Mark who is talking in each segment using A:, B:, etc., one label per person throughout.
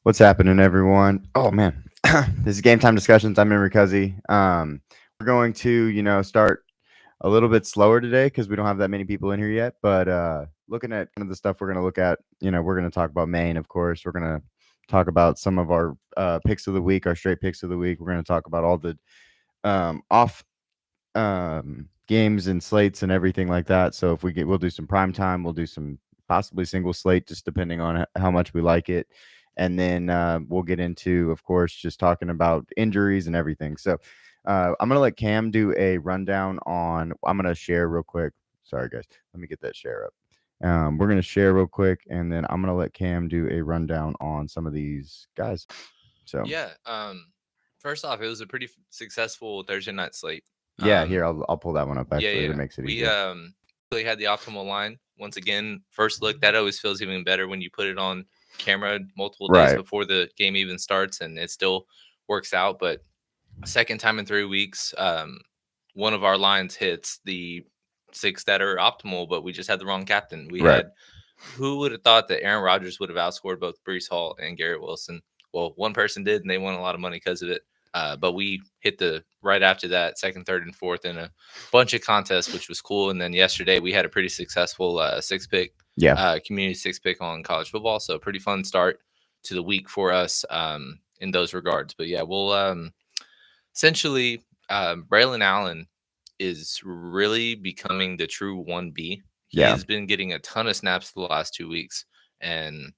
A: What's happening, everyone? Oh man, this is Game Time Discussions. I'm Emery Cuzzy. We're going to, start a little bit slower today because we don't have that many people in here yet. But looking at kind of the stuff we're going to look at, we're going to talk about Maine, of course. We're going to talk about some of our picks of the week, our straight picks of the week. We're going to talk about all the off games and slates and everything like that. So if we'll do some prime time, we'll do some possibly single slate, just depending on how much we like it. And then we'll get into, of course, just talking about injuries and everything. So I'm going to let Cam do a rundown on, I'm going to share real quick. Sorry, guys. Let me get that share up. We're going to share real quick, and then I'm going to let Cam do a rundown on some of these guys. So
B: Yeah. First off, it was a pretty successful Thursday night slate.
A: yeah, here, I'll pull that one up,
B: Yeah,
A: actually.
B: yeah.
A: That makes it
B: We
A: easier.
B: really had the optimal line once again. First look, that always feels even better when you put it on camera multiple days
A: Right.
B: before the game even starts, and it still works out. But second time in 3 weeks, one of our lines hits the six that are optimal, but we just had the wrong captain. We
A: Right.
B: had who would have thought that Aaron Rodgers would have outscored both Brees Hall and Garrett Wilson? Well, one person did, and they won a lot of money because of it. But we hit the right after that, second, third, and fourth in a bunch of contests, which was cool. And then yesterday we had a pretty successful six pick,
A: Yeah.
B: community six pick on college football. So a pretty fun start to the week for us in those regards. But yeah, we'll essentially Braylon Allen is really becoming the true 1B. He
A: Yeah.
B: has been getting a ton of snaps the last 2 weeks, and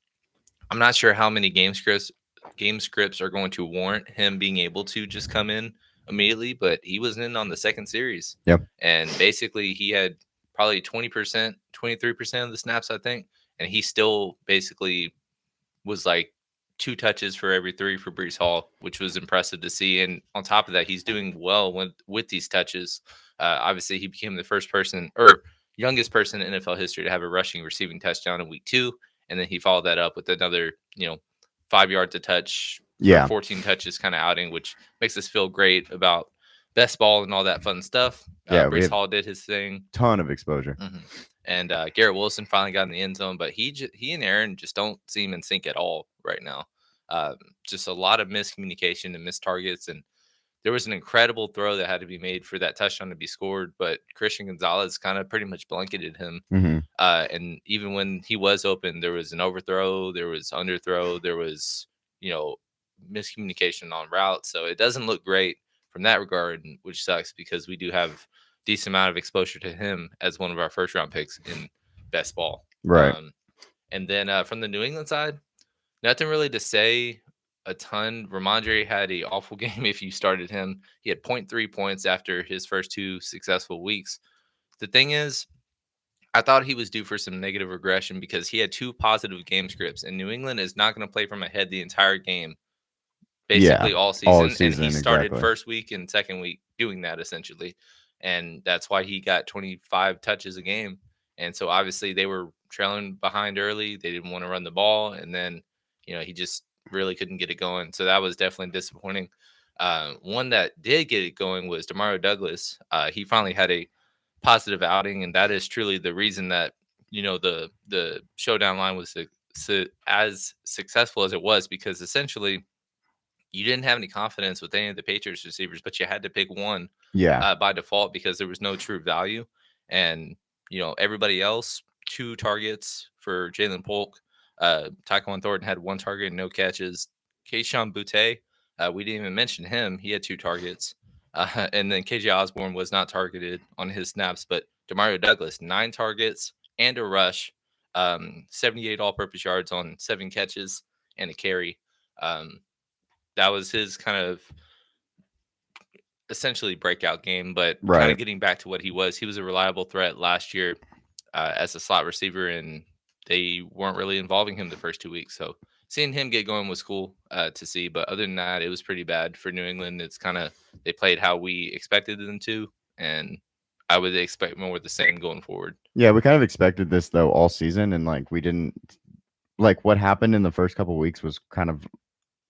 B: I'm not sure how many game scripts are going to warrant him being able to just come in immediately, but he was in on the second series,
A: Yep.
B: and basically he had probably 20%, 23% of the snaps, I think, and he still basically was like 2 touches for every three for Brees Hall, which was impressive to see. And on top of that, he's doing well with these touches. Obviously, he became the first person or youngest person in NFL history to have a rushing receiving touchdown in week 2, and then he followed that up with another 5 yards a touch for
A: Yeah.
B: 14 touches kind of outing, which makes us feel great about best ball and all that fun stuff.
A: Yeah. We
B: Brees
A: have
B: Hall did his thing.
A: ton of exposure.
B: And Garrett Wilson finally got in the end zone, but he and Aaron just don't seem in sync at all right now. Just a lot of miscommunication and missed targets, and there was an incredible throw that had to be made for that touchdown to be scored, but Christian Gonzalez kind of pretty much blanketed him.
A: Mm-hmm.
B: And even when he was open, there was an overthrow, there was underthrow, there was miscommunication on routes. So it doesn't look great from that regard, which sucks because we do have decent amount of exposure to him as one of our first round picks in best ball.
A: Right.
B: And then from the New England side, nothing really to say a ton. Ramondre had a awful game if you started him. He had 0.3 points after his first 2 successful weeks. The thing is, I thought he was due for some negative regression because he had 2 positive game scripts, and New England is not going to play from ahead the entire game,
A: Yeah.
B: basically all
A: All
B: season. And he
A: season.
B: started
A: Exactly.
B: first week and second week doing that essentially. And that's why he got 25 touches a game. And so obviously they were trailing behind early. They didn't want to run the ball. And then, he just really couldn't get it going. So that was definitely disappointing. One that did get it going was Demario Douglas. He finally had a positive outing, and that is truly the reason that the showdown line was as successful as it was, because essentially you didn't have any confidence with any of the Patriots receivers, but you had to pick one
A: Yeah.
B: by default because there was no true value. And, everybody else, 2 targets for Jalen Polk. Tyquan Thornton had 1 target and no catches. Keyshawn Butte, we didn't even mention him. He had 2 targets. And then KJ Osborne was not targeted on his snaps, but Demario Douglas, 9 targets and a rush, 78 all purpose yards on 7 catches and a carry. That was his kind of essentially breakout game, but kind
A: Right.
B: of getting back to what he was. He was a reliable threat last year as a slot receiver, and they weren't really involving him the first 2 weeks. So seeing him get going was cool to see. But other than that, it was pretty bad for New England. It's kind of they played how we expected them to, and I would expect more of the same going forward.
A: Yeah. We kind of expected this though all season, and like we didn't like what happened in the first couple weeks was kind of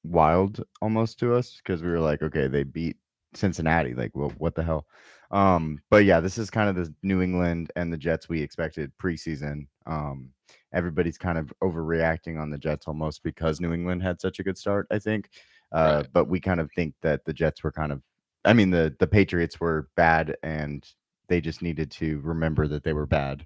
A: wild almost to us because we were like, okay, they beat Cincinnati. Like, well, what the hell? But yeah, this is kind of the New England and the Jets we expected preseason. everybody's kind of overreacting on the Jets almost because New England had such a good start, I think.
B: Right.
A: But we kind of think that the Jets were kind of, I mean, the Patriots were bad and they just needed to remember that they were bad.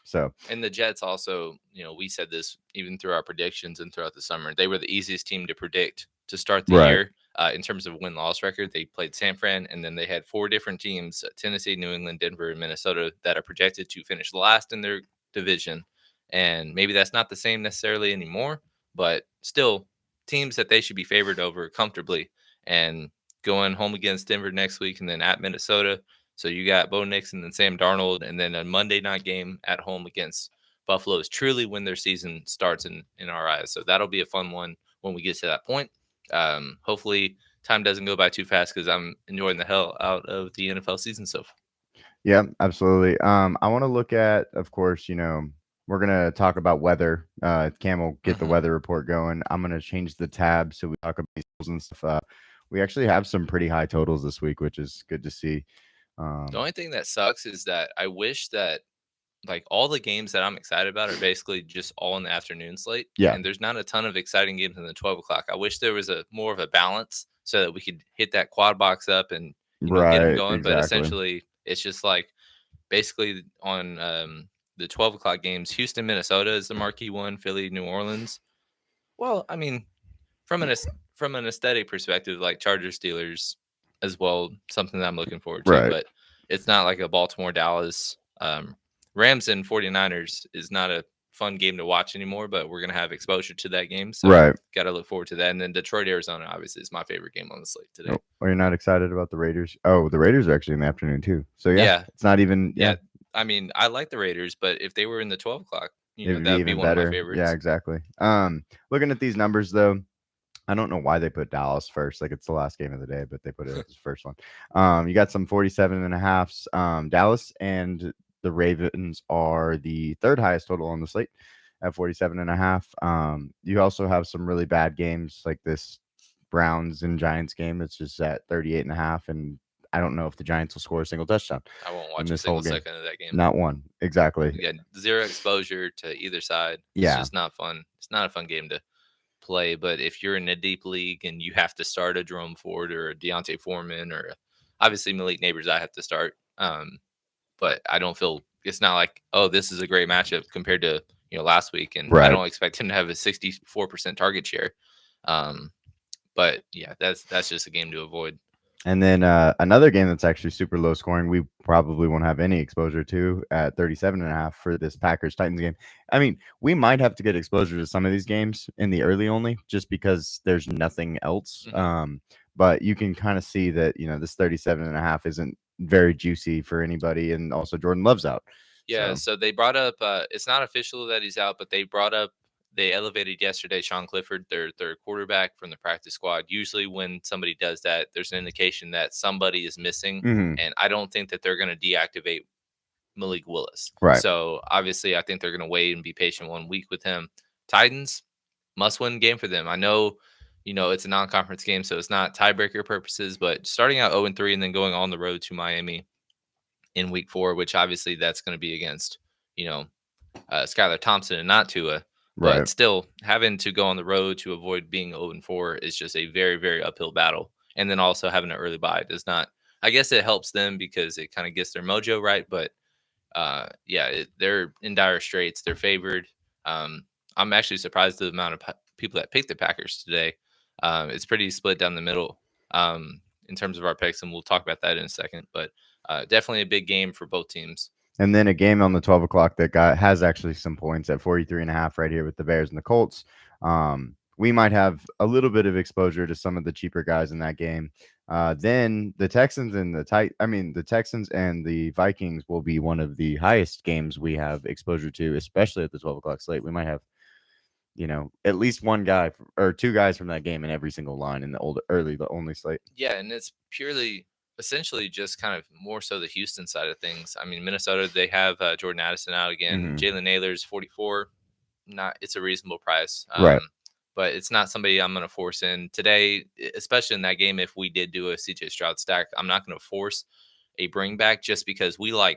A: So
B: And the Jets also, we said this even through our predictions and throughout the summer, they were the easiest team to predict to start the
A: right,
B: year in terms of win-loss record. They played San Fran, and then they had 4 different teams: Tennessee, New England, Denver, and Minnesota, that are projected to finish last in their division. And maybe that's not the same necessarily anymore, but still teams that they should be favored over comfortably. And going home against Denver next week, and then at Minnesota. So you got Bo Nixon and Sam Darnold, and then a Monday night game at home against Buffalo is truly when their season starts in our eyes. So that'll be a fun one when we get to that point. Hopefully, time doesn't go by too fast because I'm enjoying the hell out of the NFL season so far.
A: yeah, absolutely. I want to look at, of course, we're gonna talk about weather. Cam will get the weather report going. I'm gonna change the tab so we talk about these and stuff. We actually have some pretty high totals this week, which is good to see.
B: The only thing that sucks is that I wish that like all the games that I'm excited about are basically just all in the afternoon slate,
A: Yeah,
B: and there's not a ton of exciting games in the 12 o'clock. I wish there was a more of a balance so that we could hit that quad box up and get them
A: right,
B: going. But
A: exactly.
B: essentially, it's just like basically on the 12 o'clock games. Houston, Minnesota is the marquee one. Philly, New Orleans. Well, I mean, from from an aesthetic perspective, like Chargers, Steelers as well, something that I'm looking forward to.
A: Right.
B: But it's not like a Baltimore, Dallas, Rams and 49ers is not a fun game to watch anymore. But we're gonna have exposure to that game, so
A: Right.
B: got to look forward to that. And then Detroit, Arizona, obviously, is my favorite game on the slate today.
A: Oh, are you not excited about the Raiders? Oh, the Raiders are actually in the afternoon too. So yeah,
B: Yeah,
A: it's not even
B: yeah. I mean, I like the Raiders, but if they were in the 12 o'clock,
A: it would
B: that
A: be
B: would be
A: even
B: one of my
A: better. Yeah,
B: favorites.
A: exactly. Looking at these numbers though, I don't know why they put Dallas first. Like it's the last game of the day, but they put it as the first one. You got some 47 and a halves. Dallas and the Ravens are the third highest total on the slate at 47 and a half. You also have some really bad games like this Browns and Giants game. It's just at 38 and a half. And I don't know if the Giants will score a single touchdown
B: I won't
A: in
B: watch a
A: this whole
B: single
A: game.
B: second of that game.
A: Not one. Exactly.
B: You get zero exposure to either side. It's
A: Yeah.
B: just not fun. It's not a fun game to play. But if you're in a deep league and you have to start a Jerome Ford or a Deontay Foreman or obviously Malik Neighbors, I have to start. But I don't feel it's not like, oh, this is a great matchup compared to last week, and I
A: Right.
B: don't expect him to have a 64% target share. But yeah, that's just a game to avoid.
A: And then another game that's actually super low scoring, we probably won't have any exposure to at 37 and a half for this Packers Titans game. I mean, we might have to get exposure to some of these games in the early only just because there's nothing else. But you can kind of see that, this 37 and a half isn't very juicy for anybody. And also Jordan Love's out.
B: Yeah,
A: So,
B: so they brought up it's not official that he's out, but they elevated yesterday Sean Clifford, their quarterback from the practice squad. Usually when somebody does that, there's an indication that somebody is missing, and I don't think that they're going to deactivate Malik Willis.
A: right.
B: So obviously I think they're going to wait and be patient 1 week with him. Titans must win game for them. I know, it's a non-conference game, so it's not tiebreaker purposes, but starting out 0-3 and then going on the road to Miami in week 4, which obviously that's going to be against, Skylar Thompson and not Tua. But
A: Right.
B: still, having to go on the road to avoid being 0-4 is just a very, very uphill battle. And then also having an early bye does not. I guess it helps them because it kind of gets their mojo right. But yeah, they're in dire straits. They're favored. I'm actually surprised the amount of people that picked the Packers today. It's pretty split down the middle in terms of our picks, and we'll talk about that in a second. But definitely a big game for both teams.
A: And then a game on the 12 o'clock that has actually some points at 43 and a half right here with the Bears and the Colts. We might have a little bit of exposure to some of the cheaper guys in that game. Then the Texans and the Texans and the Vikings will be one of the highest games we have exposure to, especially at the 12 o'clock slate. We might have, at least one guy or two guys from that game in every single line in the only slate.
B: Yeah, and it's purely essentially just kind of more so the Houston side of things. I mean, Minnesota, they have Jordan Addison out again. Jalen Naylor's 44. It's a reasonable price.
A: Right.
B: But it's not somebody I'm going to force in today, especially in that game. If we did do a CJ Stroud stack, I'm not going to force a bring back just because we love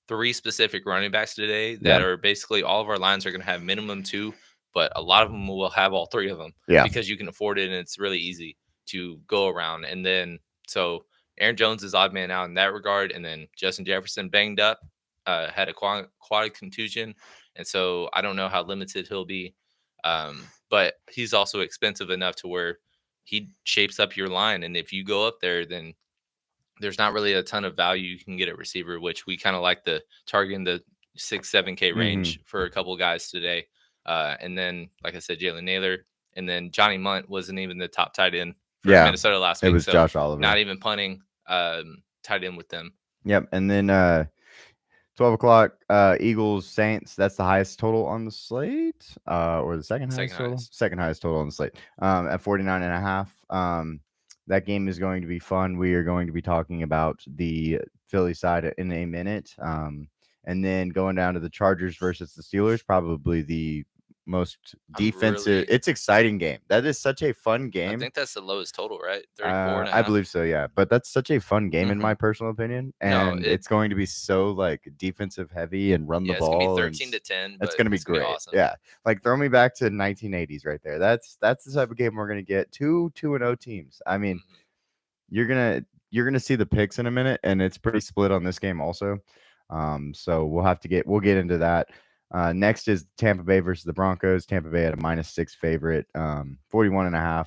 B: 3 specific running backs today
A: Yeah.
B: that are basically all of our lines are going to have minimum 2, but a lot of them will have all 3 of them
A: Yeah.
B: because you can afford it and it's really easy to go around. And then so Aaron Jones is odd man out in that regard, and then Justin Jefferson banged up, had a quad contusion, and so I don't know how limited he'll be. But he's also expensive enough to where he shapes up your line, and if you go up there, then there's not really a ton of value you can get at receiver, which we kind of like the targeting the 6-7K
A: Hmm.
B: range for a couple guys today. And then, like I said, Jalen Naylor, and then Johnny Munt wasn't even the top tight end for
A: Yeah.
B: Minnesota last
A: It
B: week,
A: was
B: so
A: Josh Oliver.
B: not even punting tight end with them.
A: Yep. And then 12 o'clock, Eagles Saints. That's the highest total on the slate, or the second highest
B: Second
A: total.
B: highest.
A: Second highest total on the slate, at 49.5. That game is going to be fun. We are going to be talking about the Philly side in a minute, and then going down to the Chargers versus the Steelers. Probably the most defensive. It's exciting game. That is such a fun game.
B: I think that's the lowest total, right? 34 and a
A: I
B: half.
A: believe so, yeah. But that's such a fun game in my personal opinion, and
B: No,
A: it's going to be so like defensive heavy and run the
B: it's gonna be
A: ball.
B: 13 to 10.
A: It's
B: But
A: going to be
B: it's gonna
A: great.
B: awesome.
A: Yeah, like throw me back to 1980s right there. That's the type of game we're going to get. 2-2-0 teams. I mean, you're gonna see the picks in a minute, and it's pretty split on this game also. So we'll get into that. Next is Tampa Bay versus the Broncos. Tampa Bay at a -6 favorite, 41.5.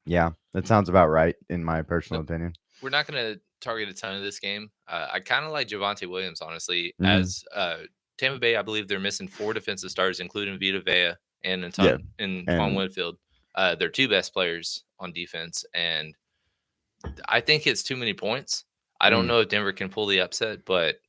A: Yeah, that sounds about right in my personal opinion.
B: We're not going to target a ton of this game. I kind of like Javonte Williams, honestly.
A: Mhm.
B: As Tampa Bay, I believe they're missing 4 defensive starters, including Vita Vea and
A: Yeah,
B: Antoine
A: and
B: Winfield. They're 2 best players on defense, and I think it's too many points. I don't know if Denver can pull the upset, but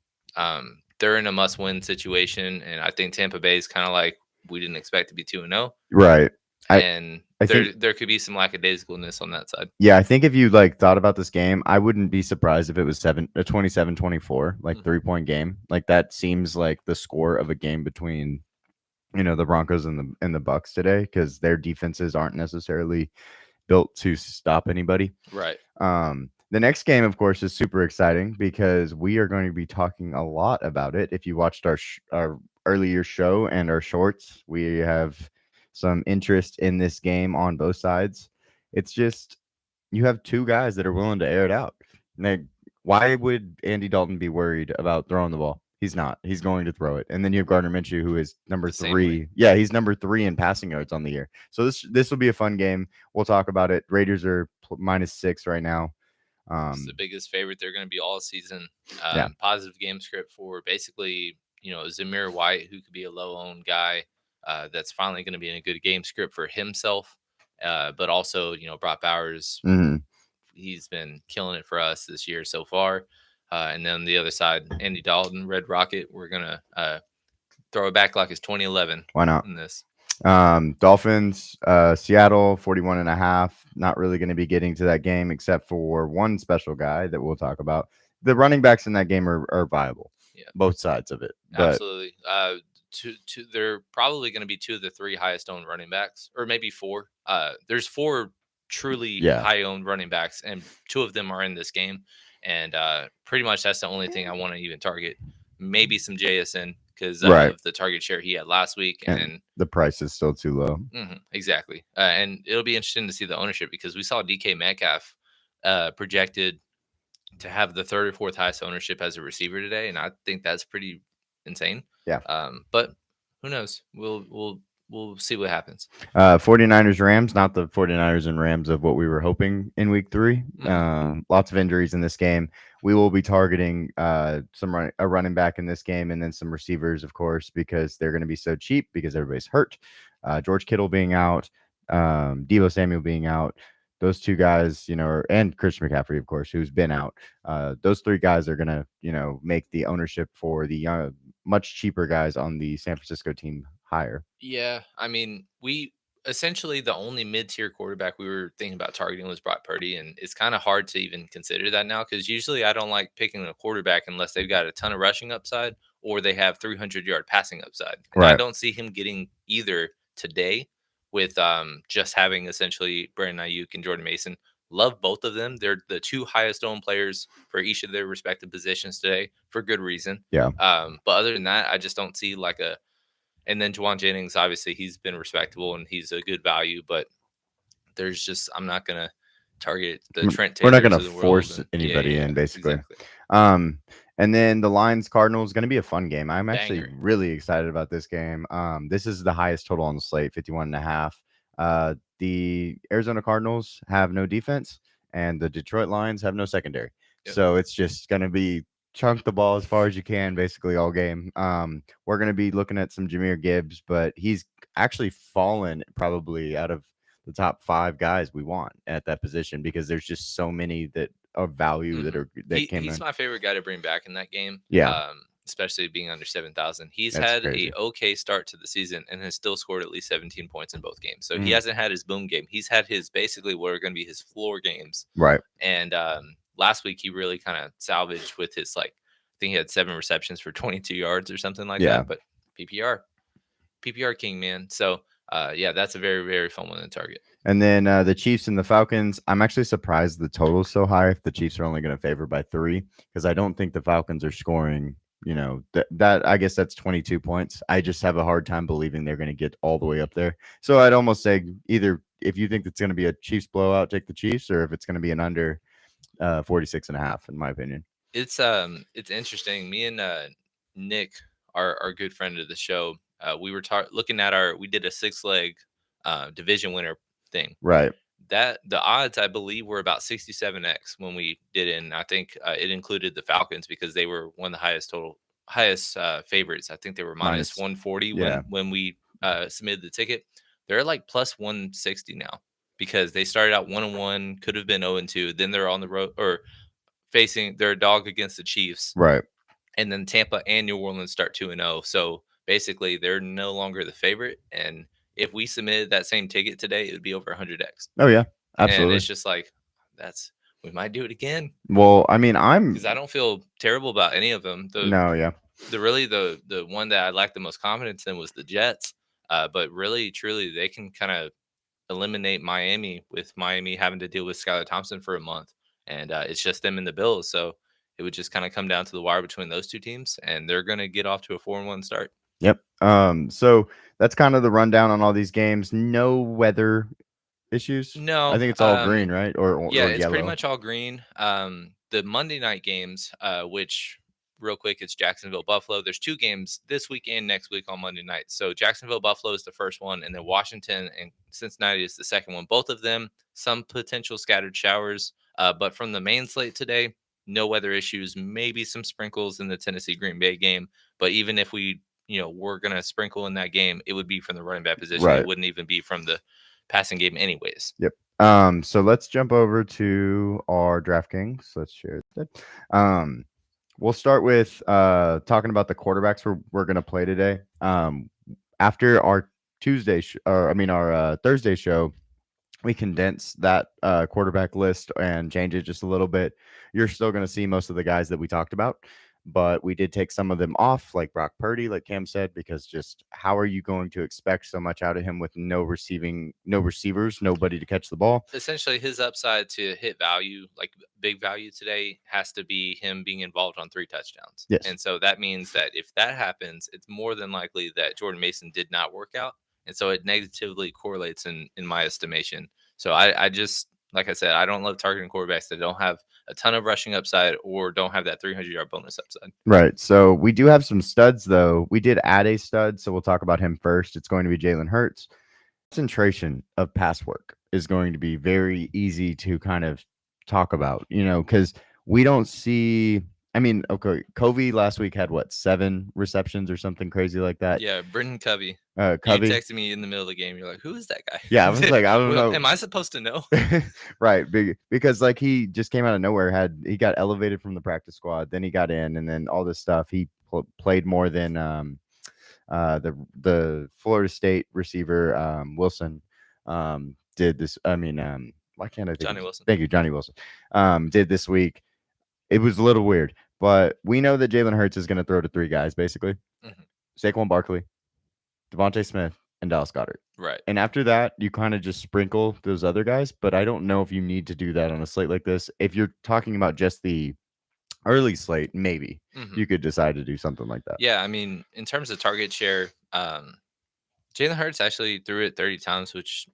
B: they're in a must-win situation, and I think Tampa Bay is kind of like we didn't expect to be 2-0.
A: right.
B: And
A: I think
B: there could be some lackadaisicalness on that side.
A: yeah, I think if you like thought about this game, I wouldn't be surprised if it was 27-24, like 3-point game. Like that seems like the score of a game between the Broncos and the Bucks today, because their defenses aren't necessarily built to stop anybody.
B: Right.
A: The next game, of course, is super exciting because we are going to be talking a lot about it. If you watched our earlier show and our shorts, we have some interest in this game on both sides. It's just you have 2 guys that are willing to air it out. Like, why would Andy Dalton be worried about throwing the ball? He's not. He's going to throw it. And then you have Gardner Minshew, who is number 3. Yeah, he's number 3 in passing yards on the year. So this will be a fun game. We'll talk about it. Raiders are -6 right now.
B: It's the biggest favorite they're going to be all season.
A: Yeah.
B: Positive game script for basically, Zamir White, who could be a low-owned guy. That's finally going to be in a good game script for himself. But also, Brock Bowers, he's been killing it for us this year so far. And then the other side, Andy Dalton, Red Rocket, we're going to throw it back like it's 2011.
A: Why not?
B: In this.
A: Dolphins, Seattle, 41.5. Not really going to be getting to that game except for one special guy that we'll talk about. The running backs in that game are viable. Yeah. Both sides of it. But
B: absolutely. They're probably going to be 2 of the 3 highest owned running backs, or maybe 4. There's 4 truly high owned running backs, and 2 of them are in this game. And pretty much that's the only thing I want to even target. Maybe some JSN because of the target share he had last week, and
A: the price is still too low.
B: Exactly. And it'll be interesting to see the ownership, because we saw DK Metcalf projected to have the 3rd or 4th highest ownership as a receiver today, and I think that's pretty insane.
A: Yeah.
B: But who knows? We'll see what happens.
A: 49ers Rams, not the 49ers and Rams of what we were hoping in week 3. Lots of injuries in this game. We will be targeting a running back in this game, and then some receivers, of course, because they're going to be so cheap because everybody's hurt. George Kittle being out, Deebo Samuel being out. Those 2 guys, and Christian McCaffrey, of course, who's been out. Those 3 guys are going to, make the ownership for the much cheaper guys on the San Francisco team higher.
B: Yeah, I mean, we essentially the only mid-tier quarterback we were thinking about targeting was Brock Purdy, and it's kind of hard to even consider that now, because usually I don't like picking a quarterback unless they've got a ton of rushing upside or they have 300-yard passing upside. And I don't see him getting either today with just having essentially Brandon Ayuk and Jordan Mason. Love both of them. They're the two highest owned players for each of their respective positions today for good reason.
A: Yeah.
B: But other than that, I just don't see like a. And then Juwan Jennings, obviously, he's been respectable and he's a good value, but there's just I'm not gonna target the Trent
A: We're not
B: Taylors
A: going to
B: of the world.
A: force
B: And
A: anybody in, basically.
B: exactly.
A: And then the Lions Cardinals going to be a fun game. I'm actually
B: Banger.
A: really excited about this game. This is the highest total on the slate, 51.5. The Arizona Cardinals have no defense, and the Detroit Lions have no secondary.
B: Yep.
A: So it's just going to be chunk the ball as far as you can, basically all game. We're going to be looking at some Jahmyr Gibbs, but he's actually fallen probably out of the top 5 guys we want at that position because there's just so many that are value that came
B: He's
A: in.
B: my favorite guy to bring back in that game.
A: Yeah.
B: Especially being under 7,000. He's
A: That's
B: had
A: crazy.
B: a okay start to the season and has still scored at least 17 points in both games. So he
A: Mm.
B: hasn't had his boom game. He's had his basically what are going to be his floor games.
A: Right.
B: And last week he really kind of salvaged with his I think he had 7 receptions for 22 yards or something like
A: Yeah.
B: that. But PPR king, man. So yeah, that's a very, very fun one to target.
A: And then the Chiefs and the Falcons. I'm actually surprised the total is so high if the Chiefs are only going to favor by 3 because I don't think the Falcons are scoring. That I guess that's 22 points. I just have a hard time believing they're going to get all the way up there. So I'd almost say either if you think it's going to be a Chiefs blowout, take the Chiefs, or if it's going to be an under 46.5, in my opinion.
B: It's interesting. Me and Nick, our good friend of the show, we were looking at we did a 6-leg division winner thing.
A: Right.
B: That the odds I believe were about 67x when we did it. And I think it included the Falcons because they were one of the highest favorites. I think they were minus 140 when we submitted the ticket. They're like plus 160 now because they started out 1-1, could have been 0-2. Then they're on the road or facing their dog against the Chiefs.
A: Right.
B: And then Tampa and New Orleans start 2-0. So basically they're no longer the favorite. And if we submitted that same ticket today, it would be over 100x.
A: Oh yeah, absolutely.
B: And it's just like we might do it again.
A: Well, I mean,
B: because I don't feel terrible about any of them. The one that I lacked the most confidence in was the Jets. But really, truly, they can kind of eliminate Miami with Miami having to deal with Skylar Thompson for a month, and it's just them and the Bills. So it would just kind of come down to the wire between those two teams, and they're going to get off to a 4-1 start.
A: Yep. So that's kind of the rundown on all these games. No weather issues.
B: No,
A: I think it's all green, right? Or
B: yeah,
A: or
B: it's
A: yellow.
B: pretty much all green. The Monday night games, which real quick, it's Jacksonville Buffalo. There's 2 games this week and next week on Monday night. So Jacksonville Buffalo is the first one, and then Washington and Cincinnati is the second one. Both of them, some potential scattered showers. But from the main slate today, no weather issues. Maybe some sprinkles in the Tennessee Green Bay game. But even if we're gonna sprinkle in that game, it would be from the running back position.
A: Right.
B: It wouldn't even be from the passing game, anyways.
A: Yep. So let's jump over to our DraftKings. Let's share that. We'll start with talking about the quarterbacks we're going to play today. After our Thursday show, we condense that quarterback list and change it just a little bit. You're still going to see most of the guys that we talked about, but we did take some of them off, like Brock Purdy, like Cam said, because just how are you going to expect so much out of him with no receivers, nobody to catch the ball?
B: Essentially, his upside to hit value, like big value today, has to be him being involved on 3 touchdowns.
A: Yes.
B: And so that means that if that happens, it's more than likely that Jordan Mason did not work out. And so it negatively correlates in my estimation. So I just, like I said, I don't love targeting quarterbacks that don't have a ton of rushing upside or don't have that 300-yard bonus upside.
A: Right. So we do have some studs, though. We did add a stud, so we'll talk about him first. It's going to be Jalen Hurts. Concentration of pass work is going to be very easy to kind of talk about, because we don't see. I mean, okay, Covey last week had 7 receptions or something crazy like that.
B: Yeah, Brendan Covey.
A: Covey.
B: You texted me in the middle of the game. You're like, who is that guy?
A: Yeah, I was like, I don't know.
B: Am I supposed to know?
A: Right, because he just came out of nowhere. He got elevated from the practice squad, then he got in, and then all this stuff. He played more than the Florida State receiver Wilson did this. I mean, why can't I think?
B: Johnny Wilson.
A: Thank you, Johnny Wilson. Did this week. It was a little weird, but we know that Jalen Hurts is going to throw to 3 guys basically: Saquon Barkley, Devontae Smith, and Dallas Goedert.
B: Right.
A: And after that, you kind of just sprinkle those other guys. But I don't know if you need to do that on a slate like this. If you're talking about just the early slate, maybe you could decide to do something like that.
B: Yeah, I mean, in terms of target share, Jalen Hurts actually threw it 30 times, which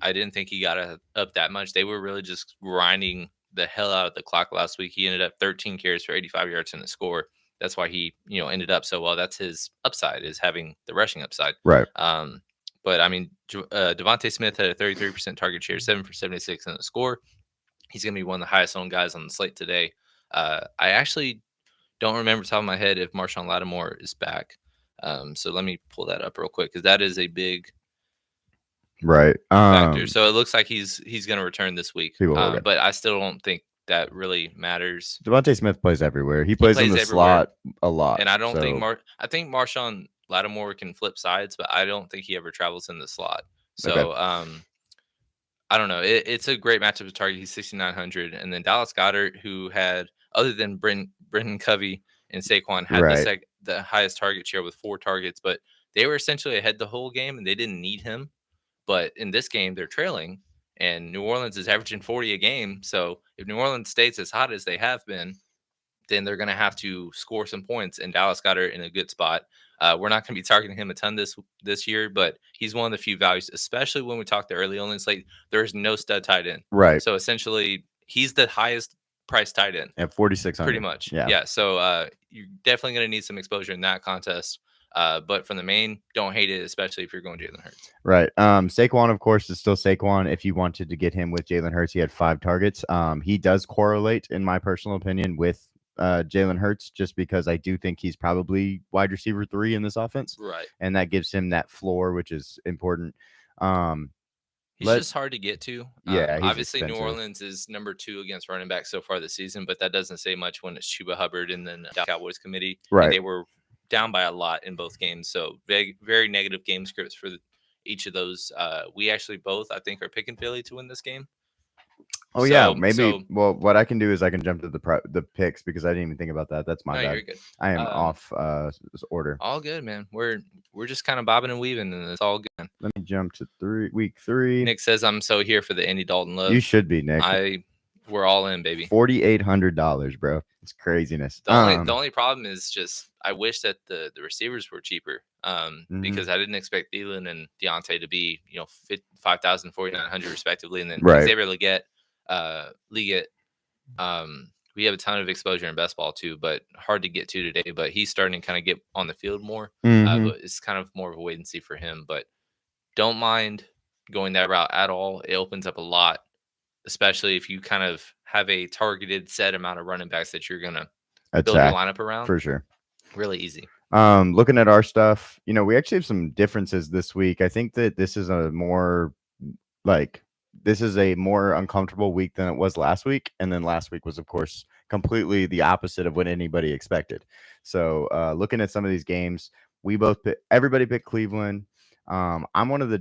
B: I didn't think he got up that much. They were really just grinding the hell out of the clock last week. He ended up 13 carries for 85 yards in the score. That's why he, ended up so well. That's his upside, is having the rushing upside.
A: Right.
B: But I mean, Devontae Smith had a 33% target share, 7 for 76 in the score. He's going to be one of the highest owned guys on the slate today. I actually don't remember top of my head if Marshawn Lattimore is back. So let me pull that up real quick, because that is a big factor. So it looks like he's going to return this week. But I still don't think that really matters.
A: Devontae Smith plays everywhere. He plays in the slot a lot.
B: And I don't think I think Marshawn Lattimore can flip sides, but I don't think he ever travels in the slot. So I don't know. It's a great matchup to target. He's 6,900. And then Dallas Goedert, who had, other than Brendan Covey and Saquon, had the highest target share with 4 targets, but they were essentially ahead the whole game and they didn't need him. But in this game, they're trailing, and New Orleans is averaging 40 a game. So if New Orleans stays as hot as they have been, then they're going to have to score some points, and Dallas Goedert in a good spot. We're not going to be targeting him a ton this year, but he's one of the few values, especially when we talk the early only slate. There's no stud tight end.
A: Right.
B: So essentially, he's the highest price tight end.
A: At 4,600.
B: Pretty much. Yeah. So you're definitely going to need some exposure in that contest. But from the main, don't hate it, especially if you're going Jalen Hurts.
A: Right. Saquon, of course, is still Saquon. If you wanted to get him with Jalen Hurts, he had 5 targets. He does correlate, in my personal opinion, with Jalen Hurts, just because I do think he's probably wide receiver 3 in this offense.
B: Right.
A: And that gives him that floor, which is important.
B: He's just hard to get to.
A: Yeah,
B: obviously,
A: expensive.
B: New Orleans is number 2 against running back so far this season, but that doesn't say much when it's Chuba Hubbard and then the Cowboys committee.
A: Right.
B: And they were down by a lot in both games. So very, very negative game scripts for each of those. We actually both, I think, are picking Philly to win this game.
A: Oh, yeah, maybe. Well, what I can do is I can jump to the picks, because I didn't even think about that. That's my bad.
B: You're good.
A: I am off order.
B: All good, man. We're just kind of bobbing and weaving, and it's all good.
A: Let me jump to week 3.
B: Nick says I'm so here for the Andy Dalton love.
A: You should be, Nick.
B: We're all in, baby.
A: $4,800, bro. It's craziness.
B: The only problem is just I wish that the receivers were cheaper, because I didn't expect Thielen and Deontay to be 5,000, 4,900 respectively, and then Xavier Leggett. We have a ton of exposure in best ball too, but hard to get to today. But he's starting to kind of get on the field more. But it's kind of more of a wait and see for him. But don't mind going that route at all. It opens up a lot, especially if you kind of have a targeted set amount of running backs that you're gonna build your lineup around.
A: For sure.
B: Really easy.
A: Looking at our stuff, we actually have some differences this week. I think that this is a more uncomfortable week than it was last week. And then last week was, of course, completely the opposite of what anybody expected. So looking at some of these games, everybody picked Cleveland. I'm one of the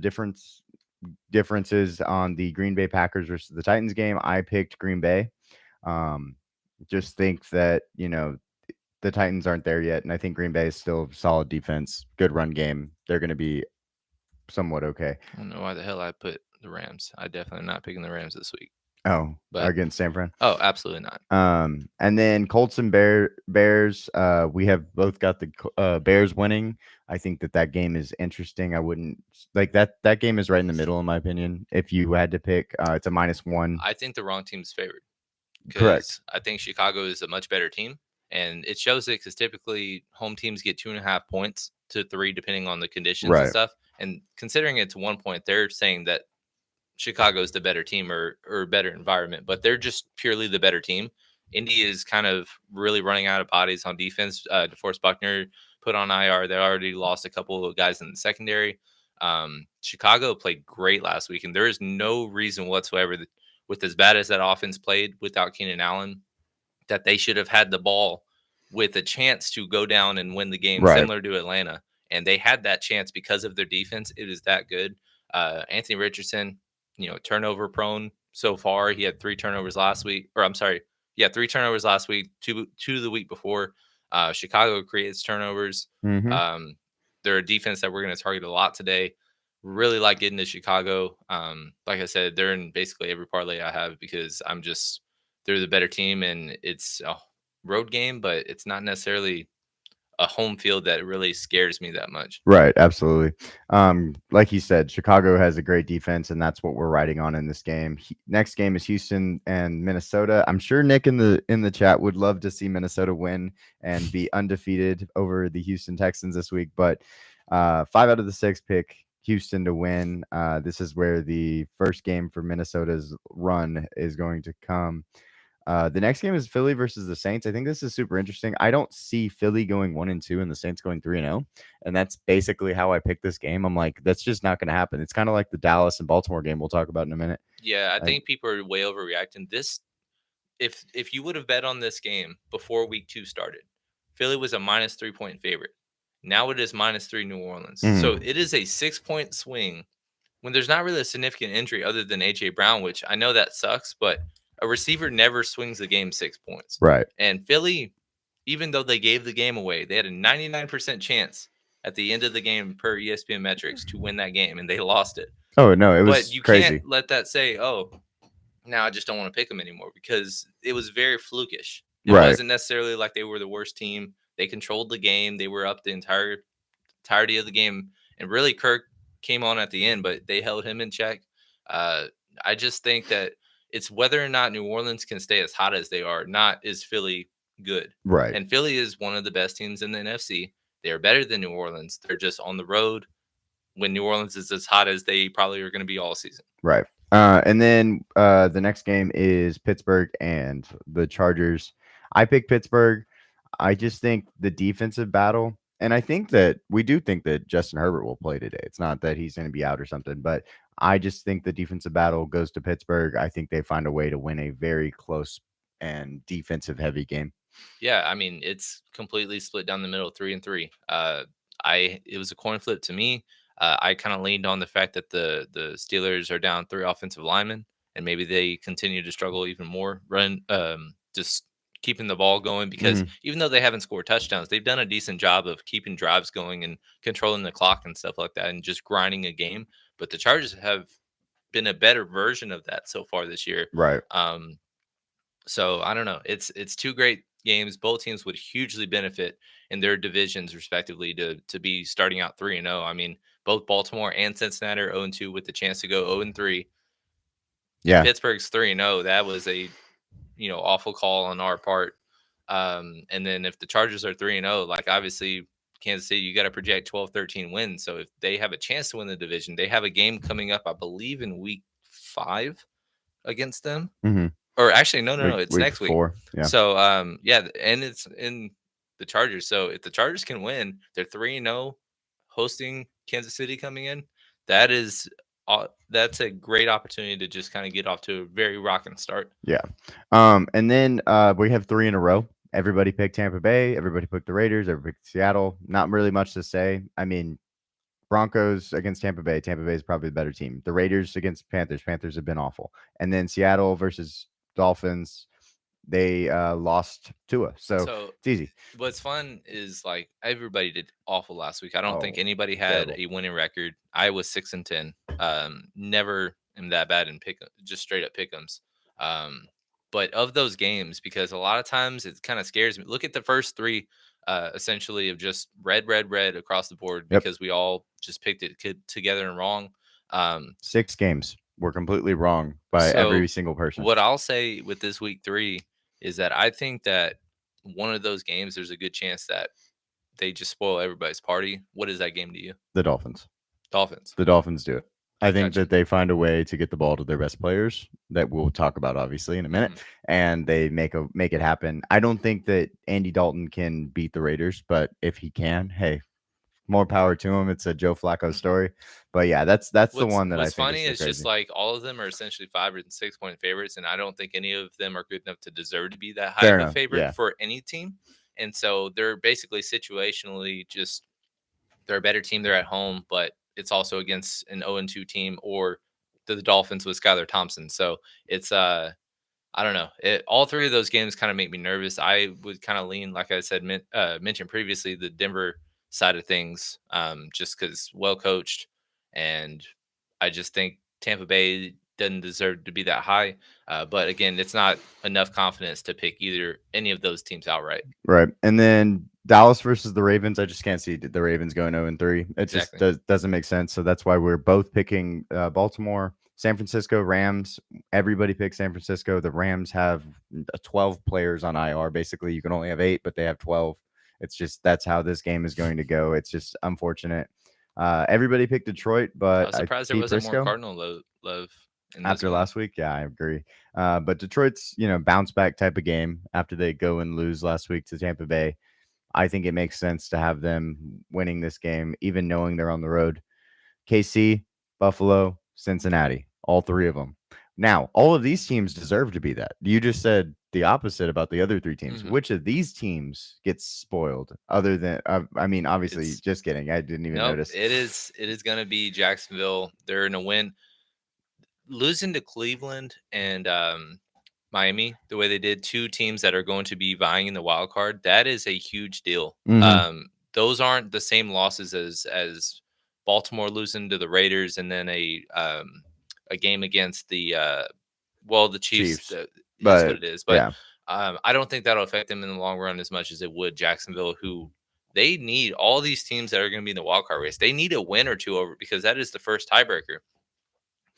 A: differences on the Green Bay Packers versus the Titans game. I picked Green Bay. Just think that, the Titans aren't there yet. And I think Green Bay is still solid defense, good run game. They're going to be somewhat okay.
B: I don't know why the hell I put the Rams. I definitely am not picking the Rams this week.
A: Oh, but against San Fran?
B: Oh, absolutely not.
A: And then Colts and Bears. We have both got the Bears winning. I think that game is interesting. I wouldn't like that. That game is right in the middle, in my opinion. If you had to pick, it's a -1.
B: I think the wrong team's favored.
A: Correct.
B: I think Chicago is a much better team, and it shows it because typically home teams get 2.5 points to 3, depending on the conditions and stuff. And considering it's 1 point, they're saying that Chicago is the better team or better environment, but they're just purely the better team. Indy is kind of really running out of bodies on defense. DeForest Buckner put on IR. They already lost a couple of guys in the secondary. Chicago played great last week, and there is no reason whatsoever that, with as bad as that offense played without Keenan Allen, that they should have had the ball with a chance to go down and win the game, similar to Atlanta. And they had that chance because of their defense. It is that good. Anthony Richardson, turnover prone so far. He had 3 turnovers last week, 3 turnovers last week, two the week before. Chicago creates turnovers. They're a defense that we're going to target a lot today. Really like getting to Chicago. Like I said, they're in basically every parlay I have because they're the better team, and it's a road game, but it's not necessarily a home field that really scares me that much.
A: Right, absolutely. Like you said, Chicago has a great defense, and that's what we're riding on in this game. Next game is Houston and Minnesota. I'm sure Nick in the chat would love to see Minnesota win and be undefeated over the Houston Texans this week, but 5 out of the 6 pick Houston to win. This is where the first game for Minnesota's run is going to come. The next game is Philly versus the Saints. I think this is super interesting. I don't see Philly going 1-2 and the Saints going 3-0. And that's basically how I picked this game. I'm like, that's just not going to happen. It's kind of like the Dallas and Baltimore game we'll talk about in a minute.
B: Yeah, I
A: Like,
B: think people are way overreacting. If you would have bet on this game before week 2 started, Philly was a minus 3-point favorite. Now it is -3 New Orleans. So it is a 6-point swing when there's not really a significant injury other than AJ Brown, which I know that sucks, but a receiver never swings the game 6 points.
A: right.
B: And Philly, even though they gave the game away, they had a 99% chance at the end of the game per ESPN metrics to win that game, and they lost it.
A: Oh, no, it
B: But
A: was
B: you
A: crazy.
B: can't let that say, oh, now I just don't want to pick them anymore, because it was very flukish. It
A: Right.
B: wasn't necessarily like they were the worst team. They controlled the game. They were up the entirety of the game. And really, Kirk came on at the end, but they held him in check. Uh, I just think that it's whether or not New Orleans can stay as hot as they are, not is Philly good.
A: Right.
B: And Philly is one of the best teams in the NFC. They are better than New Orleans. They're just on the road when New Orleans is as hot as they probably are going to be all season.
A: Right. And then the next game is Pittsburgh and the Chargers. I picked Pittsburgh. I just think the defensive battle, and I think that we do think that Justin Herbert will play today. It's not that he's going to be out or something, but I just think the defensive battle goes to Pittsburgh. I think they find a way to win a very close and defensive heavy game.
B: Yeah, I mean, it's completely split down the middle, 3-3. It was a coin flip to me. I kind of leaned on the fact that the Steelers are down 3 offensive linemen, and maybe they continue to struggle even more. Just keeping the ball going, because even though they haven't scored touchdowns, they've done a decent job of keeping drives going and controlling the clock and stuff like that, and just grinding a game. But the Chargers have been a better version of that so far this year.
A: Right.
B: So I don't know. It's 2 great games. Both teams would hugely benefit in their divisions respectively to be starting out 3-0. I mean, both Baltimore and Cincinnati are 0-2 with the chance to go 0-3.
A: Yeah.
B: Pittsburgh's 3-0. That was a awful call on our part. And then if the Chargers are 3-0, like obviously Kansas City, you got to project 12-13 wins. So if they have a chance to win the division, they have a game coming up, I believe, in week 5 against them. Or actually, no, it's next week.
A: 4. Yeah.
B: So, and it's in the Chargers. So if the Chargers can win, they're 3-0, hosting Kansas City coming in. That's a great opportunity to just kind of get off to a very rocking start.
A: Yeah. And then we have 3 in a row. Everybody picked Tampa Bay. Everybody picked the Raiders. Everybody picked Seattle. Not really much to say. I mean, Broncos against Tampa Bay. Tampa Bay is probably the better team. The Raiders against Panthers. Panthers have been awful. And then Seattle versus Dolphins. They lost Tua. So it's easy.
B: What's fun is like everybody did awful last week. I don't think
A: Oh,
B: anybody had
A: terrible.
B: a winning record. I was 6-10. Never am that bad in just straight up pick'ems. But of those games, because a lot of times it kind of scares me. Look at the first 3, essentially of just red across the board,
A: Yep.
B: because we all just picked it together and wrong.
A: 6 games were completely wrong by every single person.
B: What I'll say with this week 3 is that I think that one of those games, there's a good chance that they just spoil everybody's party. What is that game to you?
A: The Dolphins.
B: The
A: Dolphins do it. I think
B: Gotcha.
A: that they find a way to get the ball to their best players that we'll talk about obviously in a minute, and they make it happen. I don't think that Andy Dalton can beat the Raiders, but if he can, hey, more power to him. It's a Joe Flacco story. But yeah, that's the one that I think
B: funny
A: is
B: is just like all of them are essentially 5 and 6 point favorites, and I don't think any of them are good enough to deserve to be that high of a favorite for any team. And so they're basically situationally just they're a better team. They're at home, but it's also against an 0-2 team or the Dolphins with Skylar Thompson. So it's I don't know. All 3 of those games kind of make me nervous. I would kind of lean, like I said, mentioned previously, the Denver side of things, just because well coached and I just think Tampa Bay doesn't deserve to be that high. But again, it's not enough confidence to pick any of those teams outright.
A: Right. And then Dallas versus the Ravens. I just can't see the Ravens going 0-3. It just
B: Exactly.
A: doesn't make sense. So that's why we're both picking Baltimore, San Francisco, Rams. Everybody picks San Francisco. The Rams have 12 players on IR. Basically, you can only have 8, but they have 12. It's just that's how this game is going to go. It's just unfortunate. Everybody picked Detroit,
B: I
A: but
B: was
A: I
B: surprised there
A: beat
B: wasn't more
A: Briscoe
B: Cardinal love in this
A: after
B: one.
A: last week. Yeah, I agree. But Detroit's, bounce back type of game after they go and lose last week to Tampa Bay. I think it makes sense to have them winning this game, even knowing they're on the road. KC, Buffalo, Cincinnati, all 3 of them. Now, all of these teams deserve to be that. You just said the opposite about the other 3 teams.
B: Mhm.
A: Which of these teams gets spoiled? Other than, obviously,
B: It's
A: just kidding. I didn't even
B: Nope,
A: notice.
B: it is going to be Jacksonville. They're in a win. Losing to Cleveland and Miami, the way they did, 2 teams that are going to be vying in the wild card, that is a huge deal.
A: Mhm.
B: Those aren't the same losses as Baltimore losing to the Raiders and then a game against the Chiefs.
A: Chiefs.
B: Is what
A: But
B: it is, but
A: yeah,
B: I don't think that'll affect them in the long run as much as it would Jacksonville, who they need all these teams that are going to be in the wild card race. They need a win or 2 over because that is the first tiebreaker.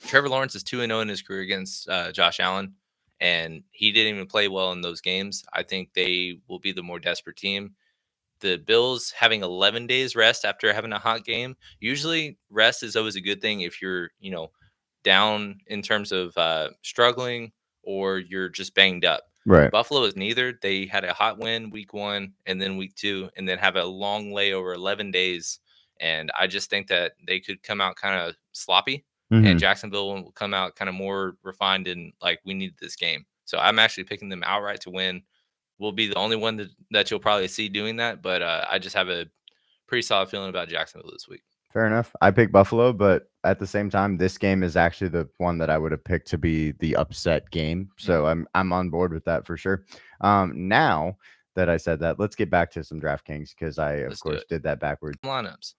B: Trevor Lawrence is 2-0 in his career against Josh Allen, and he didn't even play well in those games. I think they will be the more desperate team. The Bills having 11 days rest after having a hot game. Usually, rest is always a good thing if you're, down in terms of struggling or you're just banged up.
A: right.
B: Buffalo is neither. They had a hot win week 1 and then week 2, and then have a long layover 11 days. And I just think that they could come out kind of sloppy, and
A: Mhm.
B: Jacksonville will come out kind of more refined and like we need this game. So I'm actually picking them outright to win. We'll be the only one that you'll probably see doing that, but I just have a pretty solid feeling about Jacksonville this week.
A: Fair enough. I picked Buffalo, but at the same time, this game is actually the one that I would have picked to be the upset game. So I'm on board with that for sure. Now that I said that, let's get back to some DraftKings because I of
B: Let's do
A: course
B: it.
A: did that backwards.
B: Lineups.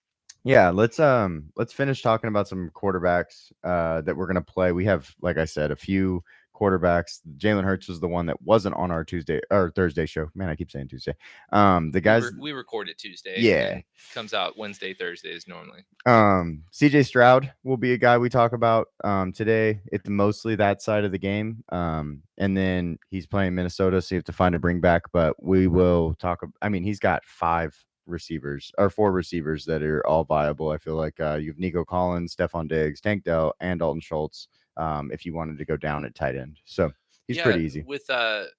A: Yeah, let's finish talking about some quarterbacks that we're gonna play. We have, like I said, a few quarterbacks. Jalen Hurts was the one that wasn't on our Tuesday or Thursday show. Man, I keep saying Tuesday. The guys,
B: We record it Tuesday.
A: yeah.
B: And comes out Wednesday, Thursdays normally.
A: CJ Stroud will be a guy we talk about today. It's mostly that side of the game. And then he's playing Minnesota, so you have to find a bring back, but we will talk. I mean, he's got 4 receivers that are all viable. I feel like you have Nico Collins, Stephon Diggs, Tank Dell, and Dalton Schultz. If you wanted to go down at tight end, so he's pretty easy.
B: With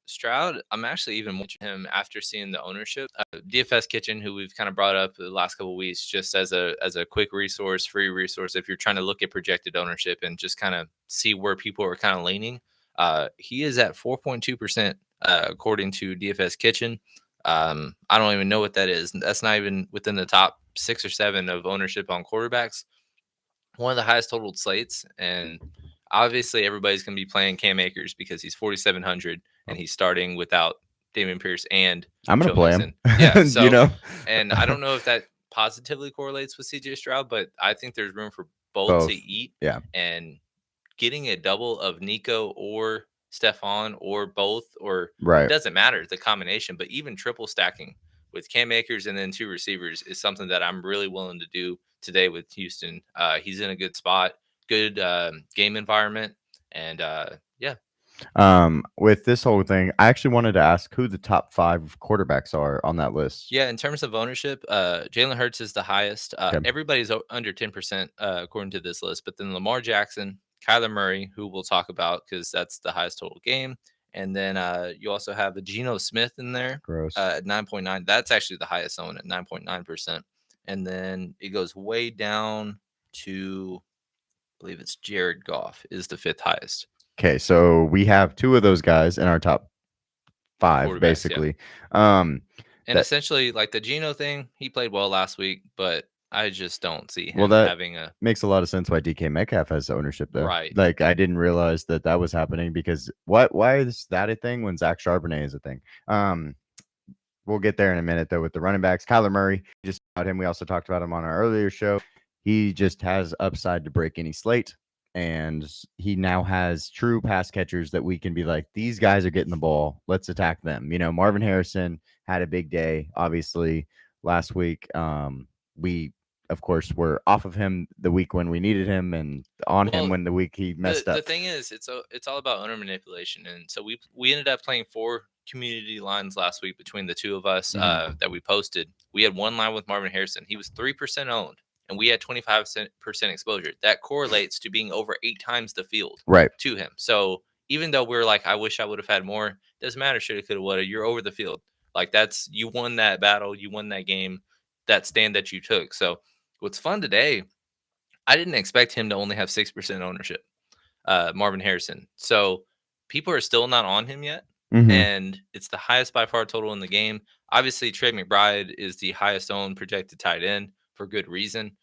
B: Stroud, I'm actually even watching him after seeing the ownership. DFS Kitchen, who we've kind of brought up the last couple of weeks, just as a quick resource, free resource, if you're trying to look at projected ownership and just kind of see where people are kind of leaning. He is at 4.2% according to DFS Kitchen. I don't even know what that is. That's not even within the top 6 or 7 of ownership on quarterbacks. One of the highest totaled slates, and obviously everybody's going to be playing Cam Akers because he's 4,700 and he's starting without Damian Pierce and
A: I'm gonna
B: Joe
A: play
B: Mixon.
A: him.
B: Yeah, so and I
A: I
B: don't know if that positively correlates with CJ Stroud, but I think there's room for both to
A: both.
B: eat.
A: Yeah,
B: And getting a double of Nico or Stephon or both, or it
A: right.
B: doesn't matter the combination, but even triple stacking with Cam Akers and then 2 receivers is something that I'm really willing to do today with Houston. He's in a good spot, good game environment, and yeah.
A: With this whole thing, I actually wanted to ask who the top 5 quarterbacks are on that list.
B: Yeah, in terms of ownership, Jalen Hurts is the highest.
A: Okay.
B: Everybody's under 10% according to this list, but then Lamar Jackson, Kyler Murray, who we'll talk about because that's the highest total game. And then you also have a Geno Smith in there
A: Gross.
B: at 9.9. That's actually the highest owned at 9.9%. And then it goes way down to, I believe it's Jared Goff is the 5th highest.
A: Okay, so we have 2 of those guys in our top 5,
B: Quarterbacks,
A: basically.
B: And essentially, like the Geno thing, he played well last week, but I just don't see him having a.
A: Makes a lot of sense why DK Metcalf has ownership, though.
B: Right.
A: Like, I didn't realize that was happening because why is that a thing when Zach Charbonnet is a thing? We'll get there in a minute, though, with the running backs. Kyler Murray, just about him. We also talked about him on our earlier show. He just has upside to break any slate. And he now has true pass catchers that we can be like, these guys are getting the ball. Let's attack them. Marvin Harrison had a big day, obviously, last week. We, of course, were off of him the week when we needed him and on him
B: Well,
A: when the week he messed
B: the
A: up.
B: thing is, it's all about owner manipulation, and so we ended up playing 4 community lines last week between the two of us that we posted. We had one line with Marvin Harrison. He was 3% owned, and we had 25% exposure. That correlates to being over 8 times the field
A: Right.
B: to him. So even though we're like, I wish I would have had more. Doesn't matter. Shoulda, coulda, woulda. You're over the field. Like you won that battle. You won that game. That stand that you took. So what's fun today? I didn't expect him to only have 6% ownership, Marvin Harrison. So people are still not on him yet.
A: Mm-hmm.
B: And it's the highest by far total in the game. Obviously, Trey McBride is the highest owned projected tight end for good reason.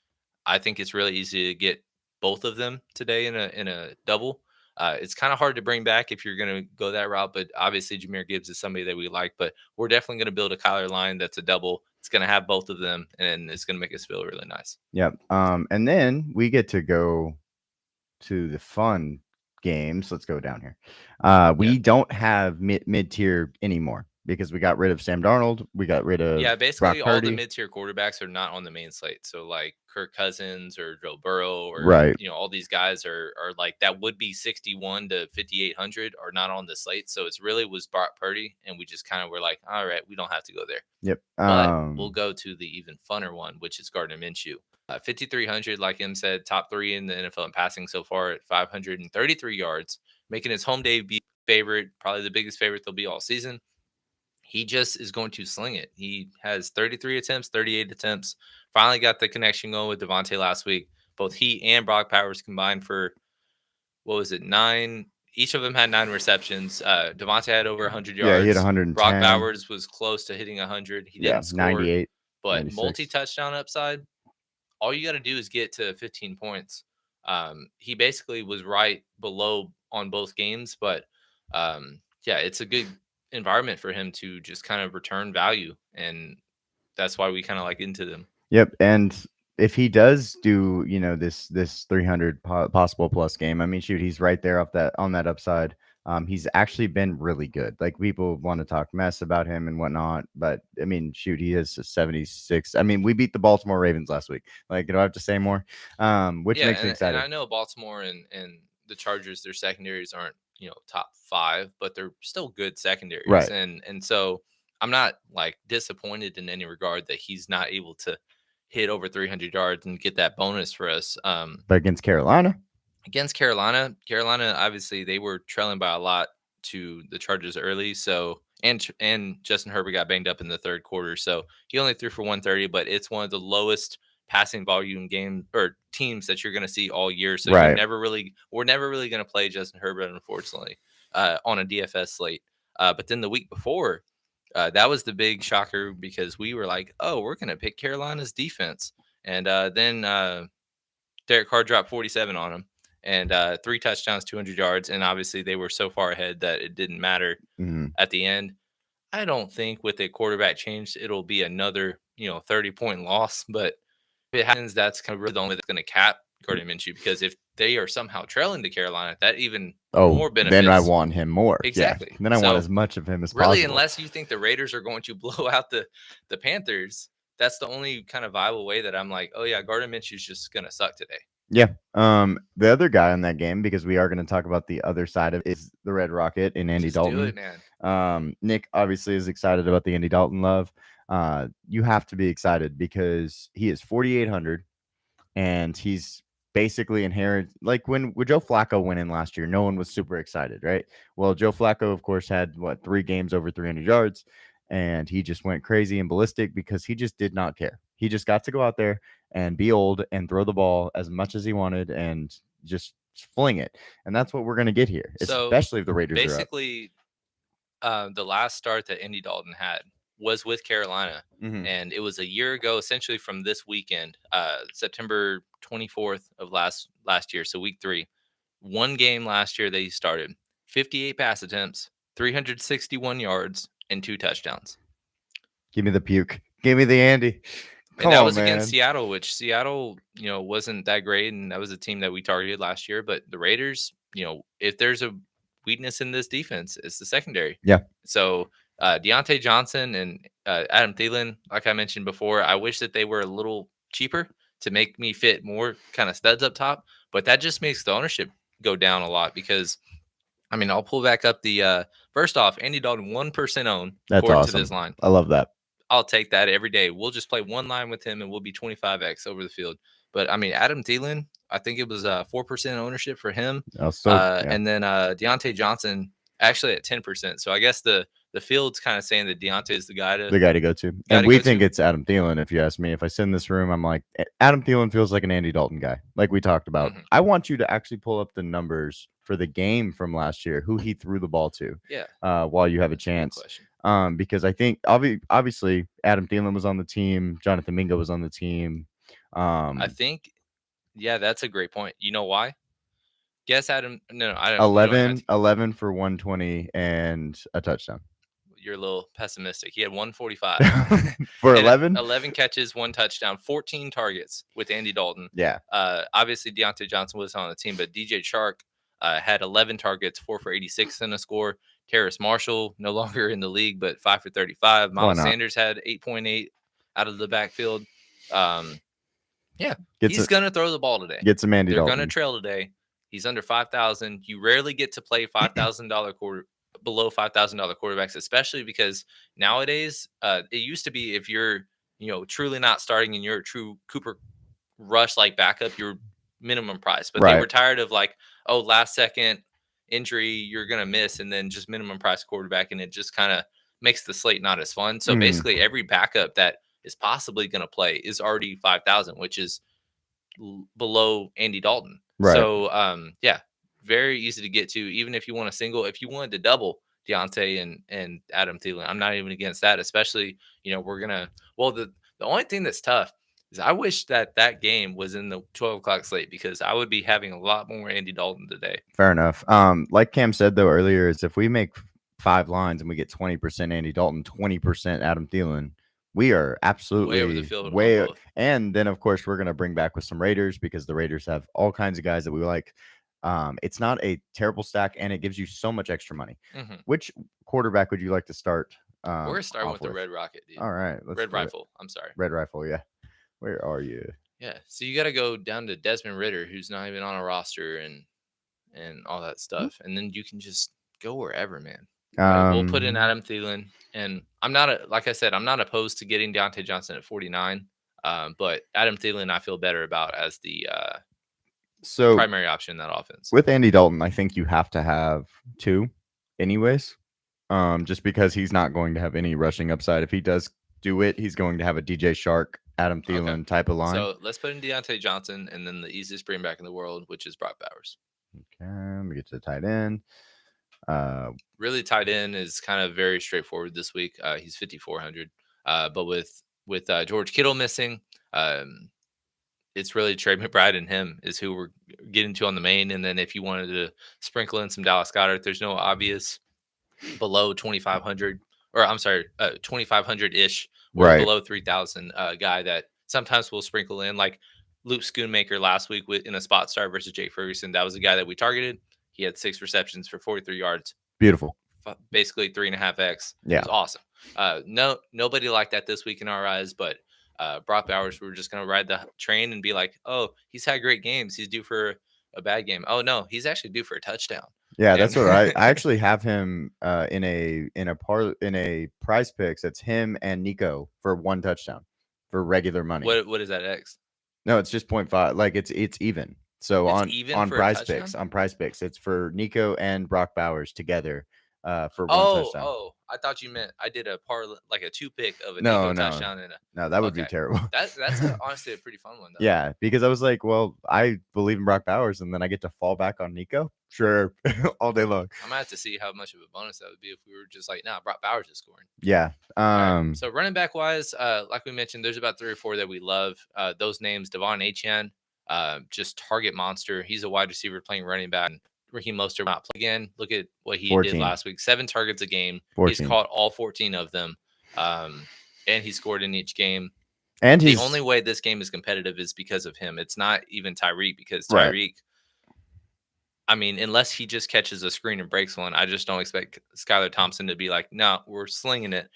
B: I think it's really easy to get both of them today in a double. It's kind of hard to bring back if you're going to go that route, but obviously Jameer Gibbs is somebody that we like. But we're definitely going to build a Kyler line that's a double. It's going to have both of them, and it's going to make us feel really nice.
A: Yep. And then we get to go to the fun games. Let's go down here. We don't have mid tier anymore because we got rid of Sam Darnold. We got rid of
B: basically
A: Brock
B: all the
A: Purdy.
B: mid-tier quarterbacks are not on the main slate. So like Kirk Cousins or Joe Burrow or
A: Right.
B: all these guys are like that would be 61 to 5,800 are not on the slate. So it's really was Brock Purdy, and we just kind of were like, all right, we don't have to go there.
A: Yep.
B: But we'll go to the even funner one, which is Gardner Minshew. 5,300, like him said, top 3 in the NFL in passing so far at 533 yards, making his home debut favorite, probably the biggest favorite they'll be all season. He just is going to sling it. He has 33 attempts, 38 attempts. Finally got the connection going with Devontae last week. Both he and Brock Powers combined for, 9? Each of them had 9 receptions. Devontae had over 100 yards.
A: Yeah, he had 110.
B: Brock Powers was close to hitting 100. He didn't score.
A: 98.
B: But
A: 96.
B: multi-touchdown upside, all you got to do is get to 15 points. He basically was right below on both games, but it's a good environment for him to just kind of return value, and that's why we kind of like into them.
A: Yep. And if he does do this 300 possible plus game, I mean, shoot, he's right there on that upside. He's actually been really good. Like, people want to talk mess about him and whatnot, but I mean, shoot, he has a 76. I mean, we beat the Baltimore Ravens last week. Like, do I have to say more? Which makes me excited.
B: And I know Baltimore and the Chargers, their secondaries aren't top 5, but they're still good secondaries,
A: right?
B: And so I'm not like disappointed in any regard that he's not able to hit over 300 yards and get that bonus for us.
A: But against Carolina,
B: obviously they were trailing by a lot to the Chargers early. So and Justin Herbert got banged up in the third quarter, so he only threw for 130. But it's one of the lowest passing volume game or teams that you're going to see all year. So we're never really going to play Justin Herbert, unfortunately, on a DFS slate. But then the week before, that was the big shocker because we were like, oh, we're going to pick Carolina's defense. And then Derek Carr dropped 47 on him and 3 touchdowns, 200 yards. And obviously they were so far ahead that it didn't matter at the end. I don't think with a quarterback change, it'll be another, 30-point loss. But if it happens, that's kind of really the only that's going to cap Gardner Minshew, because if they are somehow trailing to Carolina, that even more benefits.
A: Then I want him more.
B: Exactly.
A: Yeah. Then I want as much of him as possible.
B: Really, unless you think the Raiders are going to blow out the Panthers, that's the only kind of viable way that I'm like, oh yeah, Gardner Minshew's just going to suck today.
A: Yeah. The other guy in that game, because we are going to talk about the other side of it, is the Red Rocket in Andy Dalton.
B: Do it, man.
A: Nick obviously is excited about the Andy Dalton love. You have to be excited because he is 4,800 and he's basically inherited, like when Joe Flacco went in last year, no one was super excited, right? Well, Joe Flacco, of course, had 3 games over 300 yards, and he just went crazy and ballistic because he just did not care. He just got to go out there and be old and throw the ball as much as he wanted and just fling it. And that's what we're going to get here, especially if the Raiders
B: basically, are up. The last start that Andy Dalton had was with Carolina, and it was a year ago, essentially from this weekend, September 24th of last year, so week 3. 1 game last year that he started, 58 pass attempts, 361 yards, and 2 touchdowns.
A: Give me the puke. Give me the Andy.
B: And
A: Come
B: that
A: on,
B: was against
A: man.
B: Seattle, which Seattle, wasn't that great, and that was a team that we targeted last year. But the Raiders, if there's a weakness in this defense, it's the secondary.
A: Yeah.
B: So Deontay Johnson and Adam Thielen, like I mentioned before, I wish that they were a little cheaper to make me fit more kind of studs up top. But that just makes the ownership go down a lot because, I mean, I'll pull back up the first off, Andy Dalton 1% owned
A: That's
B: according to this
A: awesome.
B: line.
A: I love that.
B: I'll take that every day. We'll just play one line with him and we'll be 25x over the field. But I mean, Adam Thielen, I think it was 4% ownership for him.
A: Yeah.
B: And then Deontay Johnson actually at 10%. So I guess the field's kind of saying that Deontay is the guy to
A: go to.
B: guy
A: And
B: to
A: we
B: go
A: think
B: to.
A: it's Adam Thielen, if you ask me. If I sit in this room, I'm like, Adam Thielen feels like an Andy Dalton guy, like we talked about.
B: Mhm.
A: I want you to actually pull up the numbers for the game from last year, who he threw the ball to,
B: Yeah.
A: while you have a
B: That's a good
A: chance.
B: question.
A: Because I think obviously Adam Thielen was on the team, Jonathan Mingo was on the team.
B: I think, yeah, that's a great point. You know why? Guess Adam. No, I don't. You don't even have
A: 11 for 120 and a touchdown.
B: You're a little pessimistic. He had 145
A: for
B: and
A: 11.
B: 11 catches, 1 touchdown, 14 targets with Andy Dalton.
A: Yeah.
B: Obviously, Deontay Johnson was on the team, but DJ Shark had 11 targets, 4 for 86 in a score. Terrace Marshall, no longer in the league, but 5 for 35.
A: Why
B: Miles
A: not?
B: Sanders had 8.8 out of the backfield. Yeah,
A: Gets
B: he's
A: a-
B: going to throw the ball today.
A: Get some Andy
B: They're going to
A: Dalton.
B: trail today. He's under 5,000. You rarely get to play $5,000 below $5,000 quarterbacks, especially because nowadays it used to be if you're truly not starting and you're a true Cooper Rush like backup, you're minimum price. But they
A: Right.
B: were tired of like, oh, last second injury you're gonna miss, and then just minimum price quarterback, and it just kind of makes the slate not as fun. So basically, every backup that is possibly gonna play is already 5,000, which is below Andy Dalton.
A: Right.
B: So yeah, very easy to get to. Even if you want a single, if you wanted to double Deontay and Adam Thielen, I'm not even against that. Especially we're gonna. Well, the only thing that's tough is I wish that game was in the 12 o'clock slate because I would be having a lot more Andy Dalton today.
A: Fair enough. Like Cam said though earlier, is if we make 5 lines and we get 20% Andy Dalton, 20% Adam Thielen, we are absolutely
B: Way over the field on both.
A: And then of course we're gonna bring back with some Raiders because the Raiders have all kinds of guys that we like. It's not a terrible stack and it gives you so much extra money.
B: Mm-hmm.
A: Which quarterback would you like to start?
B: We're gonna start with the Red Rocket, dude.
A: All right,
B: Red Rifle. I'm sorry.
A: Red Rifle, yeah. Where are you?
B: Yeah, so you got to go down to Desmond Ritter, who's not even on a roster, and all that stuff, and then you can just go wherever, man. We'll put in Adam Thielen, and I'm not like I said, I'm not opposed to getting Deontay Johnson at 49, but Adam Thielen I feel better about as the primary option in that offense.
A: With Andy Dalton, I think you have to have 2, anyways. Just because he's not going to have any rushing upside. If he does do it, he's going to have a DJ Shark, Adam Thielen type of line.
B: So let's put in Deontay Johnson and then the easiest bring back in the world, which is Brock Bowers.
A: Okay, we get to the tight end.
B: Really, tight end is kind of very straightforward this week. He's 5,400, but with George Kittle missing, it's really Trey McBride and him is who we're getting to on the main. And then if you wanted to sprinkle in some Dallas Goedert, there's no obvious below 2,500 or I'm sorry, 2,500 ish or below 3,000 guy that sometimes we'll sprinkle in like Luke Schoonmaker last week in a spot start versus Jake Ferguson. That was a guy that we targeted. He had 6 receptions for 43 yards.
A: Beautiful.
B: Basically 3.5x.
A: Yeah.
B: It was awesome. Nobody liked that this week in our eyes, but Brock Bowers, we're just going to ride the train and be like, oh, he's had great games. He's due for a bad game. Oh, no, he's actually due for a touchdown.
A: Yeah, that's what I actually have him in a prize picks. It's him and Nico for 1 touchdown for regular money.
B: What is that X?
A: No, it's just 0.5. Like it's even. So
B: it's
A: on prize picks, it's for Nico and Brock Bowers together for 1 touchdown.
B: Oh, I thought you meant I did a like a 2-pick of a
A: Nico
B: touchdown and
A: no, that would be terrible.
B: That's honestly a pretty fun one though.
A: Yeah, because I was like, well, I believe in Brock Bowers, and then I get to fall back on Nico. Sure, all day long.
B: I might have to see how much of a bonus that would be if we were just like, nah, Brock Bowers is scoring.
A: Yeah.
B: Right. So running back wise, like we mentioned, there's about 3 or 4 that we love. Those names: Devon Achane, just target monster. He's a wide receiver playing running back. Raheem Mostert not play again. Look at what he
A: 14.
B: did last week. 7 targets a game.
A: 14.
B: He's caught all 14 of them. And he scored in each game.
A: And
B: The
A: his
B: only way this game is competitive is because of him. It's not even Tyreek, because
A: Right.
B: Tyreek, I mean, unless he just catches a screen and breaks one, I just don't expect Skylar Thompson to be like, no, we're slinging it.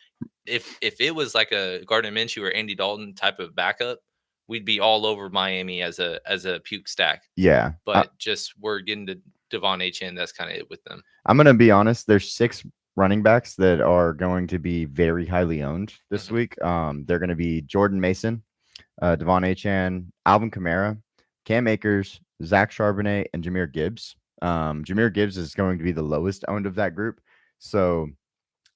B: If it was like a Gardner Minshew or Andy Dalton type of backup, we'd be all over Miami as a puke stack.
A: Yeah.
B: But just we're getting to Devon Achane. That's kind of it with them.
A: I'm going to be honest. There's 6 running backs that are going to be very highly owned this week. They're going to be Jordan Mason, Devon Achane, Alvin Kamara, Cam Akers, Zach Charbonnet, and Jahmyr Gibbs. Jahmyr Gibbs is going to be the lowest owned of that group. So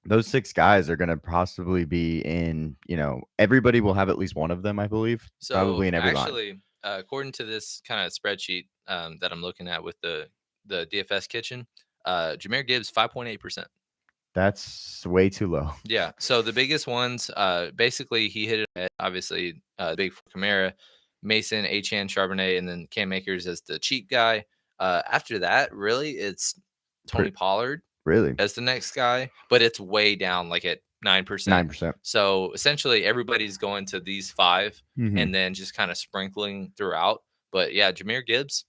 A: those 6 guys are going to possibly be in, everybody will have at least one of them, I believe,
B: So
A: probably in every line.
B: actually, according to this kind of spreadsheet that I'm looking at with the DFS kitchen, Jahmyr Gibbs 5.8%.
A: That's way too low.
B: Yeah. So the biggest ones, basically, he hit it. Obviously, big for Kamara, Mason, Achane, Charbonnet, and then Cam Akers as the cheap guy. After that, really, it's Tony Pollard
A: Really?
B: as the next guy, but it's way down, like at 9%.
A: 9%.
B: So essentially, everybody's going to these 5
A: Mhm.
B: and then just kind of sprinkling throughout. But yeah, Jahmyr Gibbs,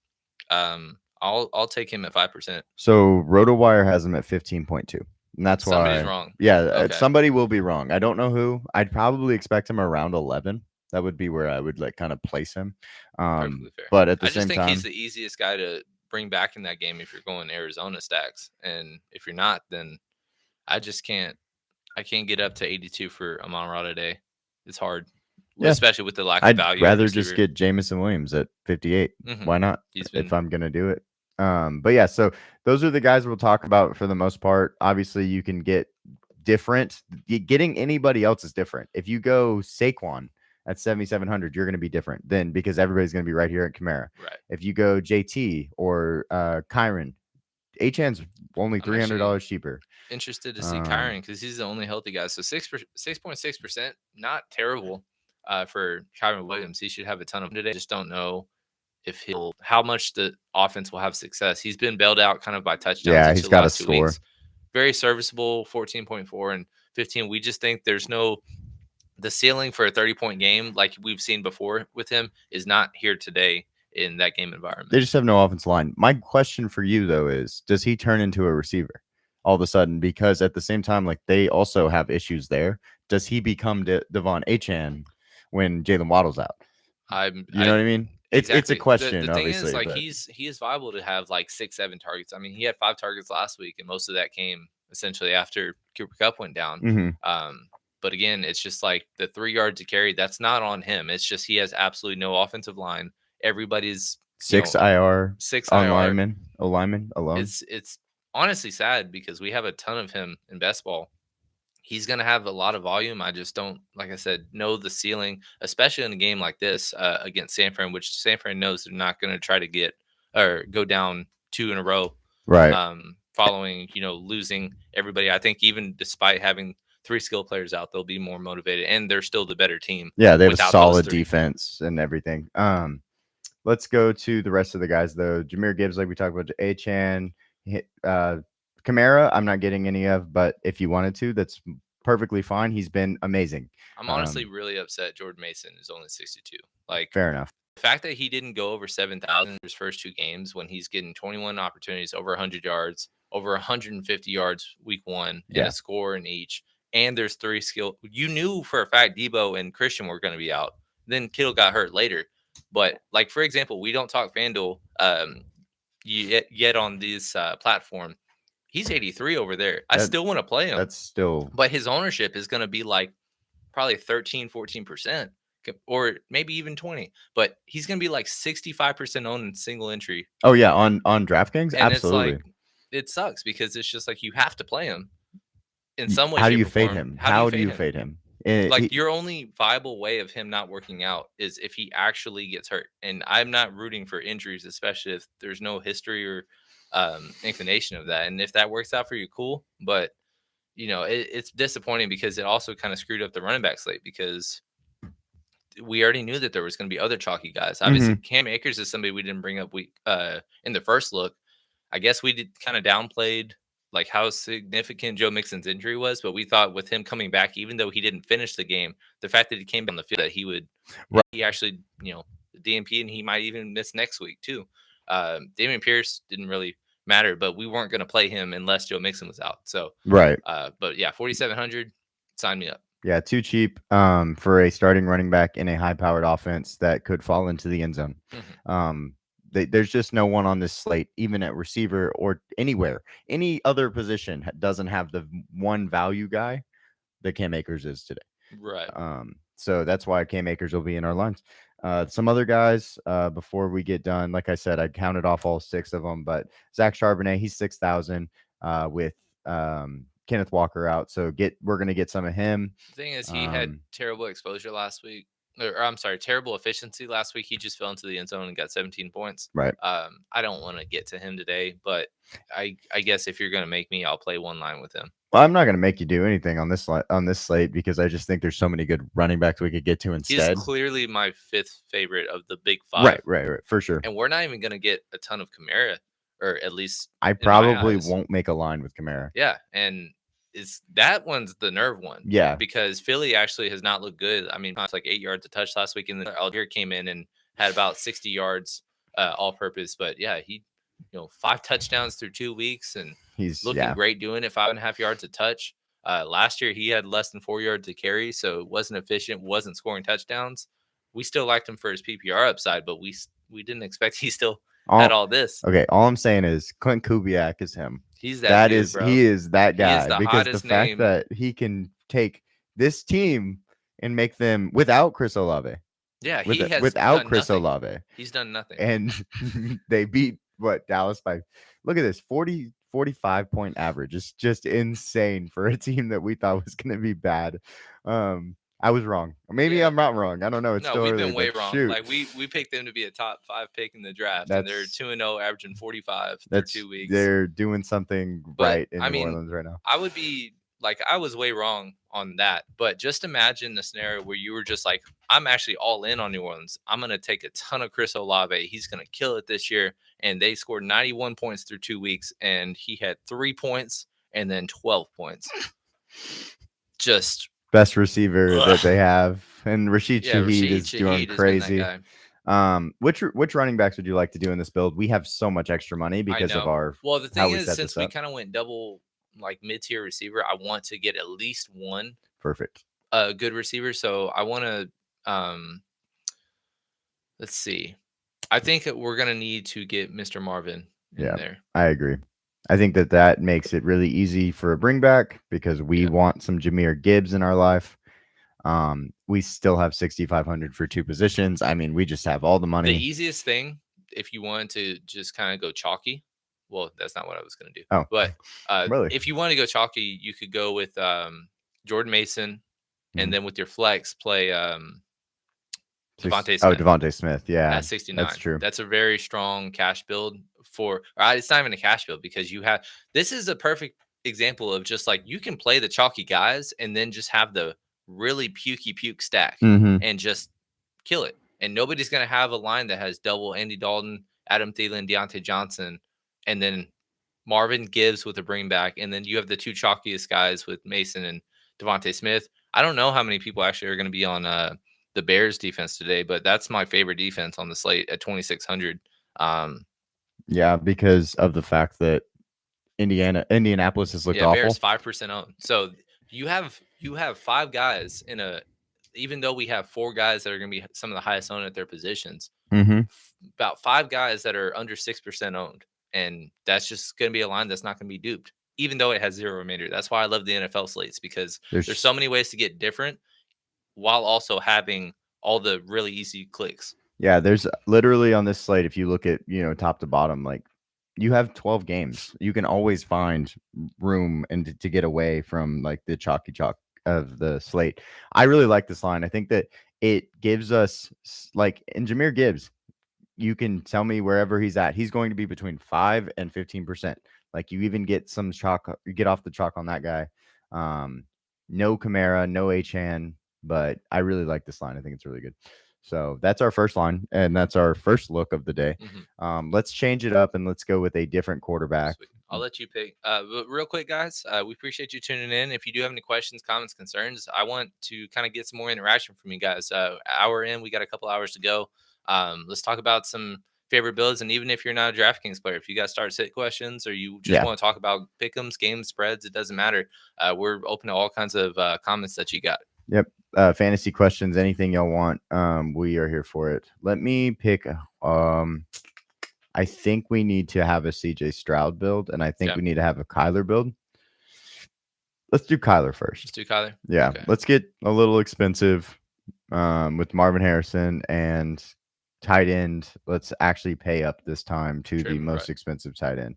B: I'll take him at 5%.
A: So RotoWire has him at 15.2. And that's
B: Somebody's
A: why
B: wrong.
A: Yeah,
B: Okay.
A: somebody will be wrong. I don't know who. I'd probably expect him around 11. That would be where I would like kind of place him.
B: Perfectly fair.
A: But at the
B: I just
A: same
B: think
A: time,
B: he's the easiest guy to bring back in that game if you're going Arizona stacks, and if you're not, then I just can't. I can't get up to 82 for Amon-Ra today. It's hard,
A: Yeah.
B: especially with the lack of
A: I'd
B: value.
A: rather just get Jameson Williams at 58. Why not? If I'm gonna do it. But yeah, so those are the guys we'll talk about for the most part. Obviously, you can get different. Getting anybody else is different. If you go Saquon at 7,700, you're going to be different then, because everybody's going to be right here at Kamara.
B: Right.
A: If you go JT or Kyron, Achane's only $300 cheaper.
B: Interested to see Kyron, because he's the only healthy guy. So 6.6%, not terrible for Kyron Williams. He should have a ton of today. Just don't know if how much the offense will have success. He's been bailed out kind of by touchdowns.
A: Yeah, he's got to score.
B: Very serviceable, 14.4 and 15. We just think there's the ceiling for a 30-point game like we've seen before with him is not here today in that game environment.
A: They just have no offensive line. My question for you, though, is does he turn into a receiver all of a sudden? Because at the same time, like, they also have issues there. Does he become Devon Achane when Jalen Waddle's out? You know what I mean?
B: Exactly.
A: It's a question.
B: The thing
A: obviously,
B: is, like, he is viable to have like 6-7 targets. I mean, he had 5 targets last week, and most of that came essentially after Cooper Kupp went down.
A: Mm-hmm.
B: But again, it's just like the 3 yards to carry. That's not on him. It's just he has absolutely no offensive line. Everybody's
A: 6 IR,
B: 6
A: IR
B: linemen
A: alone.
B: It's honestly sad because we have a ton of him in best ball. He's going to have a lot of volume. I just don't, like I said, know the ceiling, especially in a game like this against San Fran, which San Fran knows they're not going to try to get or go down 2 in a row.
A: Right.
B: Following, losing everybody. I think even despite having 3 skill players out, they'll be more motivated, and they're still the better team.
A: Yeah, they have a solid defense and everything. Let's go to the rest of the guys, though. Jahmyr Gibbs, like we talked about, Achane, Kamara, I'm not getting any of, but if you wanted to, that's perfectly fine. He's been amazing.
B: I'm honestly really upset Jordan Mason is only 62. Like,
A: fair enough.
B: The fact that he didn't go over 7,000 in his first 2 games when he's getting 21 opportunities, over 100 yards, over 150 yards week 1, and a score in each, and there's 3 skill. You knew for a fact Debo and Christian were going to be out. Then Kittle got hurt later. But, like, for example, we don't talk FanDuel yet on this platform. He's 83 over there. I still want to play him.
A: That's still.
B: But his ownership is going to be like probably 13-14%, or maybe even 20. But he's going to be like 65% owned in single entry.
A: Oh yeah, on DraftKings,
B: and
A: absolutely.
B: It's like, it sucks because it's just like you have to play him in some way.
A: How do you fade him? How do you fade him?
B: Like, your only viable way of him not working out is if he actually gets hurt. And I'm not rooting for injuries, especially if there's no history or inclination of that. And if that works out for you, cool. But it's disappointing because it also kind of screwed up the running back slate, because we already knew that there was going to be other chalky guys. Obviously, Cam Akers is somebody we didn't bring up in the first look. I guess we did kind of downplayed like how significant Joe Mixon's injury was, but we thought with him coming back, even though he didn't finish the game, the fact that he came on the field, that he would, he actually, DNP, and he might even miss next week too. Damian Pierce didn't really matter, but we weren't going to play him unless Joe Mixon was out. So,
A: Right.
B: but yeah, 4,700, sign me up.
A: Yeah, too cheap for a starting running back in a high-powered offense that could fall into the end zone. There's just no one on this slate, even at receiver or anywhere. Any other position doesn't have the one value guy that Cam Akers is today.
B: Right.
A: So that's why Cam Akers will be in our lines. Some other guys, before we get done, like I said, I counted off all 6 of them, but Zach Charbonnet, he's 6,000 with Kenneth Walker out. So we're going to get some of him.
B: The thing is, he had terrible exposure last week. Or I'm sorry, terrible efficiency last week. He just fell into the end zone and got 17 points.
A: Right.
B: I don't want to get to him today, but I guess if you're going to make me, I'll play one line with him.
A: Well, I'm not going to make you do anything on this slate because I just think there's so many good running backs we could get to instead.
B: He's clearly my 5th favorite of the big 5.
A: Right, for sure.
B: And we're not even going to get a ton of Kamara, or at least
A: I probably won't make a line with Kamara.
B: Yeah, and that one's the nerve one.
A: Yeah,
B: because Philly actually has not looked good. I mean, it's like 8 yards a touch last week, and then Algier came in and had about 60 yards all purpose. But yeah, he 5 touchdowns through 2 weeks, and he's looking great doing it. 5.5 yards a touch. Last year he had less than 4 yards to carry, so it wasn't efficient, wasn't scoring touchdowns. We still liked him for his PPR upside, but we didn't expect he still had all this.
A: Okay, all I'm saying is Clint Kubiak is him.
B: He's that dude, bro.
A: He is that guy.
B: He is
A: because the fact that he can take this team and make them without Chris Olave.
B: Yeah, he has
A: without Chris Olave.
B: He's done nothing.
A: And they beat Dallas by, look at this, 45 point average. It's just insane for a team that we thought was going to be bad. I was wrong. Maybe I'm not wrong. I don't know. It's still
B: we've
A: early,
B: been way wrong.
A: Shoot.
B: Like we picked them to be a top 5 pick in the draft, and they're 2-0, averaging 45 through 2 weeks.
A: They're doing something right in New Orleans right now.
B: I would be like, I was way wrong on that, but just imagine the scenario where you were just like, I'm actually all in on New Orleans. I'm going to take a ton of Chris Olave. He's going to kill it this year. And they scored 91 points through 2 weeks, and he had 3 points and then 12 points. Just
A: best receiver that they have, and Rashid Shaheed is doing crazy. Which running backs would you like to do in this build? We have so much extra money because of our.
B: Well, the thing is, since we kind of went double, like mid-tier receiver, I want to get at least one good receiver. So I want to let's see. I think we're gonna need to get Mr. Marvin in there.
A: I agree. I think that makes it really easy for a bring back because we want some Jahmyr Gibbs in our life. We still have 6,500 for 2 positions. I mean, we just have all the money.
B: The easiest thing, if you wanted to just kind of go chalky, well, that's not what I was going to do.
A: Oh,
B: but
A: really?
B: If you want to go chalky, you could go with Jordan Mason, and then with your flex, play Devontae Smith.
A: Oh, Devontae Smith. Yeah.
B: At 69.
A: That's true.
B: That's a very strong cash build it's not even a cash build because this is a perfect example of just like you can play the chalky guys and then just have the really puke stack and just kill it. And nobody's going to have a line that has double Andy Dalton, Adam Thielen, Deontay Johnson, and then Marvin Gibbs with a bring back. And then you have the 2 chalkiest guys with Mason and Devontae Smith. I don't know how many people actually are going to be on the Bears defense today, but that's my favorite defense on the slate at 2,600.
A: Yeah, because of the fact that Indianapolis has looked awful.
B: Bears 5% owned. So you have 5 guys even though we have 4 guys that are going to be some of the highest owned at their positions, about 5 guys that are under 6% owned. And that's just going to be a line that's not going to be duped, even though it has 0 remainder. That's why I love the NFL slates, because there's so many ways to get different while also having all the really easy clicks.
A: Yeah, there's literally on this slate, if you look at, top to bottom, like you have 12 games. You can always find room and to get away from like the chalky chalk of the slate. I really like this line. I think that it gives us, like, in Jahmyr Gibbs, you can tell me wherever he's at, he's going to be between 5 and 15%. Like, you even get some chalk, you get off the chalk on that guy. No Kamara, no Achan, but I really like this line. I think it's really good. So that's our first line, and that's our first look of the day. Let's change it up and let's go with a different quarterback.
B: Sweet. I'll let you pick. But real quick, guys, we appreciate you tuning in. If you do have any questions, comments, concerns, I want to kind of get some more interaction from you guys. Hour in, we got a couple hours to go. Let's talk about some favorite builds, and even if you're not a DraftKings player, if you got start sit questions or you just
A: Yeah.
B: want to talk about pick'ems, games, spreads, it doesn't matter. We're open to all kinds of comments that you got.
A: Yep. Fantasy questions, anything y'all want. We are here for it. Let me pick. I think we need to have a CJ Stroud build, and I think
B: Yeah.
A: we need to have a Kyler build. Let's do Kyler first.
B: Let's do Kyler.
A: Yeah.
B: Okay.
A: Let's get a little expensive with Marvin Harrison and tight end. Let's actually pay up this time to
B: Trade
A: the
B: him,
A: most
B: right.
A: expensive tight end.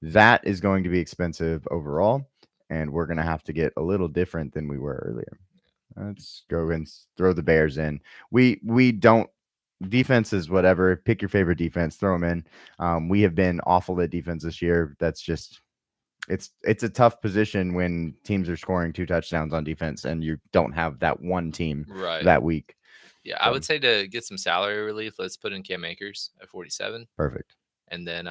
A: That is going to be expensive overall, and we're going to have to get a little different than we were earlier. Let's go and throw the Bears in. We don't defense is whatever. Pick your favorite defense, throw them in. We have been awful at defense this year. That's just it's a tough position when teams are scoring 2 touchdowns on defense and you don't have that one team
B: Right.
A: that week.
B: Yeah, I would say to get some salary relief, let's put in Cam Akers at 47.
A: Perfect.
B: And then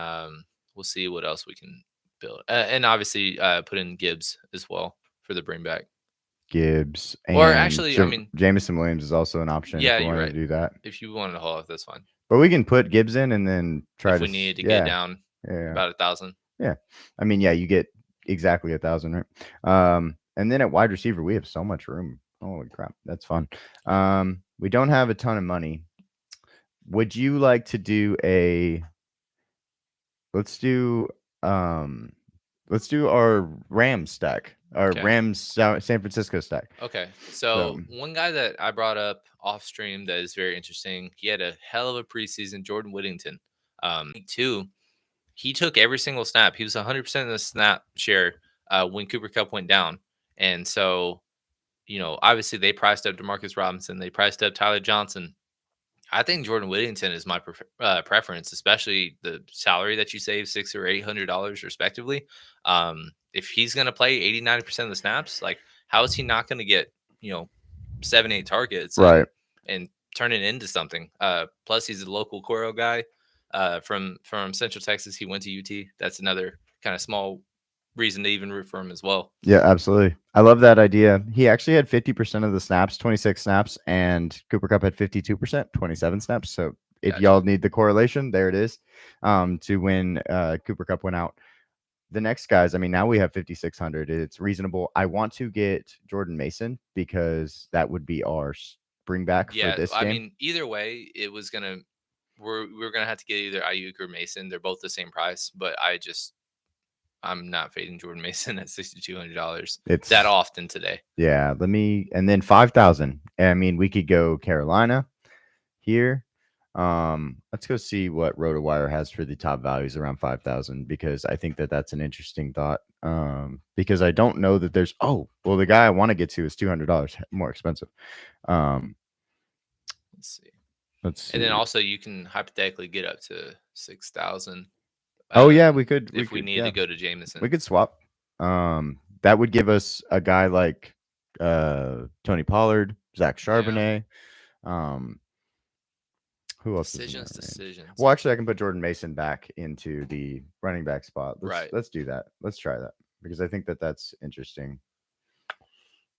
B: we'll see what else we can build. And obviously put in Gibbs as well for the bring back.
A: Gibbs and
B: Or actually, I mean,
A: Jameson Williams is also an option
B: yeah,
A: if we
B: you're
A: wanted
B: right.
A: to do that.
B: If you wanted to hold off, that's fine.
A: But we can put Gibbs in and then try
B: if
A: to
B: we needed to get down about 1,000.
A: Yeah. I mean, yeah, you get exactly 1,000, right? And then at wide receiver, we have so much room. Holy crap. That's fun. We don't have a ton of money. Would you like to do let's do our Rams stack, our
B: Okay.
A: Rams San Francisco stack.
B: Okay. So one guy that I brought up off stream that is very interesting, he had a hell of a preseason, Jordan Whittington. Two, he took every single snap. He was 100% of the snap share when Cooper Kupp went down. And so, obviously they priced up DeMarcus Robinson. They priced up Tyler Johnson. I think Jordan Whittington is my preference, especially the salary that you save, $600 or $800 respectively. If he's going to play 80-90% of the snaps, like how is he not going to get 7-8 targets
A: Right.
B: and turn it into something? Plus, he's a local Coro guy from Central Texas. He went to UT. That's another kind of small reason to even root for him as well.
A: Yeah, absolutely. I love that idea. He actually had 50% of the snaps, 26 snaps, and Cooper Kupp had 52%, 27 snaps. So if y'all need the correlation, there it is. To when Cooper Kupp went out. The next guys, I mean, now we have 5,600. It's reasonable. I want to get Jordan Mason because that would be our bring back for this game.
B: I mean, either way, it was gonna we're gonna have to get either Ayuk or Mason. They're both the same price, but I'm not fading Jordan Mason at $6,200. It's that often today.
A: Yeah, and then 5,000. I mean, we could go Carolina here. Let's go see what RotoWire has for the top values around 5,000 because I think that's an interesting thought. Because I don't know that there's the guy I want to get to is $200 more expensive. Let's see.
B: And then also you can hypothetically get up to 6,000.
A: We could
B: if we needed to go to Jameson.
A: We could swap. That would give us a guy like Tony Pollard, Zach Charbonnet. Who else? Decisions. Well, actually, I can put Jordan Mason back into the running back spot. Let's do that. Let's try that because I think that's interesting.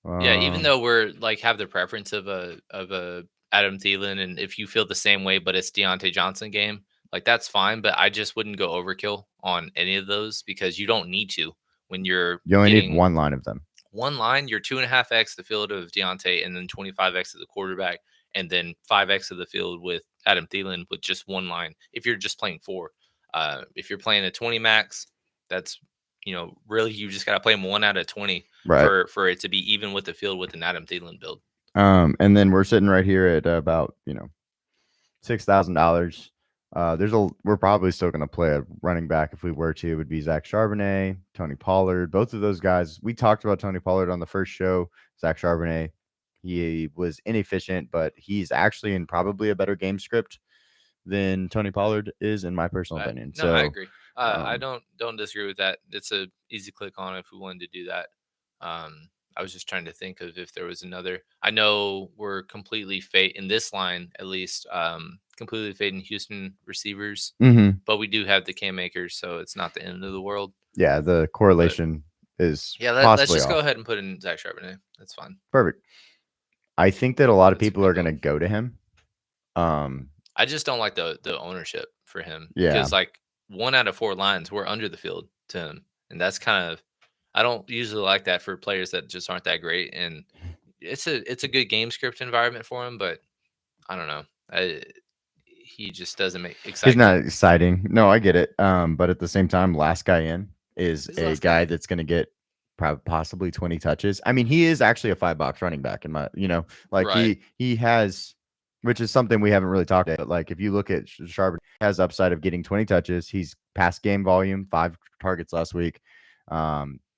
B: Yeah, even though we're have the preference of a Adam Thielen, and if you feel the same way, but it's Deontay Johnson game, that's fine. But I just wouldn't go overkill on any of those because you don't need to when you
A: only need one line of them.
B: One line, you're 2.5x the field of Deontay, and then 25x of the quarterback, and then 5x of the field with Adam Thielen with just one line. If you're just playing 4, if you're playing a 20 max, that's really you just got to play them 1 out of 20 for it to be even with the field with an Adam Thielen build.
A: And then we're sitting right here at about $6,000. We're probably still going to play a running back if we were to. It would be Zach Charbonnet, Tony Pollard. Both of those guys. We talked about Tony Pollard on the first show. Zach Charbonnet, he was inefficient, but he's actually in probably a better game script than Tony Pollard is, in my personal opinion.
B: No, I agree. I don't disagree with that. It's a easy click on if we wanted to do that. I was just trying to think of if there was another. I know we're completely in this line, at least, completely fading Houston receivers,
A: Mm-hmm.
B: but we do have the Cam Akers, so it's not the end of the world.
A: Yeah, the
B: But
A: correlation is
B: yeah, let's
A: possibly
B: just go
A: off.
B: ahead and put in Zach Charbonnet. That's fine.
A: Perfect. I think that a lot of
B: That's a
A: people
B: good
A: are going to
B: build.
A: go to him.
B: I just don't like the ownership for him
A: Yeah,
B: because like 1 out of 4 lines we're under the field to him, and that's kind of I don't usually like that for players that just aren't that great. And it's a good game script environment for him, but I don't know. He just doesn't
A: he's
B: excite
A: not
B: me.
A: exciting. No, I get it. But at the same time, last guy in is
B: He's the
A: a
B: last guy
A: guy
B: in.
A: that's going to get possibly 20 touches. I mean, he is actually a 5 box running back in my, like
B: Right.
A: he has, which is something we haven't really talked about. But like if you look at Sharp, has upside of getting 20 touches. He's past game volume, 5 targets last week.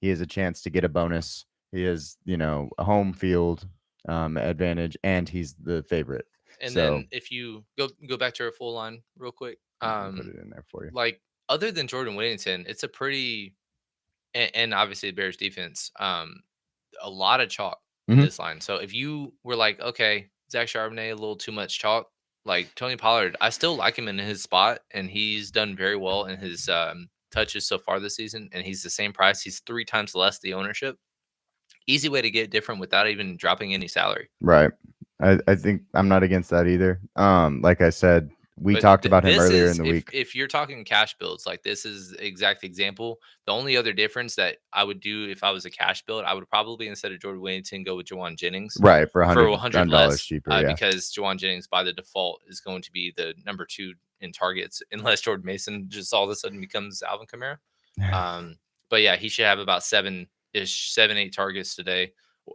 A: He has a chance to get a bonus. He has, a home field advantage, and he's the favorite.
B: And
A: So
B: then if you go back to our full line real quick,
A: let me put it in there for you.
B: like other than Jordan Whittington, it's a pretty and obviously the Bears defense, a lot of chalk in
A: Hmm.
B: this line. So if you were like, okay, Zach Charbonnet, a little too much chalk, like Tony Pollard, I still like him in his spot, and he's done very well in his touches so far this season, and he's the same price. He's 3 times less the ownership. Easy way to get different without even dropping any salary.
A: Right. I think I'm not against that either. Like I said, we
B: But
A: talked about him
B: this
A: earlier in
B: is
A: the week.
B: if you're talking cash builds, like this is the exact example. The only other difference that I would do if I was a cash build, I would probably instead of Jordan Whittington go with Jawan Jennings
A: Right, for
B: for
A: 100
B: 100
A: dollars
B: less,
A: cheaper, yeah.
B: because Jawan Jennings by the default is going to be the number 2 in targets unless Jordan Mason just all of a sudden becomes Alvin Kamara. Um, but yeah, he should have about 7, 8 targets today.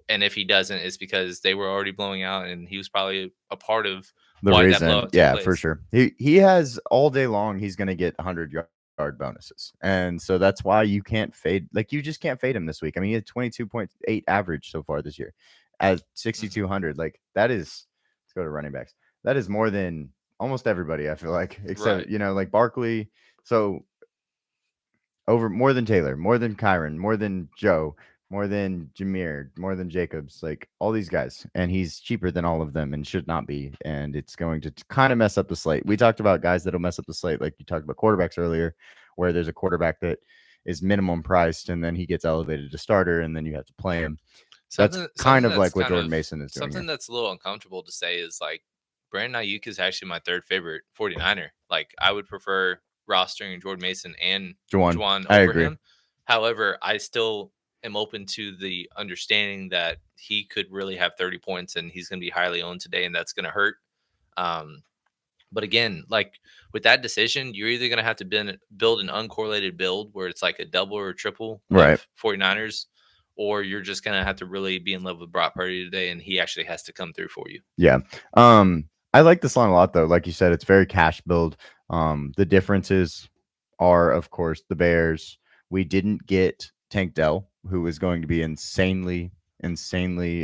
B: And if he doesn't, it's because they were already blowing out, and he was probably a part of
A: The
B: why that
A: reason,
B: blowout took
A: yeah, for
B: place.
A: sure. He has all day long, he's gonna get 100-yard bonuses. And so that's why you can't fade, like you just can't fade him this week. I mean, he had 22.8 average so far this year at 6,200. Like that is, let's go to running backs. That is more than almost everybody, I feel like, except,
B: Right.
A: like Barkley. So over more than Taylor, more than Kyron, more than Joe, more than Jameer, more than Jacobs, like all these guys. And he's cheaper than all of them and should not be. And it's going to kind of mess up the slate. We talked about guys that'll mess up the slate, like you talked about quarterbacks earlier, where there's a quarterback that is minimum priced and then he gets elevated to starter and then you have to play him. That's kind
B: Something
A: of
B: that's
A: like what
B: kind
A: Jordan
B: of
A: Mason is doing
B: something
A: here.
B: that's a little uncomfortable to say is like Brandon Ayuk is actually my third favorite 49er. Like I would prefer rostering Jordan Mason and
A: Juwan,
B: Juwan
A: I
B: over
A: agree.
B: him. However, I still am open to the understanding that he could really have 30 points and he's going to be highly owned today, and that's going to hurt. Um, but again, like with that decision, you're either going to have to build an uncorrelated build where it's like a double or a triple
A: Right.
B: of 49ers, or you're just going to have to really be in love with Brock Purdy today, and he actually has to come through for you.
A: Yeah. I like this line a lot though. Like you said, it's very cash build. The differences are, of course, the Bears. We didn't get Tank Dell, who was going to be insanely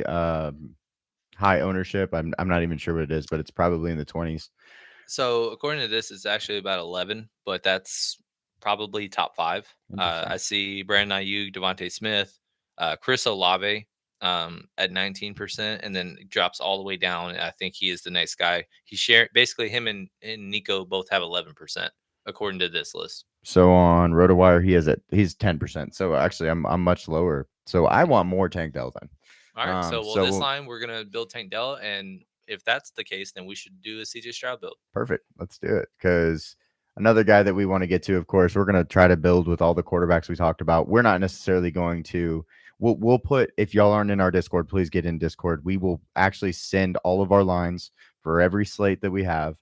A: high ownership. I'm not even sure what it is, but it's probably in the 20s.
B: So according to this, it's actually about 11, but that's probably top 5.
A: Interesting.
B: I see Brandon Ayuk, Devontae Smith, Chris Olave at 19%, and then it drops all the way down. I think he is the next guy. He shared basically him and Nico both have 11% according to this list.
A: So on RotoWire, he's 10%. So actually, I'm much lower. So I want more Tank Dell then.
B: All right. So well,
A: So
B: this
A: we'll
B: line we're gonna build Tank Dell, and if that's the case, then we should do a CJ Stroud build.
A: perfect. Let's do it. Because another guy that we want to get to, of course, we're going to try to build with all the quarterbacks we talked about. We're not necessarily going to. We'll put, if y'all aren't in our Discord, please get in Discord. We will actually send all of our lines for every slate that we have,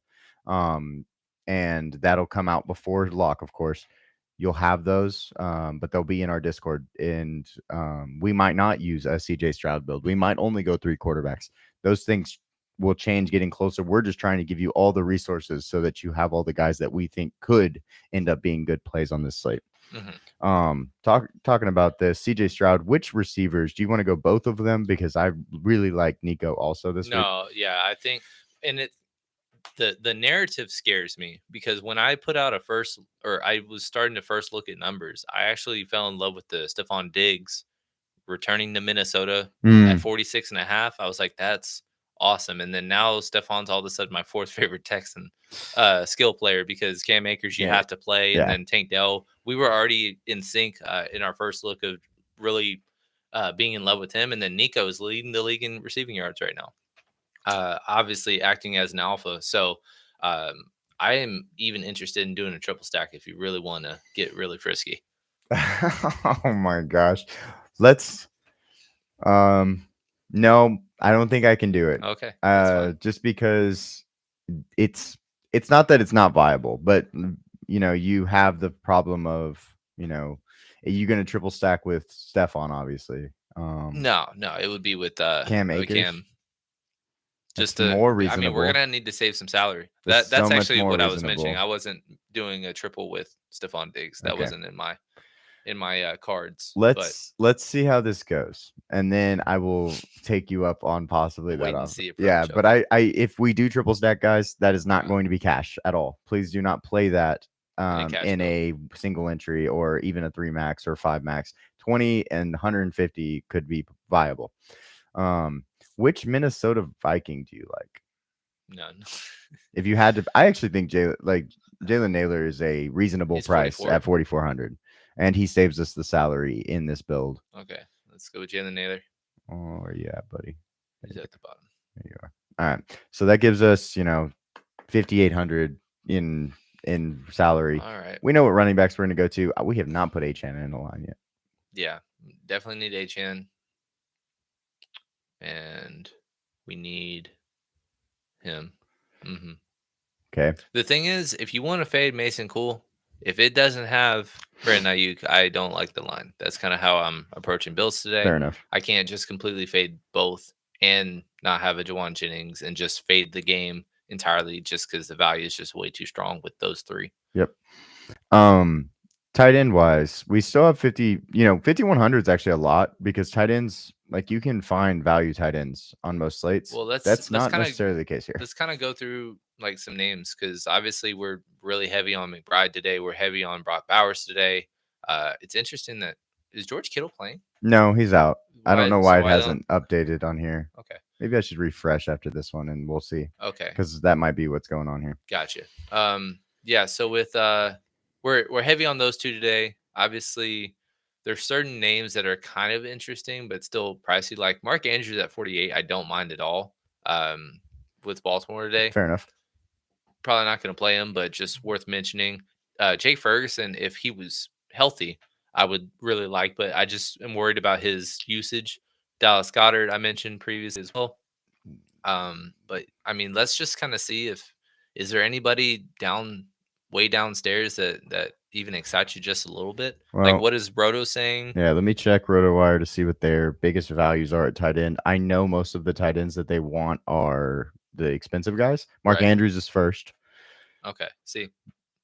A: and that'll come out before lock, of course. You'll have those, but they'll be in our Discord, and we might not use a CJ Stroud build. We might only go 3 quarterbacks. Those things will change getting closer. We're just trying to give you all the resources so that you have all the guys that we think could end up being good plays on this slate. Talking about this, CJ Stroud, which receivers do you want to go both of them? Because I really like Nico also this week.
B: No, yeah, I think, and the narrative scares me because when I put out I was starting to first look at numbers, I actually fell in love with the Stephon Diggs returning to Minnesota at
A: Mm,
B: 46.5. I was like, that's awesome. And then now Stefan's all of a sudden my fourth favorite Texan skill player because Cam Akers you
A: yeah,
B: have to play, and
A: yeah.
B: then Tank Dell. We were already in sync in our first look of really being in love with him, and then Nico is leading the league in receiving yards right now. Obviously acting as an alpha. So um, I am even interested in doing a triple stack if you really want to get really frisky.
A: Oh my gosh. Let's no, I don't think I can do it.
B: Okay, that's fine.
A: Just because it's it's not that it's not viable, but you know, you have the problem of, you know, are you going to triple stack with Stefan obviously.
B: No, no, it would be
A: Cam
B: with
A: Akers.
B: Cam. Just
A: That's
B: to,
A: more
B: I mean, we're
A: reasonable.
B: gonna need to save some salary.
A: That's so
B: That's
A: much
B: actually
A: more
B: what I was mentioning.
A: reasonable.
B: I wasn't doing a triple with Stephon Diggs. That
A: Okay.
B: wasn't in my cards. But
A: Let's see how this goes, and then I will take you up on possibly
B: the
A: that
B: wait and
A: offer.
B: see
A: Yeah,
B: approach.
A: but
B: Okay.
A: I if we do triple stack, guys, that is not
B: Uh,
A: going to be cash at all. Please do not play that
B: in a cash
A: in
B: build.
A: a single entry or even a 3 max or 5 max. 20 and 150 could be viable. Which Minnesota Viking do you like?
B: None.
A: If you had to, I actually think Jalen Naylor is a reasonable
B: He's
A: price
B: 44.
A: at 4,400, and he saves us the salary in this build.
B: Okay. Let's go with Jalen Naylor.
A: Oh, where you at, buddy?
B: He's at the bottom.
A: There you are. All right. So that gives us, you know, 5,800 in salary.
B: All right.
A: We know what running backs we're going to go to. We have not put Achane in the line yet.
B: Yeah. Definitely need H-N. And we need him. Mm-hmm.
A: Okay.
B: The thing is, if you want to fade Mason Cool, if it doesn't have Brandon Ayuk, I don't like the line. That's kind of how I'm approaching builds today.
A: Fair enough.
B: I can't just completely fade both and not have a Jawan Jennings and just fade the game entirely just because the value is just way too strong with those three.
A: Yep. Tight end wise, we still have 50, you know, 5,100 is actually a lot because tight ends, like you can find value tight ends on most slates.
B: Well,
A: That's
B: let's
A: not
B: kind of
A: necessarily the case here.
B: let's kind of go through like some names because obviously we're really heavy on McBride today. We're heavy on Brock Bowers today. It's interesting that is George Kittle playing?
A: No, he's out. I don't
B: Why?
A: know
B: So
A: why it
B: why don't?
A: hasn't updated on here.
B: Okay.
A: Maybe I should refresh after this one and we'll see.
B: Okay.
A: Because that might be what's going on here.
B: Gotcha. Yeah, so with we're heavy on those two today. Obviously, there's certain names that are kind of interesting but still pricey. Like Mark Andrews at 48, I don't mind at all. With Baltimore today.
A: Fair enough.
B: Probably not going to play him, but just worth mentioning. Jake Ferguson, if he was healthy, I would really like, but I just am worried about his usage. Dallas Goddard, I mentioned previously as well. But I mean, let's just kind of see if is there anybody way downstairs that even excites you just a little bit? Like
A: Well,
B: what is Roto saying?
A: yeah, let me check RotoWire to see what their biggest values are at tight end. I know most of the tight ends that they want are the expensive guys. Mark
B: Right.
A: Andrews is first.
B: Okay. See.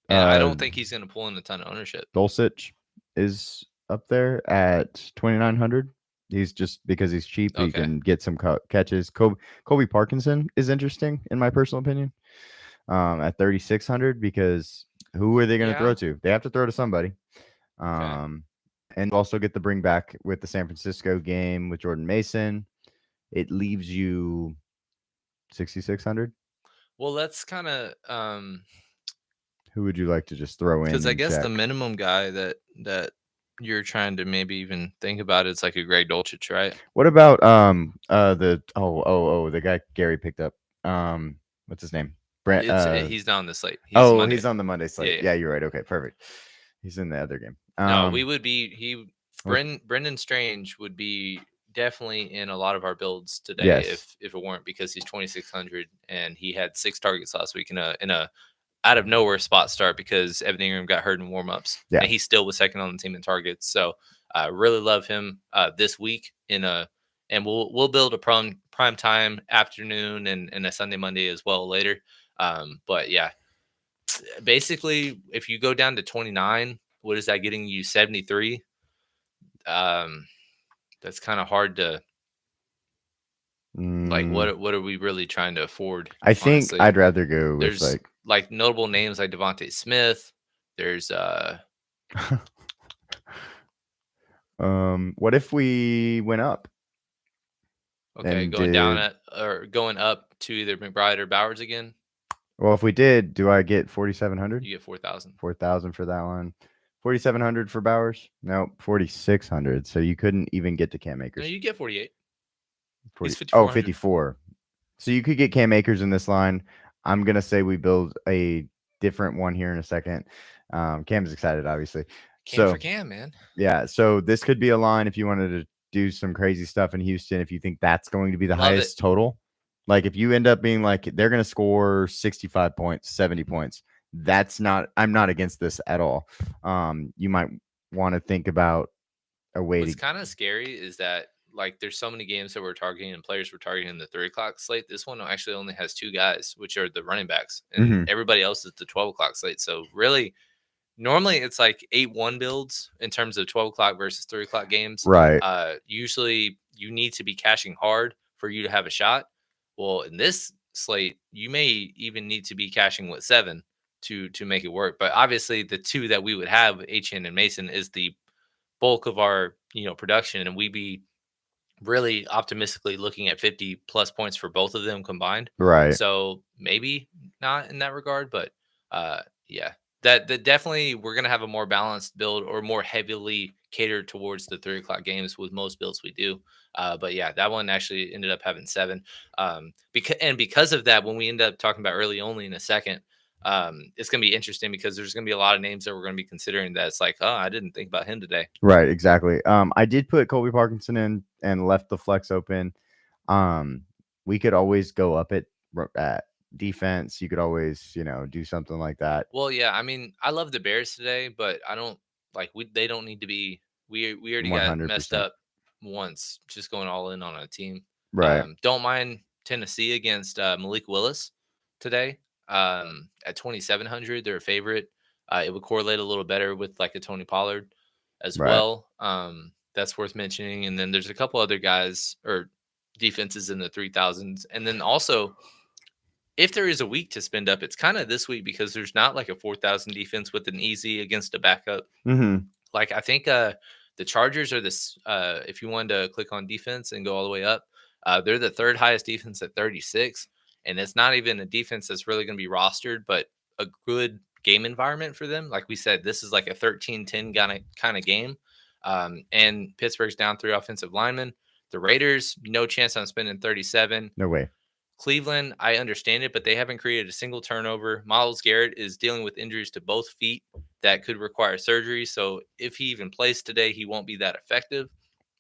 B: And I don't think he's going to pull in a ton of ownership.
A: Dulcich is up there at 2,900. He's just because he's cheap, he
B: Okay.
A: can get some catches. Kobe Parkinson is interesting in my personal opinion. At 3,600 because who are they going to throw
B: Yeah.
A: to? They have to throw to somebody.
B: Okay.
A: And also get the bring back with the San Francisco game with Jordan Mason. It leaves you 6,600.
B: Well, let's kind of
A: Who would you like to just throw in?
B: because I
A: and
B: guess the
A: check?
B: minimum guy that you're trying to maybe even think about is like a Greg Dulcich, right?
A: What about the guy Gary picked up? What's his name? Brent.
B: He's not on the slate. He's
A: Oh,
B: Monday.
A: he's on the Monday slate.
B: Yeah.
A: Yeah, you're right. Okay, perfect. He's in the other game.
B: No, we would be
A: what-
B: Brendan Strange would be definitely in a lot of our builds today
A: Yes.
B: if it weren't because he's 2,600 and he had 6 targets last week in a out of nowhere spot start because Evan Ingram got hurt in warmups.
A: Yeah.
B: And he still was second on the team in targets. So I really love him this week and we'll build a prime time afternoon and a Sunday Monday as well later. But yeah, basically if you go down to 29, what is that getting you? 73. That's kind of hard to like. What are we really trying to afford?
A: I think
B: honestly?
A: I'd rather go with
B: There's like notable names like Devontae Smith. There's
A: What if we went up
B: Okay,
A: and
B: going down
A: did?
B: at or going up to either McBride or Bowers again,
A: Well, if we did, do I get 4,700?
B: you get 4,000.
A: 4,000 for that one. 4,700 for Bowers? No, 4,600. So you couldn't even get to Cam
B: No,
A: Akers.
B: you get 48. He's
A: 40. Oh,
B: 5,400.
A: 54. So you could get Cam Akers in this line. I'm gonna say we build a different one here in a second. Cam's excited, obviously.
B: Cam for
A: So
B: Cam, man.
A: yeah, so this could be a line if you wanted to do some crazy stuff in Houston. If you think that's going to be the
B: Love it.
A: highest total, like if you end up being like they're going to score 65 points, 70 points, that's not. I'm not against this at all. You might want to think about a way
B: What's
A: to.
B: kind of scary is that like there's so many games that we're targeting and players we're targeting in the 3 o'clock slate. This one actually only has two guys, which are the running backs, and
A: Mhm.
B: everybody else is the 12 o'clock slate. So really, normally it's like 8-1 builds in terms of 12 o'clock versus 3 o'clock games.
A: Right,
B: Usually you need to be cashing hard for you to have a shot. Well, in this slate, you may even need to be cashing with 7 to make it work. But obviously, the two that we would have, HN and Mason, is the bulk of our production, and we be really optimistically looking at 50 plus points for both of them combined.
A: right,
B: So maybe not in that regard, but yeah, that definitely we're gonna have a more balanced build or more heavily catered towards the 3 o'clock games with most builds we do. But yeah, that one actually ended up having 7. Because of that, when we end up talking about early only in a second, it's gonna be interesting because there's gonna be a lot of names that we're gonna be considering that it's like, oh, I didn't think about him today.
A: right, exactly. I did put Colby Parkinson in and left the flex open. Um, we could always go up at defense. You could always, do something like that.
B: Well, yeah, I mean, I love the Bears today, but I don't like they don't need to be we already got messed
A: 100%.
B: up once just going all in on a team.
A: Right,
B: Don't mind Tennessee against Malik Willis today. At 2,700, they're a favorite. It would correlate a little better with like a Tony Pollard as
A: right.
B: well. That's worth mentioning. And then there's a couple other guys or defenses in the 3,000s. And then also if there is a week to spend up, it's kind of this week because there's not like a 4,000 defense with an easy against a backup.
A: Mhm.
B: Like I think the Chargers are this. If you wanted to click on defense and go all the way up, they're the third highest defense at 36, and it's not even a defense that's really going to be rostered, but a good game environment for them. Like we said, this is like a 13-10 kind of game, and Pittsburgh's down 3 offensive linemen. The Raiders, no chance on spending 37.
A: No way.
B: Cleveland, I understand it, but they haven't created a single turnover. Miles Garrett is dealing with injuries to both feet that could require surgery. So if he even plays today, he won't be that effective.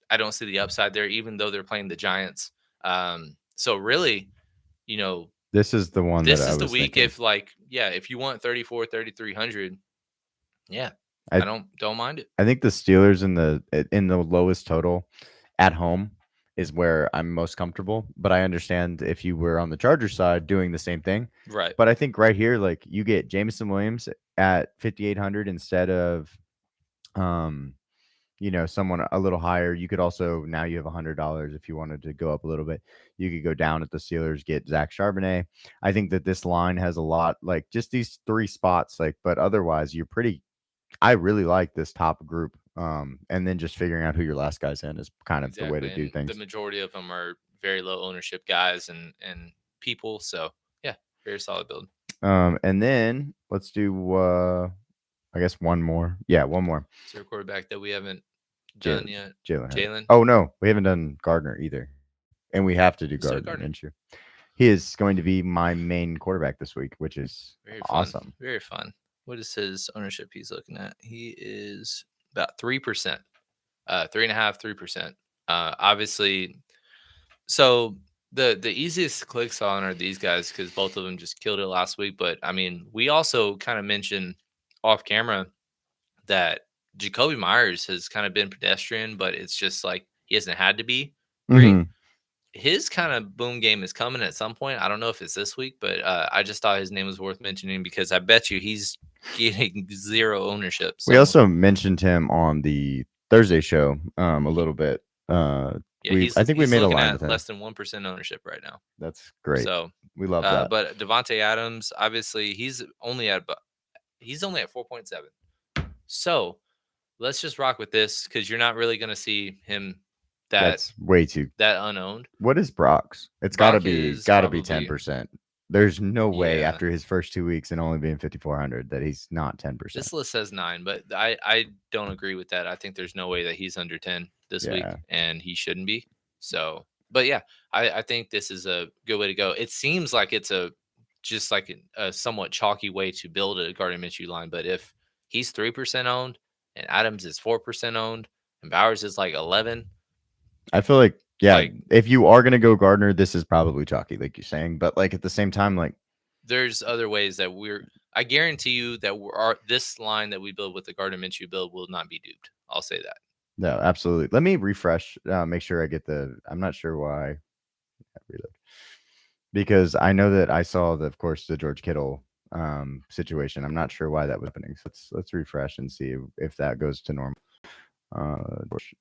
B: I don't see the upside there, even though they're playing the Giants. So really, you know,
A: This is the one that
B: this
A: I
B: is the
A: was
B: week
A: thinking.
B: if like, yeah, if you want 34, 3,300, yeah,
A: I
B: I don't mind it.
A: I think the Steelers in the lowest total at home is where I'm most comfortable, but I understand if you were on the Chargers side doing the same thing.
B: Right.
A: But I think right here, like you get Jameson Williams at 5,800 instead of um, someone a little higher. You could also now you have $100 if you wanted to go up a little bit. You could go down at the Steelers, get Zach Charbonnet. I think that this line has a lot, like just these three spots, like, but otherwise you're pretty. I really like this top group. And then just figuring out who your last guy's in is kind of the way to
B: Exactly.
A: do
B: And the
A: things.
B: majority of them are very low ownership guys and people. So yeah, very solid build.
A: And then let's do I guess one more. Yeah, one more.
B: Is there a quarterback that we haven't done
A: Jalen.
B: yet?
A: Jalen Hurts.
B: Jalen?
A: Oh no, we haven't done Gardner either. And we have to do
B: Let's do
A: Gardner,
B: Gardner.
A: Minshew. He is going to be my main quarterback this week, which is
B: Very fun.
A: awesome.
B: Very fun. What is his ownership he's looking at? He is about 3%. 3.5, 3%. Obviously, so the easiest clicks on are these guys because both of them just killed it last week. But I mean, we also kind of mentioned off camera that Jacoby Myers has kind of been pedestrian, but it's just like he hasn't had to be great.
A: Mhm.
B: His kind of boom game is coming at some point. I don't know if it's this week, but I just thought his name was worth mentioning because I bet you he's getting zero ownership
A: We
B: somewhere.
A: also mentioned him on the Thursday show a little bit.
B: Yeah,
A: I think we
B: he's
A: made a
B: looking
A: line
B: at
A: with him.
B: less than 1% ownership right now.
A: That's great.
B: So,
A: We love that.
B: but Devonte Adams, obviously, he's only at 4.7. So let's just rock with this because you're not really going to see him that
A: That's way too.
B: unowned.
A: What is Brock's? It's
B: Brock is
A: gotta be
B: probably
A: 10%. There's no way
B: yeah.
A: after his first 2 weeks and only being 5,400 that he's not 10%.
B: This list says 9, but I don't agree with that. I think there's no way that he's under 10 this week,
A: Yeah.
B: and he shouldn't be. So, but yeah, I think this is a good way to go. It seems like it's just like a somewhat chalky way to build a Gardner Minshew line. But if he's 3% owned and Adams is 4% owned and Bowers is like 11,
A: I feel like, yeah,
B: like
A: if you are going to go Gardner, this is probably chalky, like you're saying. But like at the same time, like
B: there's other ways that I guarantee you that this line that we build with the Gardner Minshew build will not be duped. I'll say that.
A: no, absolutely. Let me refresh, make sure I get I'm not sure why. Reload. Because I know that I saw of course, the George Kittle situation. I'm not sure why that was happening. So let's refresh and see if that goes to normal.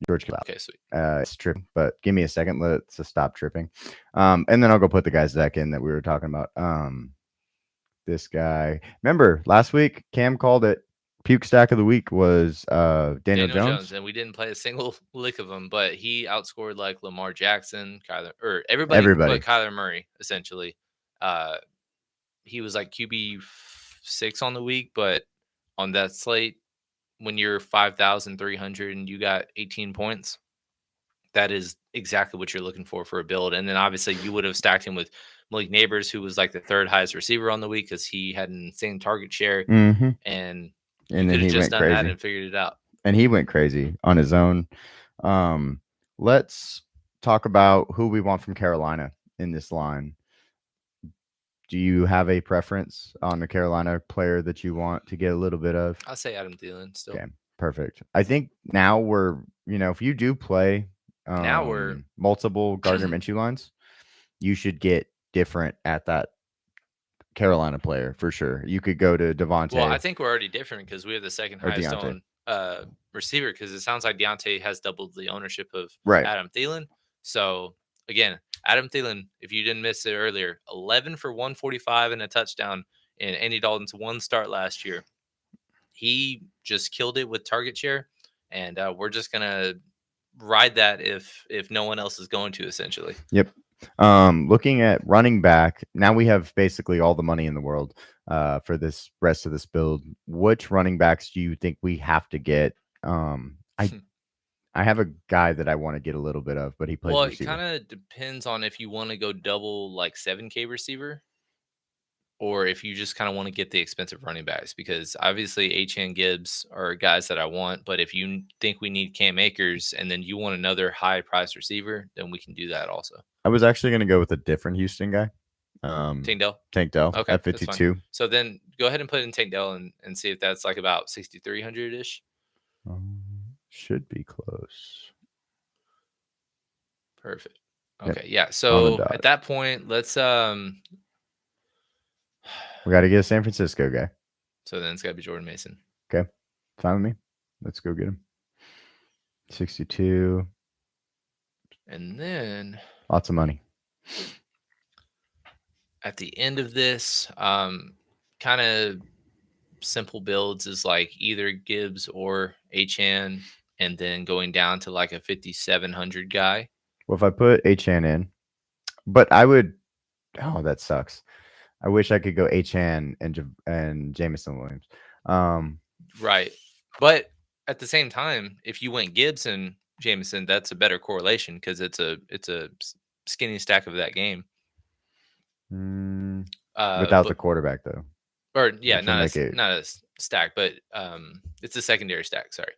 A: George Kittle.
B: Okay, sweet.
A: It's tripping, but give me a second. Let's stop tripping. And then I'll go put the guys back in that we were talking about. This guy. Remember last week, Cam called it. Puke stack of the week was Daniel Jones,
B: and we didn't play a single lick of him, but he outscored like Lamar Jackson, everybody but Kyler Murray essentially. He was like QB6 on the week, but on that slate, when you're 5,300 and you got 18 points, that is exactly what you're looking for a build. And then obviously you would have stacked him with Malik Neighbors, who was like the third highest receiver on the week because he had an insane target share.
A: Mm-hmm.
B: And
A: then
B: could have
A: he
B: just
A: went
B: done
A: crazy
B: that and figured it out.
A: And he went crazy on his own. Let's talk about who we want from Carolina in this line. Do you have a preference on the Carolina player that you want to get a little bit of?
B: I'll say Adam Thielen still.
A: Okay, perfect. I think now we're, if you do play
B: now we're
A: multiple Gardner Minshew lines, you should get different at that Carolina player for sure. You could go to Devontae.
B: Well, I think we're already different because we have the second highest owned receiver because it sounds like Deontay has doubled the ownership of Adam Thielen. So again, Adam Thielen, if you didn't miss it earlier, 11 for 145 and a touchdown in Andy Dalton's one start last year. He just killed it with target share, and we're just gonna ride that if no one else is going to, essentially.
A: Yep. Looking at running back, now we have basically all the money in the world for this rest of this build. Which running backs do you think we have to get? I have a guy that I want to get a little bit of, but he plays receiver.
B: It kind of depends on if you want to go double like 7K receiver or if you just kind of want to get the expensive running backs, because obviously HN Gibbs are guys that I want. But if you think we need Cam Akers and then you want another high price receiver, then we can do that also.
A: I was actually going to go with a different Houston guy. Tank Dell.
B: Okay.
A: At 52.
B: So then go ahead and put in Tank Dell and see if that's like about 6,300 ish.
A: Should be close.
B: Perfect. Okay. Yep. Yeah. So at that point, let's we
A: got to get a San Francisco guy.
B: So then it's got to be Jordan Mason.
A: Okay. Fine with me. Let's go get him. 62.
B: And then
A: lots of money.
B: At the end of this, kind of simple builds is like either Gibbs or HN, and then going down to like a 5,700 guy.
A: Well, if I put HN in, but I would, that sucks. I wish I could go HN and Jameson Williams.
B: Right. But at the same time, if you went Gibbs and Jameson, that's a better correlation because it's a skinny stack of that game.
A: Without the quarterback though.
B: Or yeah, not a stack, but it's a secondary stack. Sorry.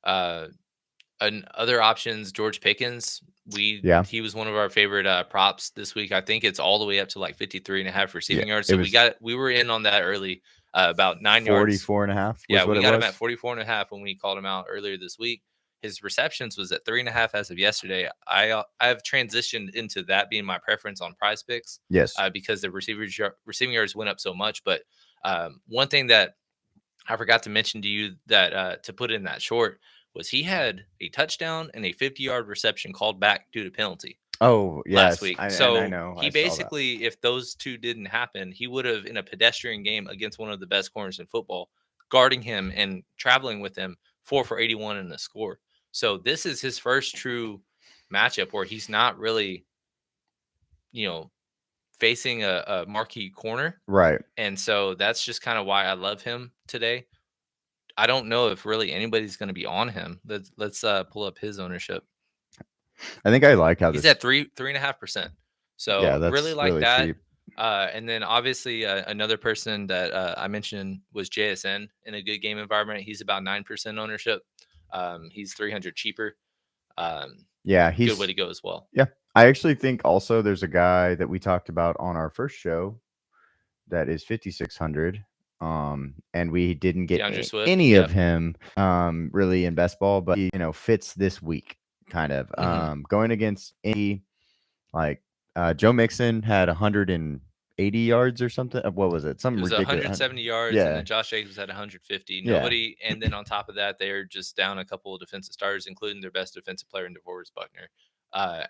B: And other options, George Pickens. He was one of our favorite props this week. I think it's all the way up to like 53.5 receiving yards. So we were in on that early, about 9 yards.
A: 44.5.
B: Yeah, we got him at 44.5 when we called him out earlier this week. His receptions was at 3.5 as of yesterday. I've transitioned into that being my preference on Prize Picks.
A: Yes,
B: because the receiving yards went up so much. But one thing that I forgot to mention to you that to put in that short was he had a touchdown and a 50-yard reception called back due to penalty.
A: Oh, yes.
B: Last week. I know. He basically, if those two didn't happen, he would have, in a pedestrian game against one of the best corners in football, guarding him and traveling with him, 4 for 81 in the score. So this is his first true matchup where he's not really, you know, facing a marquee corner.
A: Right.
B: And so that's just kind of why I love him today. I don't know if really anybody's going to be on him. Let's pull up his ownership.
A: I think I like how
B: He's
A: this.
B: at 3.5%.
A: Yeah,
B: So really
A: that's
B: like
A: really
B: that.
A: cheap.
B: And then obviously another person that I mentioned was JSN in a good game environment. He's about 9% ownership. He's 300 cheaper.
A: Yeah,
B: Good way
A: he's
B: to go as well.
A: yeah. I actually think also there's a guy that we talked about on our first show that is 5,600. And we didn't get
B: DeAndre Swift.
A: any
B: Yep.
A: of him really in best ball, but he, fits this week kind of. Going against any like Joe Mixon had 180 yards or something. What was it?
B: It
A: Something
B: was
A: ridiculous.
B: 170 yards, and
A: Yeah.
B: then Josh Jacobs had 150.
A: Yeah.
B: Nobody, and then on top of that, they're just down a couple of defensive starters, including their best defensive player in DeForest Buckner.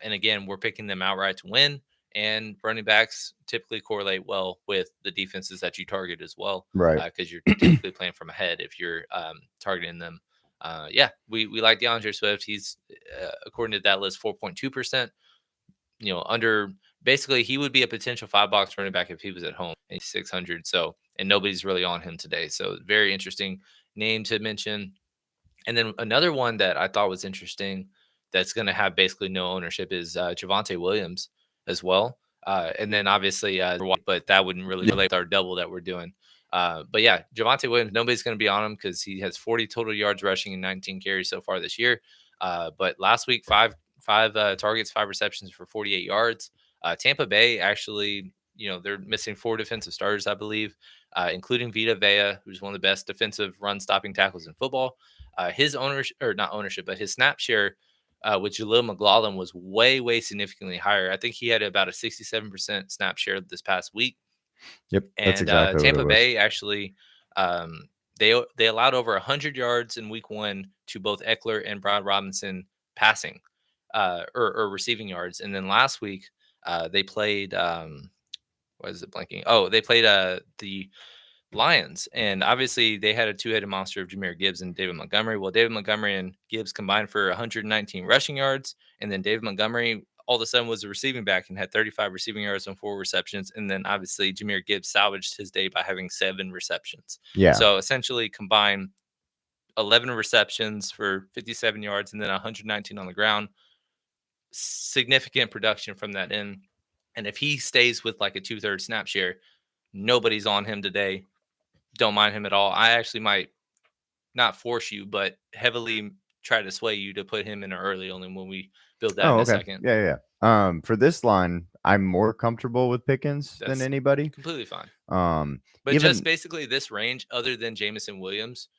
B: And again, we're picking them outright to win. And running backs typically correlate well with the defenses that you target as well,
A: Right.
B: because you're typically playing from ahead if you're targeting them. Yeah, we like DeAndre Swift. He's according to that list 4.2%. Under basically he would be a potential 5 box running back if he was at home. He's 600. So, and nobody's really on him today. So very interesting name to mention. And then another one that I thought was interesting that's going to have basically no ownership is Javonte Williams as well. And then obviously, but that wouldn't really relate with our double that we're doing. But yeah, Javonte Williams, nobody's going to be on him because he has 40 total yards rushing and 19 carries so far this year. But last week, five targets, 5 receptions for 48 yards. Tampa Bay actually, they're missing 4 defensive starters, I believe, including Vita Vea, who's one of the best defensive run stopping tackles in football. His ownership, or not ownership, but his snap share with Jaleel McLaughlin was way, way significantly higher. I think he had about a 67% snap share this past week.
A: Yep, that's
B: And
A: exactly what it
B: Tampa
A: was.
B: Bay actually, they allowed over 100 yards in week 1 to both Eckler and Brian Robinson passing or receiving yards. And then last week they played what is it blanking? Oh, they played the Lions, and obviously they had a two-headed monster of Jahmyr Gibbs and David Montgomery. Well, David Montgomery and Gibbs combined for 119 rushing yards, and then David Montgomery all of a sudden was a receiving back and had 35 receiving yards on 4 receptions. And then obviously Jahmyr Gibbs salvaged his day by having 7 receptions.
A: Yeah.
B: So essentially combine 11 receptions for 57 yards and then 119 on the ground. Significant production from that end. And if he stays with like a 2/3 snap share, nobody's on him today. Don't mind him at all. I actually might not force you, but heavily try to sway you to put him in early only when we build that in a second.
A: Yeah. For this line, I'm more comfortable with Pickens than anybody.
B: Completely fine.
A: But
B: just basically this range, other than Jameson Williams,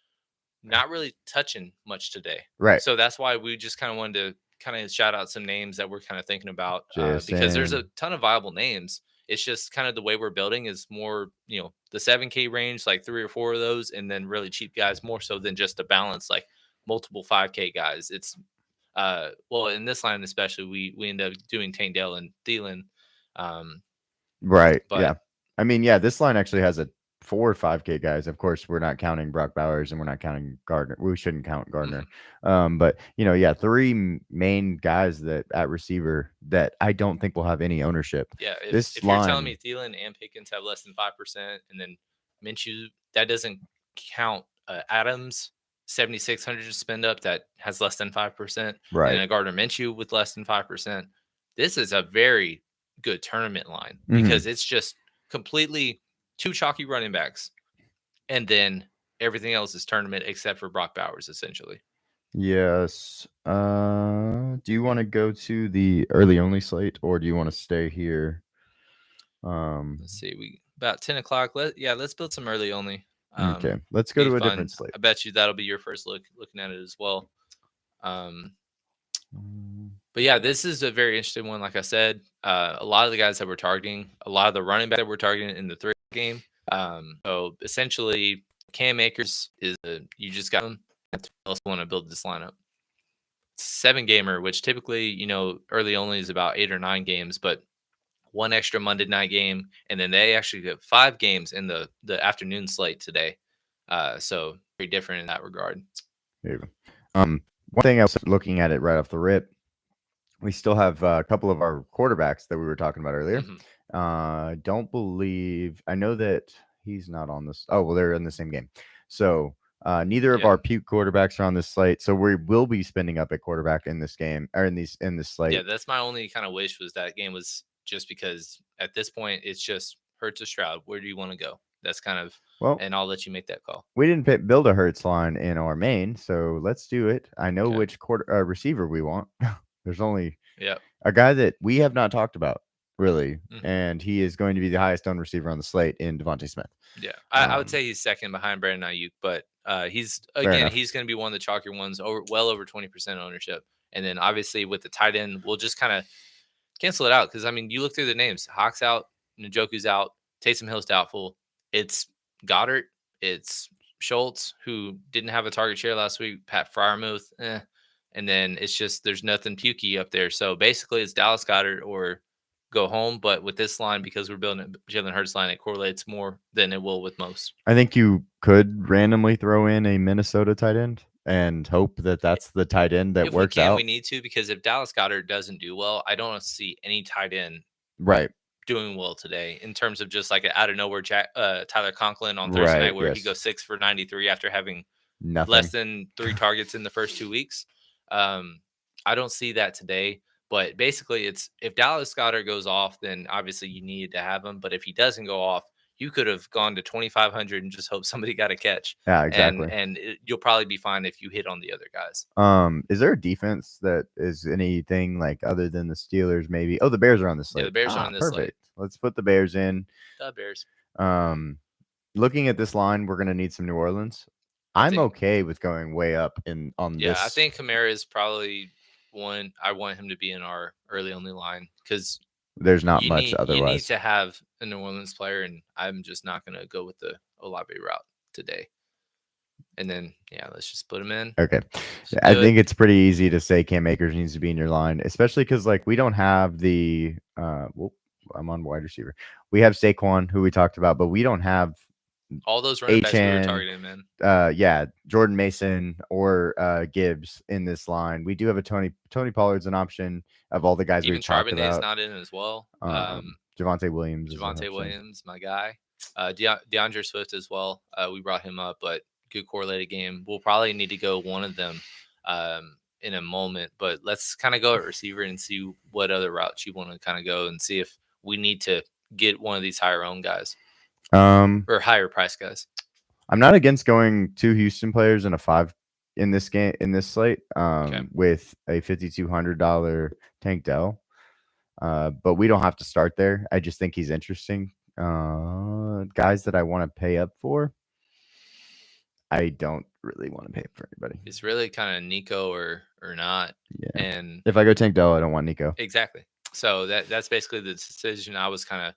B: not really touching much today.
A: Right.
B: So that's why we just kind of wanted to kind of shout out some names that we're kind of thinking about because there's a ton of viable names. It's just kind of the way we're building is more, the 7K range, like 3 or 4 of those, and then really cheap guys more so than just a balance, like multiple 5K guys. It's, well, in this line especially, we end up doing Tangdale and Thielen.
A: Right.
B: But,
A: yeah. I mean, yeah, this line actually has 4 or 5K guys. Of course, we're not counting Brock Bowers and we're not counting Gardner. We shouldn't count Gardner. But, 3 main guys that at receiver that I don't think will have any ownership.
B: Yeah. If you're telling me Thielen and Pickens have less than 5%, and then Minshew, that doesn't count Adams, 7,600 to spend up that has less than 5%.
A: Right.
B: And a Gardner Minshew with less than 5%. This is a very good tournament line because it's just completely 2 chalky running backs, and then everything else is tournament except for Brock Bowers, essentially.
A: Yes. Do you want to go to the early only slate, or do you want to stay here?
B: Let's see. We about 10 o'clock. Let's build some early only.
A: Okay, let's go to a different slate.
B: I bet you that'll be your first looking at it as well. But yeah, this is a very interesting one. Like I said, a lot of the guys that we're targeting, a lot of the running back that we're targeting in the 3 game. So essentially, Cam Akers is you just got him. I also want to build this lineup. 7 gamer, which typically, early only is about 8 or 9 games, but 1 extra Monday night game, and then they actually get 5 games in the afternoon slate today. So very different in that regard.
A: There you go. One thing I was looking at it right off the rip, we still have a couple of our quarterbacks that we were talking about earlier. Don't believe I know that he's not on this. Oh well, they're in the same game. So neither of our puke quarterbacks are on this slate. So we will be spending up at quarterback in this game or in this slate.
B: Yeah, that's my only kind of wish was that game was just because at this point it's just Hurts or Stroud. Where do you want to go? That's kind of and I'll let you make that call.
A: We didn't build a Hurts line in our main, so let's do it. I know which receiver we want. There's only a guy that we have not talked about really, and he is going to be the highest owned receiver on the slate in Devontae Smith.
B: Yeah, I would say he's second behind Brandon Ayuk, but he's going to be one of the chalkier ones, well over 20% ownership. And then obviously with the tight end, we'll just kind of cancel it out because I mean you look through the names: Hawk's out, Njoku's out, Taysom Hill's doubtful. It's Goddard, it's Schultz, who didn't have a target share last week. Pat Freiermuth, and then it's just there's nothing pukey up there. So basically, it's Dallas Goddard or go home. But with this line, because we're building a Jalen Hurts line, it correlates more than it will with most.
A: I think you could randomly throw in a Minnesota tight end and hope that that's the tight end that works out.
B: We need to, because if Dallas Goddard doesn't do well, I don't see any tight end doing well today in terms of just like out of nowhere Tyler Conklin on Thursday night where he goes 6 for 93 after having less than 3 targets in the first 2 weeks. I don't see that today, but basically it's if Dallas Goddard goes off, then obviously you need to have him. But if he doesn't go off, you could have gone to 2,500 and just hope somebody got a catch.
A: Yeah, exactly.
B: And you'll probably be fine if you hit on the other guys.
A: Is there a defense that is anything like other than the Steelers? Maybe. Oh, the Bears are on this slate.
B: Yeah, the Bears are on this slate.
A: Let's put the Bears in.
B: The Bears.
A: Looking at this line, we're going to need some New Orleans. I'm okay with going way up on this.
B: Yeah, I think Kamara is probably one. I want him to be in our early only line because
A: there's not much otherwise.
B: You need to have a New Orleans player, and I'm just not going to go with the Olave route today. And then, let's just put him in.
A: Okay. I think it's pretty easy to say Cam Akers needs to be in your line, especially because, like, we don't have the I'm on wide receiver. We have Saquon, who we talked about, but we don't have
B: all those running backs we were targeting, man.
A: Jordan Mason or Gibbs in this line. We do have a Tony Pollard's an option of all the guys we've talked about.
B: Even Charbonnet's not in as well.
A: Javonte Williams.
B: My guy. DeAndre Swift as well. We brought him up, but good correlated game. We'll probably need to go one of them in a moment, but let's kind of go at receiver and see what other routes you want to kind of go and see if we need to get one of these higher owned guys. Or higher price guys.
A: I'm not against going 2 Houston players and a 5 in this game in this slate. With a $5,200 Tank Dell. But we don't have to start there. I just think he's interesting. Guys that I want to pay up for. I don't really want to pay up for anybody.
B: It's really kind of Nico or not.
A: Yeah.
B: And
A: if I go Tank Dell, I don't want Nico.
B: Exactly. So that's basically the decision I was kind of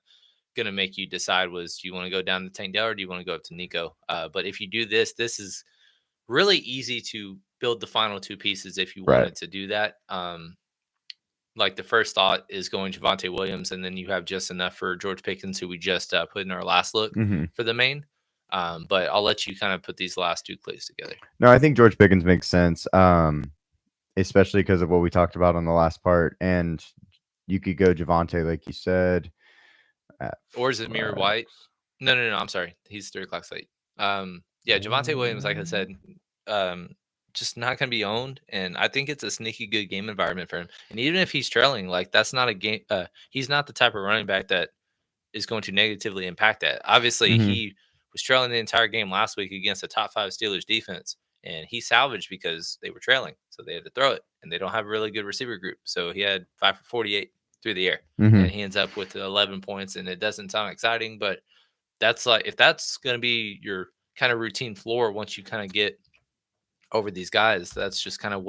B: gonna make you decide was, do you want to go down to Tank Dell or do you want to go up to Nico? But if you do this is really easy to build the final 2 pieces if you wanted to do that. Like the first thought is going Javonte Williams, and then you have just enough for George Pickens, who we just put in our last look for the main. But I'll let you kind of put these last 2 plays together.
A: No, I think George Pickens makes sense, especially because of what we talked about on the last part. And you could go Javonte, like you said.
B: Or is it Amir White? No. I'm sorry. He's 3 o'clock slate. Javonte Williams, like I said, just not going to be owned. And I think it's a sneaky good game environment for him. And even if he's trailing, like that's not a game. He's not the type of running back that is going to negatively impact that. Obviously, he was trailing the entire game last week against a top 5 Steelers defense. And he salvaged because they were trailing. So they had to throw it. And they don't have a really good receiver group. So he had 5 for 48. Through the air, and he ends up with 11 points, and it doesn't sound exciting, but that's like if that's going to be your kind of routine floor once you kind of get over these guys, that's just kind of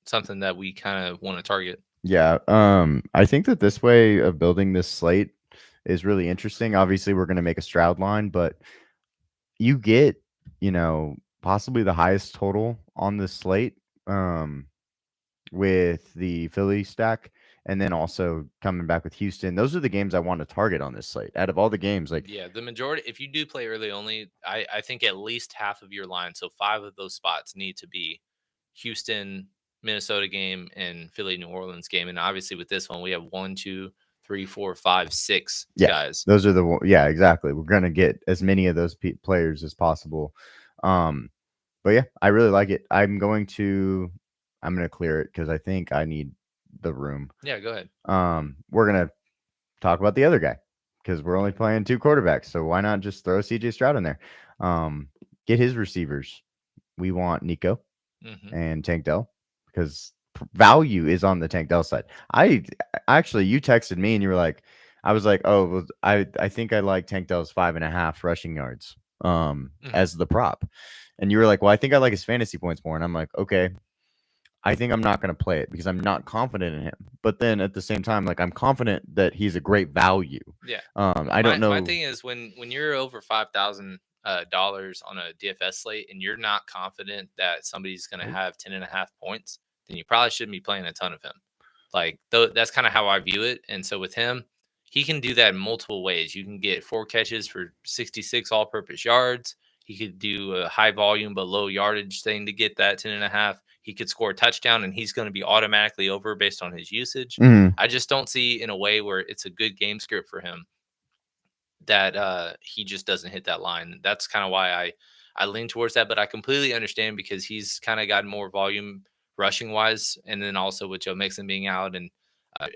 B: something that we kind of want to target.
A: Yeah, I think that this way of building this slate is really interesting. Obviously, we're going to make a Stroud line, but you get possibly the highest total on this slate with the Philly stack. And then also coming back with Houston. Those are the games I want to target on this slate. Out of all the games,
B: the majority, if you do play early only, I think at least half of your line, so 5 of those spots need to be Houston, Minnesota game and Philly, New Orleans game. And obviously with this one, we have 1, 2, 3, 4, 5, 6
A: Yeah,
B: guys.
A: those are the yeah, exactly. We're gonna get as many of those players as possible. But yeah, I really like it. I'm gonna clear it because I think I need the room.
B: Yeah, go ahead.
A: We're gonna talk about the other guy because we're only playing 2 quarterbacks, so why not just throw CJ Stroud in there? Get his receivers. We want Nico and Tank Dell because value is on the Tank Dell side. I actually, you texted me and you were like, I was like, oh, well, I think I like Tank Dell's 5.5 rushing yards as the prop, and you were like, well, I think I like his fantasy points more, and I'm like, okay. I think I'm not going to play it because I'm not confident in him. But then at the same time, like I'm confident that he's a great value.
B: Yeah.
A: I don't know.
B: My thing is when you're over $5,000 on a DFS slate and you're not confident that somebody's going to have 10.5 points, then you probably shouldn't be playing a ton of him. Like that's kind of how I view it. And so with him, he can do that in multiple ways. You can get 4 catches for 66 all-purpose yards. He could do a high volume but low yardage thing to get that 10.5. He could score a touchdown and he's going to be automatically over based on his usage. I just don't see in a way where it's a good game script for him that he just doesn't hit that line. That's kind of why I lean towards that, but I completely understand because he's kind of gotten more volume rushing wise, and then also with Joe Mixon being out, and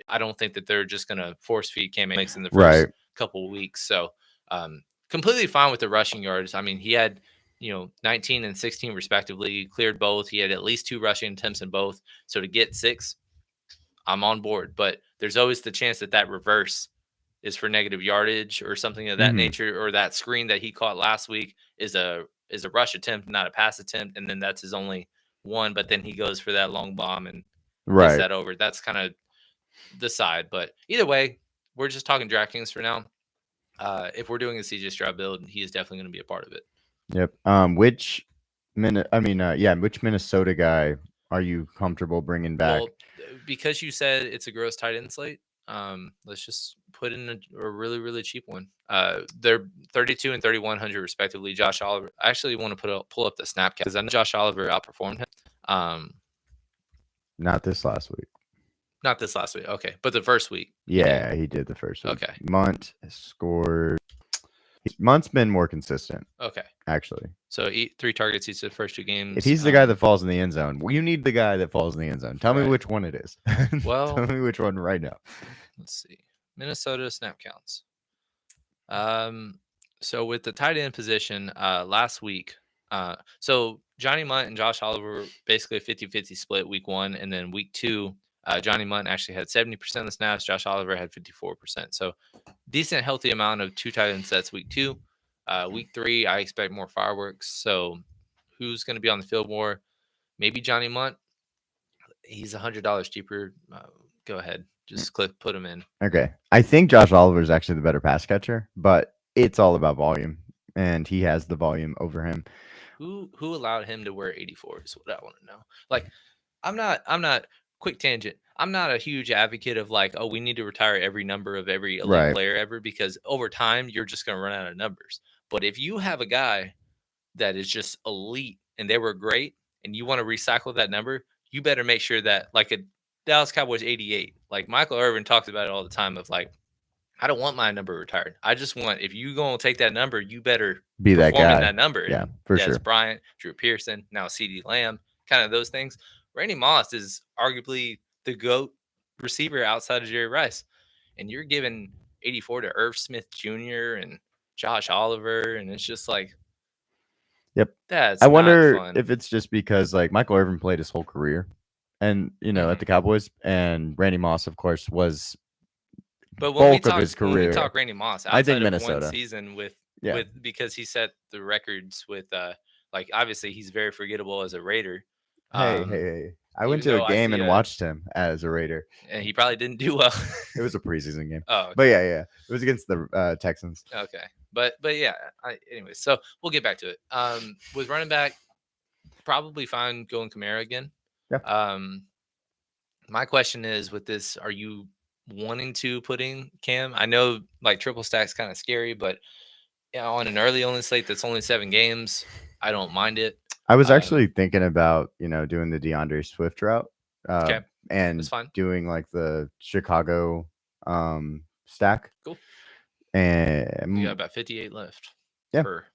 B: I don't think that they're just going to force feed Cam Mixon the first couple of weeks. So completely fine with the rushing yards. I mean, he had 19 and 16 respectively, cleared both. He had at least 2 rushing attempts in both. So to get 6, I'm on board. But there's always the chance that reverse is for negative yardage or something of that nature, or that screen that he caught last week is a rush attempt, not a pass attempt, and then that's his only one. But then he goes for that long bomb and gets that over. That's kind of the side. But either way, we're just talking DraftKings for now. If we're doing a CJ Stroud build, he is definitely going to be a part of it.
A: Yep. Which Minnesota guy are you comfortable bringing back?
B: Well, because you said it's a gross tight end slate, let's just put in a really, really cheap one. They're 32 and 3,100 respectively. Josh Oliver. I actually want to pull up the snap count because I know Josh Oliver outperformed him.
A: Not this last week.
B: Not this last week. Okay, but the first week.
A: Yeah, he did the first week.
B: Okay.
A: Munt scored. Munt's been more consistent.
B: Okay.
A: Actually.
B: So 3 targets each of the first 2 games.
A: If he's the guy that falls in the end zone, you need the guy that falls in the end zone. Tell me which one it is.
B: Well,
A: tell me which one right now.
B: Let's see. Minnesota snap counts. So with the tight end position, last week, so Johnny Munt and Josh Oliver were basically a 50-50 split week 1, and then week 2, Johnny Munt actually had 70% of the snaps. Josh Oliver had 54%. So decent, healthy amount of 2 tight end sets week 2. Week 3, I expect more fireworks. So who's going to be on the field more? Maybe Johnny Munt. He's $100 cheaper. Go ahead. Just put him in.
A: Okay. I think Josh Oliver is actually the better pass catcher, but it's all about volume, and he has the volume over him.
B: Who allowed him to wear 84 is what I want to know. Like, I'm not quick tangent. I'm not a huge advocate of like, oh, we need to retire every number of every elite player ever, because over time you're just going to run out of numbers. But if you have a guy that is just elite and they were great and you want to recycle that number, you better make sure that, like a Dallas Cowboys 88, like Michael Irvin talks about it all the time of like, I don't want my number retired. I just want, if you going to take that number, you better
A: be that guy.
B: That number.
A: Yeah, for sure.
B: Bryant, Drew Pearson, now CeeDee Lamb, kind of those things. Randy Moss is arguably the GOAT receiver outside of Jerry Rice. And you're giving 84 to Irv Smith Jr. and Josh Oliver. And it's just like,
A: yep.
B: That's
A: I wonder
B: not fun.
A: if it's just because like Michael Irvin played his whole career and, at the Cowboys, and Randy Moss, of course, was bulk of his career.
B: When we talk Randy Moss, outside
A: I think
B: of
A: Minnesota.
B: one season with because he set the records with like obviously he's very forgettable as a Raider.
A: Hey. I went to a game and watched him as a Raider.
B: And he probably didn't do well.
A: It was a preseason game.
B: Oh, okay.
A: But yeah. It was against the Texans.
B: Okay. But yeah, anyways, so we'll get back to it. With running back, probably fine going Kamara again.
A: Yeah.
B: My question is with this, are you wanting to put in Cam? I know like triple stack's kind of scary, but on an early only slate that's only 7 games, I don't mind it.
A: I was actually thinking about, doing the DeAndre Swift route, uh,
B: Okay, that's
A: and
B: fine.
A: doing like the Chicago stack.
B: Cool. We got
A: And
B: about 58 left
A: yeah,
B: per.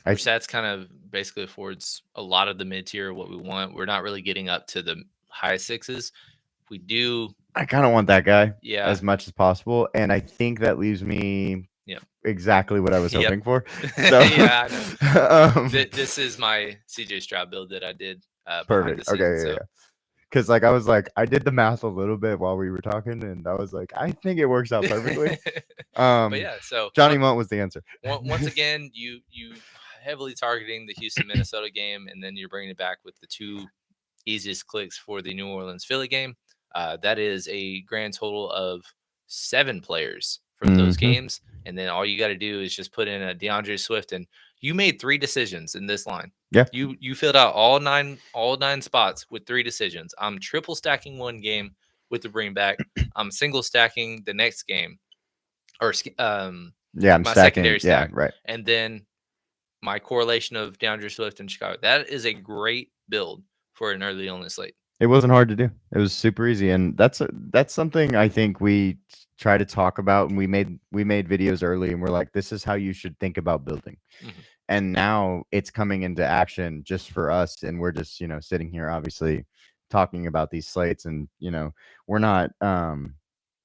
A: I
B: Which that's kind of basically affords a lot of the mid tier what we want. We're not really getting up to the high sixes. We do,
A: I kind of want that guy
B: yeah,
A: as much as possible, and I think that leaves me
B: yep,
A: exactly what I was
B: yep,
A: hoping for. So,
B: yeah. I know.
A: um,
B: This is my CJ Stroud build that I did behind the
A: perfect. Okay,
B: scenes.
A: yeah,
B: So
A: yeah. Because like I was like, I did the math a little bit while we were talking, and I was like, I think it works out perfectly.
B: but
A: Um,
B: yeah, so
A: Johnny Munt was the answer.
B: once again, you heavily targeting the Houston Minnesota game, and then you're bringing it back with the two easiest clicks for the New Orleans Philly game. That is a grand total of 7 players from those
A: Hmm.
B: games, and then all you got to do is just put in a DeAndre Swift, and you made 3 decisions in this line.
A: Yeah,
B: You filled out all nine spots with 3 decisions. I'm triple stacking one game with the bring back. I'm single stacking the next game, or
A: yeah, I'm
B: my
A: stacking.
B: secondary
A: Yeah,
B: stack,
A: right.
B: and then my correlation of DeAndre Swift and Chicago. That is a great build for an early on the slate.
A: It wasn't hard to do. It was super easy, and that's something I think we try to talk about. And we made videos early, and we're like, this is how you should think about building.
B: Mhm.
A: And now it's coming into action just for us, and we're just sitting here, obviously, talking about these slates, and we're not.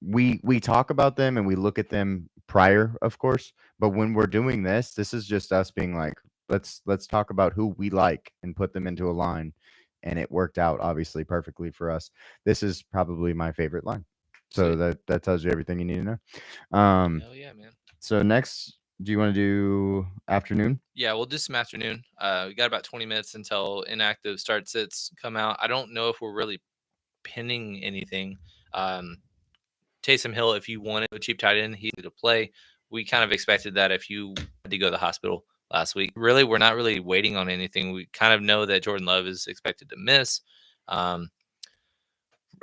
A: We talk about them and we look at them prior, of course, but when we're doing this is just us being like, let's talk about who we like and put them into a line, and it worked out obviously perfectly for us. This is probably my favorite line, so
B: Sweet.
A: that tells you everything you need to know.
B: Hell yeah, man.
A: So next, do you want to do afternoon?
B: Yeah, we'll do some afternoon. We got about 20 minutes until inactive start sits come out. I don't know if we're really pinning anything. Um, Taysom Hill, if you wanted a cheap tight end, he's to play. We kind of expected that if you had to go to the hospital last week. Really, we're not really waiting on anything. We kind of know that Jordan Love is expected to miss. Um,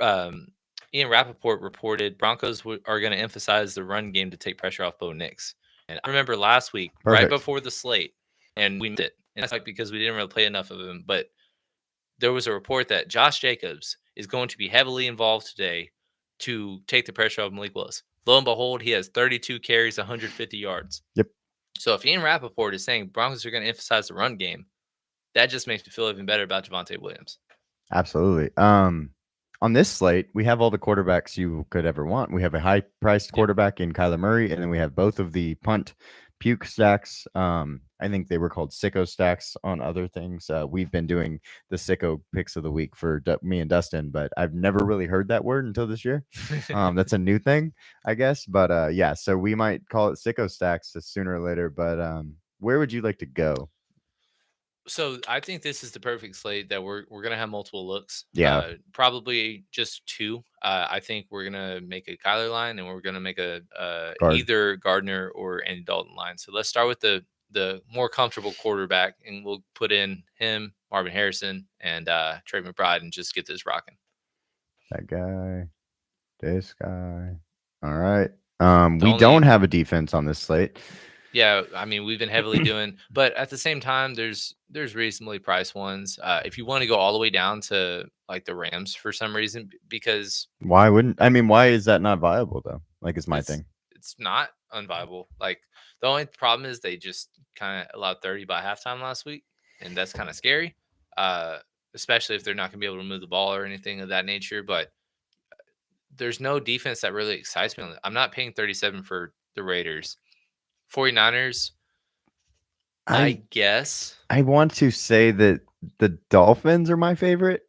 B: um, Ian Rappaport reported Broncos are going to emphasize the run game to take pressure off Bo Nix. And I remember last week, right
A: Perfect.
B: before the slate, and we missed it. And that's like because we didn't really play enough of him. But there was a report that Josh Jacobs is going to be heavily involved today to take the pressure off Malik Willis. Lo and behold, he has 32 carries, 150 yards.
A: Yep.
B: So if Ian Rappaport is saying Broncos are going to emphasize the run game, that just makes me feel even better about Javonte Williams.
A: Absolutely. On this slate, we have all the quarterbacks you could ever want. We have a high-priced quarterback in Kyler Murray, and then we have both of the punt puke stacks. I think they were called sicko stacks on other things. We've been doing the sicko picks of the week for me and Dustin, but I've never really heard that word until this year. That's a new thing, I guess. But yeah, so we might call it sicko stacks sooner or later. But where would you like to go?
B: So I think this is the perfect slate that we're gonna have multiple looks.
A: Yeah,
B: Probably just 2. I think we're gonna make a Kyler line, and we're gonna make a
A: guard.
B: either Gardner or Andy Dalton line. So let's start with the more comfortable quarterback, and we'll put in him, Marvin Harrison, and Trey McBride, and just get this rocking.
A: That guy. This guy. All right.
B: The
A: We don't
B: only
A: have a defense on this slate.
B: Yeah, I mean, we've been heavily doing, but at the same time, there's reasonably priced ones. If you want to go all the way down to like the Rams for some reason, because
A: Why wouldn't I mean? Why is that not viable though? Like, it's my
B: it's
A: thing.
B: it's not unviable. Like the only problem is they just kind of allowed 30 by halftime last week, and that's kind of scary. Uh, Especially if they're not going to be able to move the ball or anything of that nature. But there's no defense that really excites me. I'm not paying 37 for the Raiders. 49ers, I
A: I
B: guess.
A: I want to say that the Dolphins are my favorite,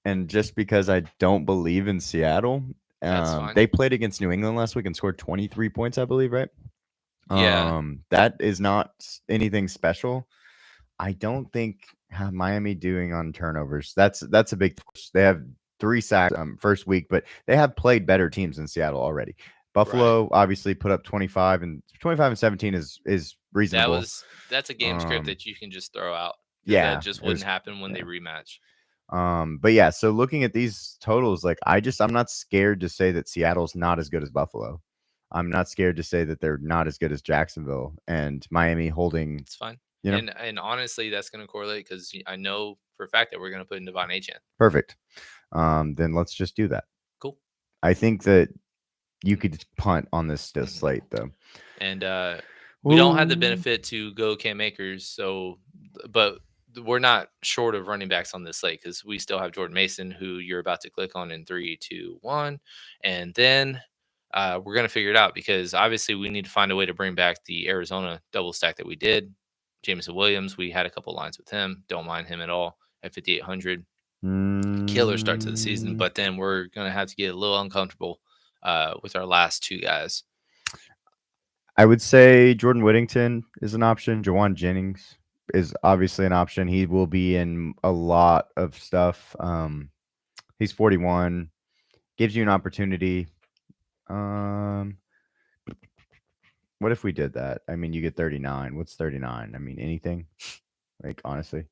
A: and just because I don't believe in Seattle,
B: That's fine.
A: they played against New England last week and scored 23 points, I believe, right?
B: Yeah,
A: That is not anything special. I don't think how Miami doing on turnovers. That's a big. They have 3 sacks first week, but they have played better teams than Seattle already.
B: right.
A: Buffalo obviously put up 25 and 17 is reasonable.
B: That's a game script
A: Um,
B: that you can just throw out because that
A: yeah,
B: just
A: it
B: wouldn't
A: was
B: happen when they
A: yeah.
B: rematch.
A: But yeah, so looking at these totals, like I'm not scared to say that Seattle's not as good as Buffalo. I'm not scared to say that they're not as good as Jacksonville and Miami holding.
B: It's fine.
A: You know,
B: and honestly, that's going to correlate because I know for a fact that we're going to put in Devon Achane.
A: perfect. Then let's just do that.
B: Cool.
A: I think that you could punt on this slate though.
B: And we don't have the
A: Ooh.
B: benefit to go Cam Akers, so but we're not short of running backs on this slate because we still have Jordan Mason, who you're about to click on in 3, 2, 1, and then we're gonna figure it out because obviously we need to find a way to bring back the Arizona double stack that we did. Jameson Williams, we had a couple lines with him. Don't mind him at all at 5,800. Killer start to the season,
A: Mm,
B: but then we're gonna have to get a little uncomfortable with our last two guys.
A: I would say Jordan Whittington is an option. Jawan Jennings is obviously an option. He will be in a lot of stuff. He's 41, gives you an opportunity. What if we did that? I mean, you get 39. What's 39? I mean, anything? Like, honestly,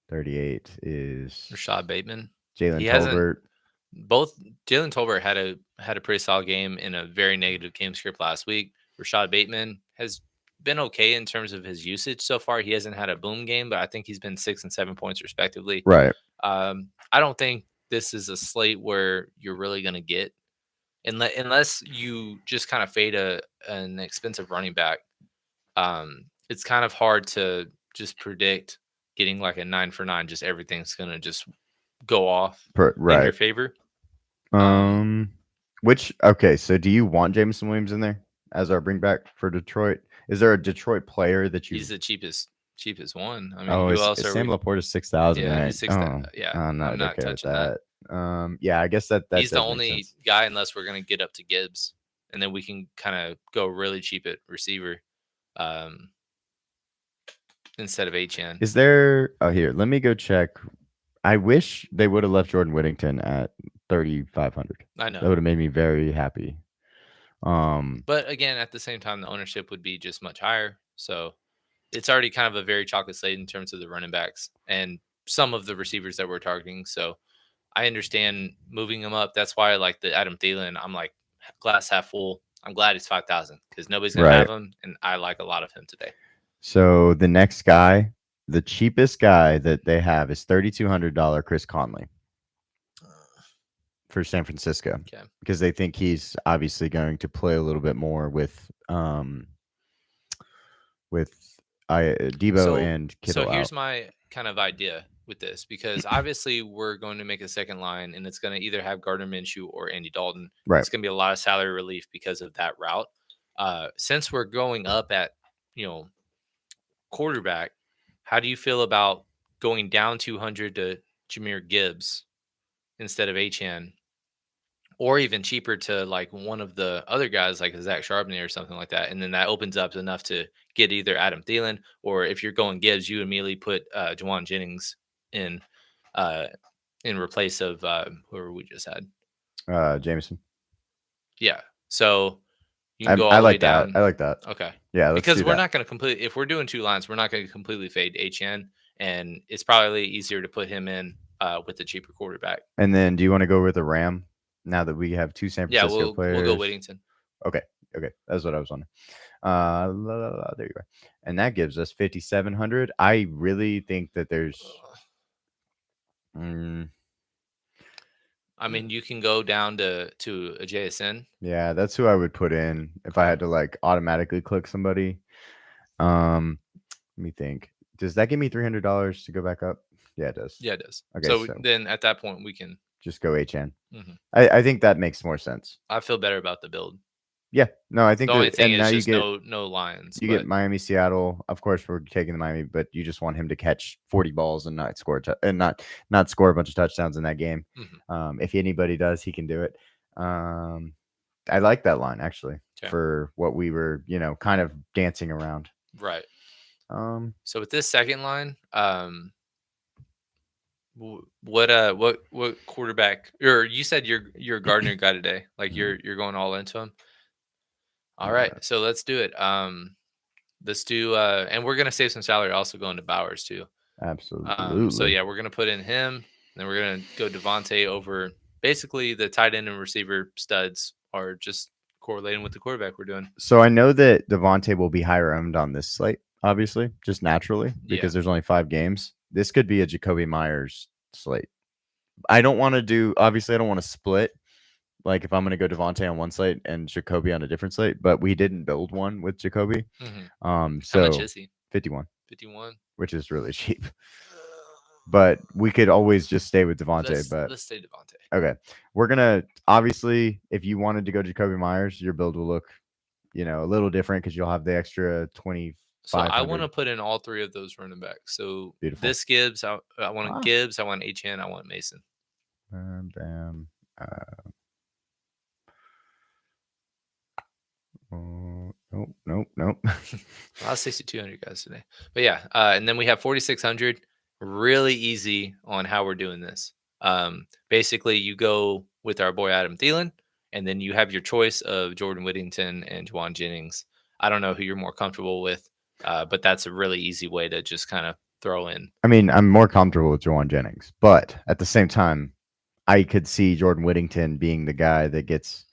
A: 38 is
B: Rashad Bateman.
A: Jalen
B: He hasn't.
A: Tolbert.
B: Both Jalen Tolbert had a pretty solid game in a very negative game script last week. Rashad Bateman has been okay in terms of his usage so far. He hasn't had a boom game, but I think he's been 6 and 7 points respectively.
A: Right.
B: I don't think this is a slate where you're really going to get unless you just kind of fade an expensive running back. It's kind of hard to just predict getting like a 9 for 9. Just everything's going to just go off in
A: Right.
B: your favor.
A: Okay, so do you want Jameson Williams in there as our bring back for Detroit? Is there a Detroit player that you?
B: He's the cheapest one. I mean, who else are
A: Sam
B: we?
A: Laporte is 6,000,
B: Yeah,
A: right?
B: he's 6,000.
A: Oh,
B: Yeah,
A: I'm not okay with
B: touching that.
A: Yeah, I guess that
B: He's the
A: does make
B: only
A: sense.
B: guy unless we're gonna get up to Gibbs, and then we can kind of go really cheap at receiver, instead of Achane.
A: Is there? Oh, here, let me go check. I wish they would have left Jordan Whittington at 3,500.
B: I know
A: That would have made me very happy.
B: But again, at the same time, the ownership would be just much higher. So it's already kind of a very chocolate slate in terms of the running backs and some of the receivers that we're targeting. So I understand moving them up. That's why I like the Adam Thielen. I'm like glass half full. I'm glad it's 5,000 because nobody's gonna have him, and I like a lot of him today.
A: So the next guy, the cheapest guy that they have is $3,200 Chris Conley for San Francisco.
B: Okay.
A: Because they think he's obviously going to play a little bit more with Debo and Kittle.
B: So here's my kind of idea with this, because obviously we're going to make a second line, and it's going to either have Gardner Minshew or Andy Dalton.
A: Right.
B: It's going to be a lot of salary relief because of that route. Since we're going up at quarterback, how do you feel about going down 200 to Jahmyr Gibbs instead of Achane? Or even cheaper to like one of the other guys like Zach Charbonnet or something like that. And then that opens up enough to get either Adam Thielen, or if you're going Gibbs, you immediately put Jawan Jennings in replace of whoever we just had.
A: Jameson.
B: Yeah. So you can go all
A: I
B: the way
A: like that.
B: down.
A: I like that.
B: Okay.
A: Yeah,
B: because we're not going to completely, if we're doing two lines, we're not going to completely fade HN, and it's probably easier to put him in with the cheaper quarterback.
A: And then do you want to go with a Ram now that we have two San Francisco players?
B: We'll go Whittington.
A: Okay. That's what I was wondering. There you go. And that gives us 5,700. I really think that there's.
B: I mean, you can go down to a JSN.
A: Yeah, that's who I would put in if I had to like automatically click somebody. Let me think. Does that give me $300 to go back up? Yeah, it does.
B: Yeah, it does.
A: Okay,
B: so then at that point we can
A: just go HN.
B: Mm-hmm.
A: I think that makes more sense.
B: I feel better about the build.
A: Yeah, no, I think
B: the only thing is just no Lions.
A: You get Miami, Seattle. Of course, we're taking the Miami, but you just want him to catch 40 balls and not score not score a bunch of touchdowns in that game.
B: Mm-hmm.
A: If anybody does, he can do it. I like that line actually for what we were, kind of dancing around.
B: Right. So with this second line, what quarterback? Or you said you're a Gardner guy today. Like you're going all into him. All right, so let's do it. Let's do, and we're gonna save some salary also going to Bowers too.
A: Absolutely.
B: So yeah, we're gonna put in him, then we're gonna go Devontae over. Basically, the tight end and receiver studs are just correlating with the quarterback we're doing.
A: So I know that Devontae will be higher owned on this slate. obviously, just naturally, because there's only 5 games. This could be a Jacoby Myers slate. I don't want to do, obviously, I don't want to split. Like if I'm going to go Devontae on one slate and Jacoby on a different slate, but we didn't build one with Jacoby.
B: How much
A: So
B: is he?
A: 51,
B: 51.
A: which is really cheap. But we could always just stay with Devontae.
B: Let's stay Devontae.
A: Okay, we're gonna obviously, if you wanted to go Jacoby Myers, your build will look, a little different because you'll have the extra 25.
B: So I want to put in all 3 of those running backs. So
A: Beautiful.
B: this Gibbs, I want Gibbs, I want HN, I want Mason.
A: Bam. Nope.
B: A lot of 6,200 guys today. But yeah, and then we have 4,600. Really easy on how we're doing this. Basically, you go with our boy Adam Thielen, and then you have your choice of Jordan Whittington and Juwan Jennings. I don't know who you're more comfortable with, but that's a really easy way to just kind of throw in.
A: I mean, I'm more comfortable with Juwan Jennings, but at the same time, I could see Jordan Whittington being the guy that gets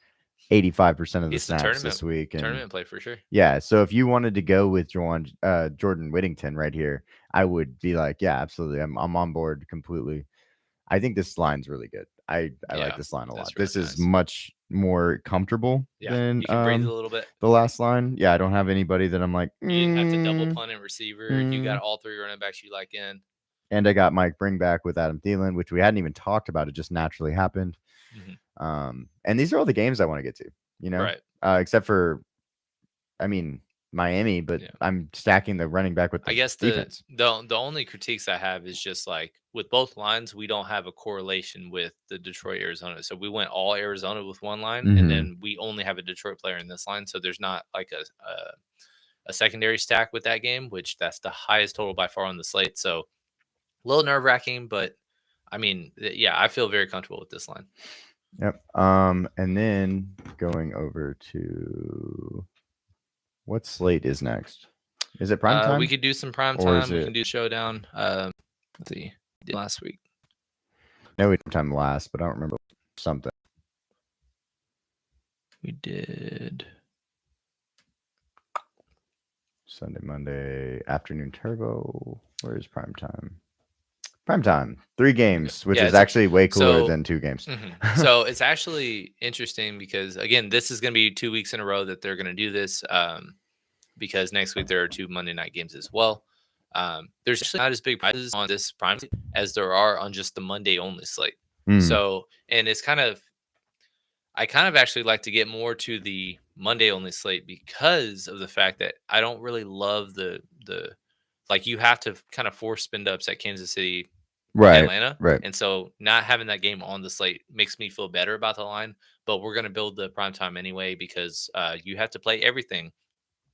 A: 85% of the snaps this week. And
B: tournament play for sure.
A: Yeah. So if you wanted to go with Jordan Whittington right here, I would be like, yeah, absolutely. I'm on board completely. I think this line's really good. I like this line a lot. This is much more comfortable than
B: you can breathe a little bit.
A: The last line. Yeah, I don't have anybody that I'm like,
B: you didn't have to double punt and receiver. You got all 3 running backs you like in.
A: And I got Mike Bringback with Adam Thielen, which we hadn't even talked about. It just naturally happened. And these are all the games I want to get to,
B: right?
A: Except for, I mean, Miami, but I'm stacking the running back with the defense.
B: The only critiques I have is just like with both lines, we don't have a correlation with the Detroit Arizona. So we went all Arizona with one line, and then we only have a Detroit player in this line. So there's not like a secondary stack with that game, which that's the highest total by far on the slate. So a little nerve wracking, but I mean, yeah, I feel very comfortable with this line.
A: Yep. And then going over to what slate is next? Is it prime time?
B: We could do some prime time. We can do showdown. Let's see, last week.
A: No, we did time last, but I don't remember something.
B: We did
A: Sunday, Monday, afternoon turbo. Where is prime time? Prime time, 3 games, which is actually way cooler than 2 games.
B: So it's actually interesting because, again, this is going to be 2 weeks in a row that they're going to do this because next week there are 2 Monday night games as well. There's actually not as big prizes on this prime as there are on just the Monday only slate. So, and it's I kind of actually like to get more to the Monday only slate because of the fact that I don't really love the like you have to kind of force spin ups at Kansas City, Atlanta.
A: Right.
B: And so not having that game on the slate makes me feel better about the line, but we're going to build the prime time anyway, because you have to play everything.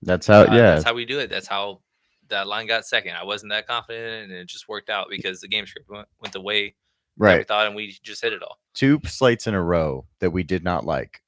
A: That's how,
B: that's how we do it. That's how that line got second. I wasn't that confident, and it just worked out because the game script went the way that we thought, and we just hit it all. 2
A: slates in a row that we did not like.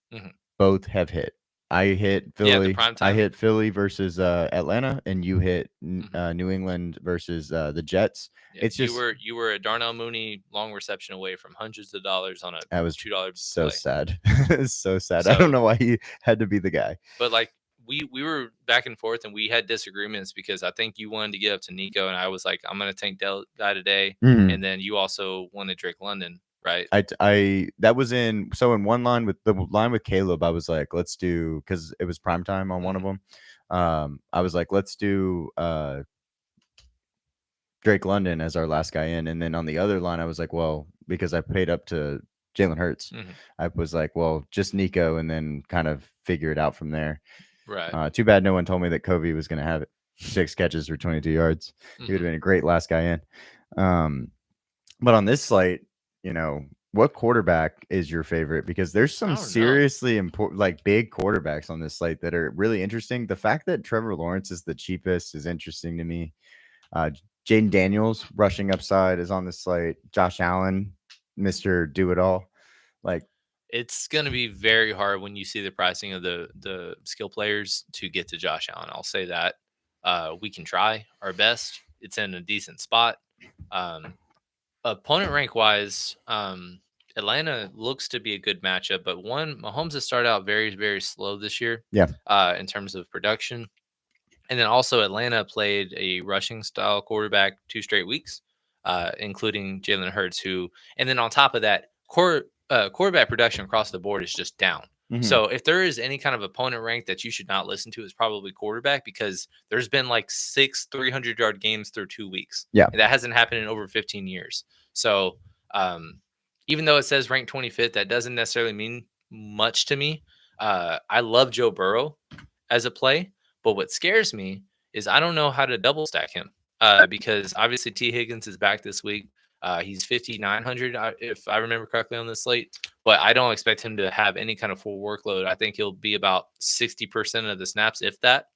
A: Both have hit. I hit Philly. I hit Philly versus Atlanta, and you hit New England versus the Jets.
B: Yeah, it's just you were a Darnell Mooney long reception away from hundreds of dollars on a $2
A: so
B: play.
A: Sad. so sad. I don't know why he had to be the guy.
B: But like we were back and forth, and we had disagreements because I think you wanted to get up to Nico, and I was like, I'm going to tank Dell guy today, and then you also wanted Drake London. Right.
A: That was in one line with the line with Caleb. I was like, let's do, because it was prime time on one of them. I was like, let's do Drake London as our last guy in. And then on the other line, I was like, well, because I paid up to Jalen Hurts, I was like, well, just Nico, and then kind of figure it out from there.
B: Right.
A: Too bad no one told me that Covey was going to have 6 catches for 22 yards. He would have been a great last guy in. But on this slate, what quarterback is your favorite? Because there's some seriously important, like big quarterbacks on this slate that are really interesting. The fact that Trevor Lawrence is the cheapest is interesting to me. Jaden Daniels rushing upside is on this slate. Josh Allen, Mr. Do-It-All. Like,
B: it's going to be very hard when you see the pricing of the skill players to get to Josh Allen. I'll say that. We can try our best. It's in a decent spot. Opponent rank wise, Atlanta looks to be a good matchup, but Mahomes has started out very, very slow this year.
A: Yeah.
B: In terms of production, And then also Atlanta played a rushing style quarterback 2 straight weeks, including Jalen Hurts, and then on top of that, quarterback production across the board is just down.
A: Mhm.
B: So if there is any kind of opponent rank that you should not listen to, it's probably quarterback, because there's been like 6 300-yard games through 2 weeks.
A: Yeah.
B: And that hasn't happened in over 15 years. So um, even though it says ranked 25th, that doesn't necessarily mean much to me. I love Joe Burrow as a play, but what scares me is I don't know how to double stack him, because obviously T. Higgins is back this week. He's 5,900, if I remember correctly, on this slate, but I don't expect him to have any kind of full workload. I think he'll be about 60% of the snaps, if that.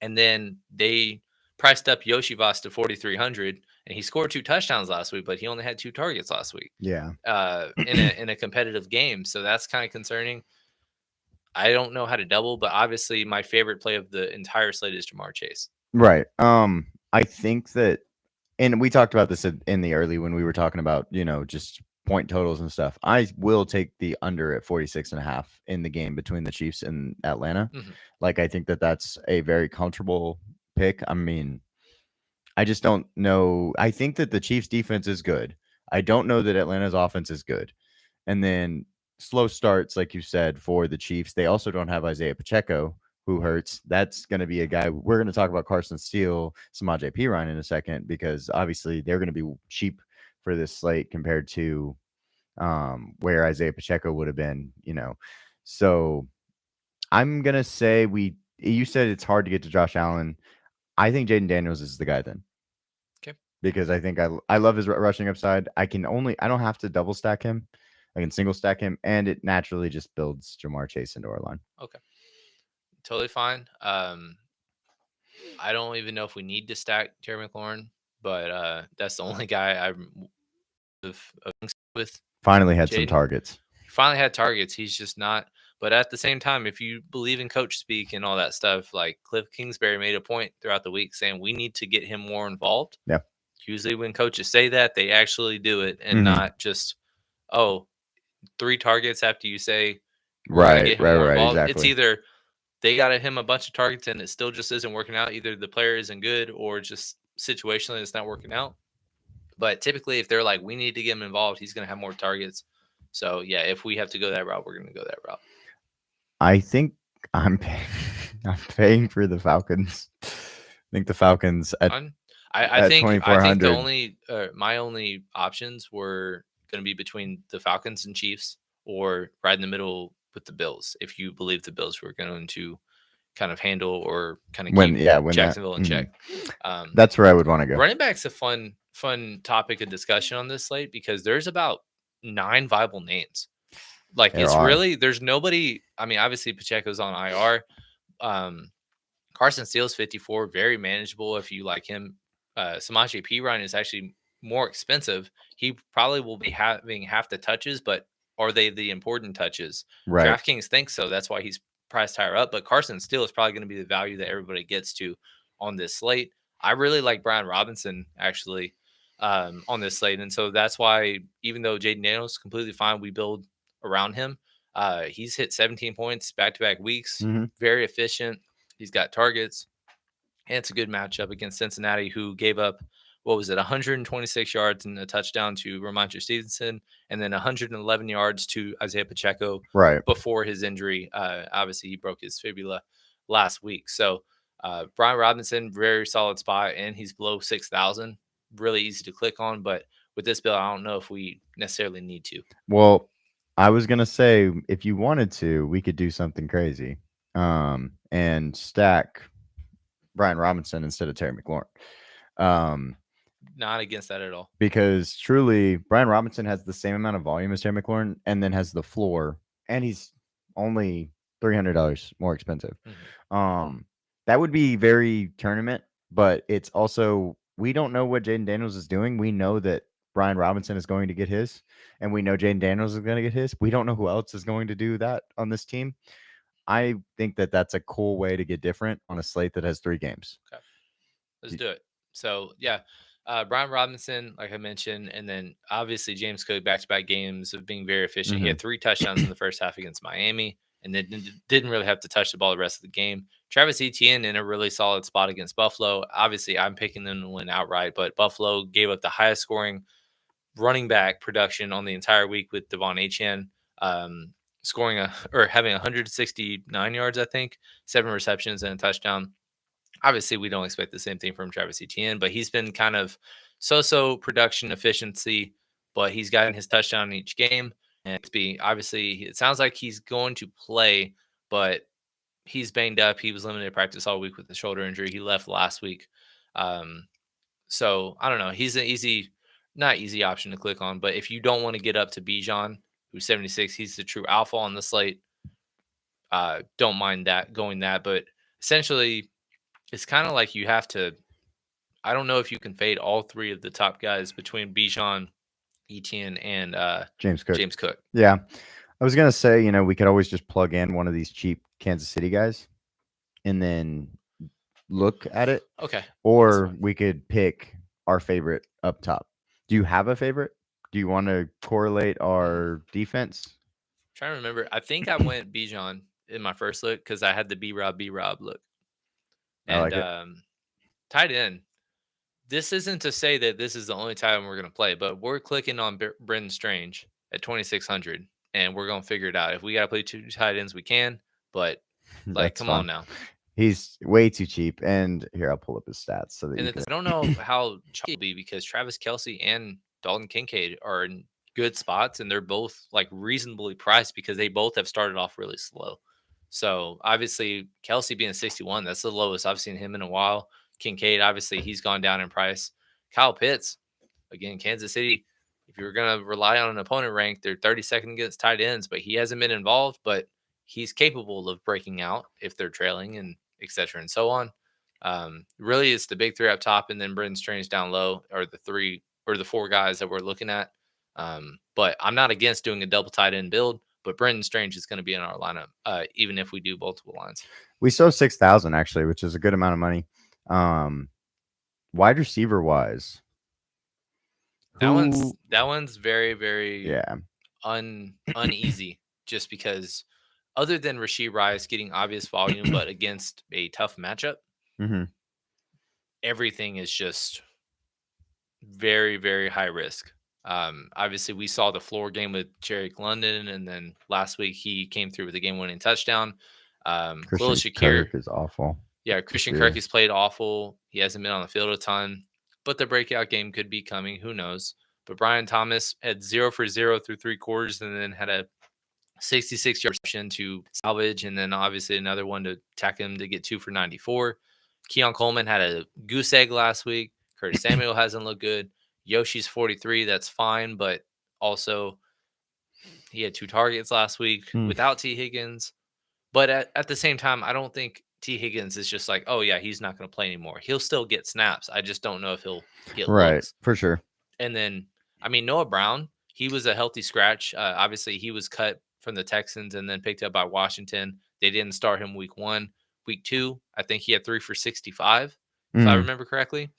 B: And then they priced up Yoshi Voss to 4,300, and he scored 2 touchdowns last week, but he only had 2 targets last week
A: Yeah.
B: in a competitive game. So that's kind of concerning. I don't know how to double, but obviously my favorite play of the entire slate is Jamar Chase.
A: Right. I think that, and we talked about this in the early when we were talking about, just point totals and stuff. I will take the under at 46.5 in the game between the Chiefs and Atlanta.
B: Mm-hmm.
A: Like, I think that that's a very comfortable pick. I mean, I just don't know. I think that the Chiefs defense is good. I don't know that Atlanta's offense is good. And then slow starts, like you said, for the Chiefs. They also don't have Isaiah Pacheco, who hurts. That's going to be a guy. We're going to talk about Carson Steele, Samaje Perine in a second, because obviously they're going to be cheap for this slate compared to where Isaiah Pacheco would have been, So I'm going to say you said it's hard to get to Josh Allen. I think Jaden Daniels is the guy then.
B: Okay.
A: Because I think I love his rushing upside. I don't have to double stack him. I can single stack him, and it naturally just builds Jamar Chase into our line.
B: Okay. Totally fine. I don't even know if we need to stack Terry McLaurin, but that's the only guy I'm with.
A: Finally had some
B: Jaden.
A: targets.
B: He finally had targets. He's just not. But at the same time, if you believe in coach speak and all that stuff, like Cliff Kingsbury made a point throughout the week saying we need to get him more involved.
A: Yeah.
B: Usually when coaches say that, they actually do it, and not just, 3 targets after you say we're going to get him more involved.
A: Exactly.
B: It's either they got him a bunch of targets and it still just isn't working out. Either the player isn't good or just situationally it's not working out. But typically, if they're like, we need to get him involved, he's going to have more targets. So, yeah, if we have to go that route, we're going to go that route.
A: I think I'm paying for the Falcons. I think the Falcons at
B: I think
A: 2,400.
B: the only my only options were going to be between the Falcons and Chiefs, or right in the middle with the Bills. If you believe the Bills were going to kind of handle or kind of keep Jacksonville in check,
A: that's where I would want to go.
B: Running back's a fun topic of discussion on this slate, because there's about 9 viable names. Like, there's nobody. I mean, obviously Pacheco's on IR. Carson Steele's 54, very manageable if you like him. Samaje Perine is actually more expensive. He probably will be having half the touches, but are they the important touches?
A: Right.
B: DraftKings thinks so. That's why he's priced higher up. But Carson Steele is probably going to be the value that everybody gets to on this slate. I really like Brian Robinson, actually, on this slate. And so that's why, even though Jaden Daniels is completely fine, we build around him. He's hit 17 points back-to-back weeks.
A: Mm-hmm.
B: Very efficient. He's got targets. And it's a good matchup against Cincinnati, who gave up, 126 yards and a touchdown to Ramondre Stevenson, and then 111 yards to Isaiah Pacheco before his injury. Obviously, he broke his fibula last week. So Brian Robinson, very solid spot, and he's below 6,000. Really easy to click on. But with this bill, I don't know if we necessarily need to.
A: Well, I was going to say, if you wanted to, we could do something crazy and stack Brian Robinson instead of Terry McLaurin.
B: Not against that at all.
A: Because truly, Brian Robinson has the same amount of volume as Terry McLaurin, and then has the floor, and he's only $300 more expensive.
B: Mm-hmm.
A: That would be very tournament, but it's also, we don't know what Jaden Daniels is doing. We know that Brian Robinson is going to get his, and we know Jaden Daniels is going to get his. We don't know who else is going to do that on this team. I think that that's a cool way to get different on a slate that has 3 games.
B: Okay, let's do it. So, yeah, Brian Robinson, like I mentioned, and then obviously James Cook, back-to-back games of being very efficient. Mm-hmm. He had 3 touchdowns in the first half against Miami, and then didn't really have to touch the ball the rest of the game. Travis Etienne in a really solid spot against Buffalo. Obviously, I'm picking them to win outright, but Buffalo gave up the highest scoring running back production on the entire week with Devon Achane, scoring or having 169 yards, I think, 7 receptions and a touchdown. Obviously, we don't expect the same thing from Travis Etienne, but he's been kind of so production efficiency, but he's gotten his touchdown in each game. And obviously, it sounds like he's going to play, but he's banged up. He was limited practice all week with the shoulder injury. He left last week. Um, so I don't know. He's an not easy option to click on, but if you don't want to get up to Bijan, who's 76, he's the true alpha on the slate. Don't mind that going that, but essentially, it's kind of like you have to. I don't know if you can fade all three of the top guys between Bijan, Etienne, and
A: James Cook.
B: James Cook.
A: Yeah. I was going to say, we could always just plug in one of these cheap Kansas City guys and then look at it.
B: Okay.
A: Or we could pick our favorite up top. Do you have a favorite? Do you want to correlate our defense?
B: I'm trying to remember. I think I went Bijan in my first look because I had the B-Rob look.
A: And I like
B: it. Tight end. This isn't to say that this is the only time we're going to play, but we're clicking on Brendan Strange at 2,600, and we're going to figure it out. If we got to play 2 tight ends, we can, but come on now.
A: He's way too cheap. And here, I'll pull up his stats. So that
B: I don't know how cheap it'll be because Travis Kelce and Dalton Kincaid are in good spots, and they're both reasonably priced because they both have started off really slow. So obviously, Kelce being 61, that's the lowest I've seen him in a while. Kincaid, obviously, he's gone down in price. Kyle Pitts, again, Kansas City. If you're going to rely on an opponent rank, they're 32nd against tight ends, but he hasn't been involved, but he's capable of breaking out if they're trailing and et cetera and so on. Really, it's the big three up top, and then Brendan Strange down low are the 4 guys that we're looking at. But I'm not against doing a double tight end build, but Brendan Strange is going to be in our lineup, even if we do multiple lines.
A: We saw 6,000 actually, which is a good amount of money. Wide receiver wise,
B: that one's very, very uneasy just because other than Rashee Rice getting obvious volume, but against a tough matchup, everything is just very, very high risk. Obviously, we saw the floor game with Jerick London, and then last week he came through with a game-winning touchdown.
A: Christian Kirk is awful.
B: Yeah, Christian Kirk has played awful. He hasn't been on the field a ton, but the breakout game could be coming. Who knows? But Brian Thomas had 0 for 0 through 3 quarters, and then had a 66-yard reception to salvage, and then obviously another one to tack him to get 2 for 94. Keon Coleman had a goose egg last week. Curtis Samuel hasn't looked good. Yoshi's 43. That's fine, but also he had 2 targets last week without T. Higgins. But at the same time, I don't think T. Higgins is just oh, yeah, he's not going to play anymore. He'll still get snaps. I just don't know if he'll get looks.
A: For sure.
B: And then, Noah Brown, he was a healthy scratch. Obviously, he was cut from the Texans and then picked up by Washington. They didn't start him week 1. Week 2, I think he had 3 for 65, if I remember correctly.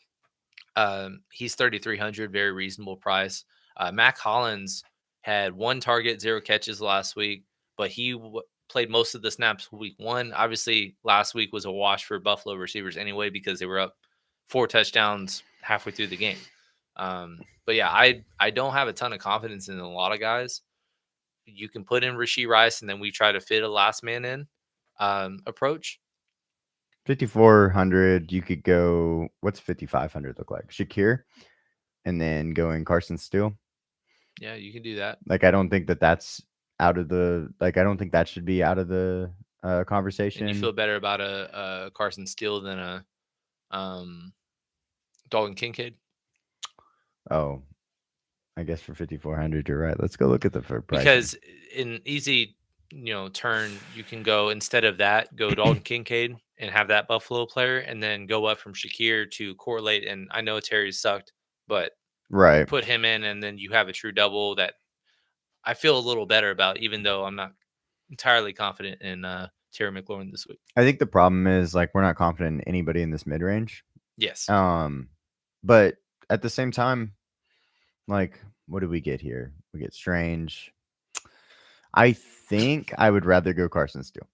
B: He's 3,300, very reasonable price. Mac Hollins had 1 target, 0 catches last week, but he played most of the snaps week 1. Obviously, last week was a wash for Buffalo receivers anyway because they were up 4 touchdowns halfway through the game. But yeah, I don't have a ton of confidence in a lot of guys. You can put in Rashee Rice, and then we try to fit a last man in approach.
A: 5,400. You could go. What's 5,500 look like? Shakir, and then going Carson Steele.
B: Yeah, you can do that.
A: I don't think that's out of the. I don't think that should be out of the conversation.
B: And you feel better about a Carson Steele than a Dalton Kincaid?
A: Oh, I guess for 5,400, you're right. Let's go look at the price.
B: Because in easy, turn, you can go instead of that, go Dalton Kincaid and have that Buffalo player, and then go up from Shakir to correlate. And I know Terry sucked, but put him in, and then you have a true double that I feel a little better about, even though I'm not entirely confident in Terry McLaurin this week.
A: I think the problem is we're not confident in anybody in this mid range.
B: Yes.
A: But at the same time, what do we get here? We get Strange. I think I would rather go Carson Steele.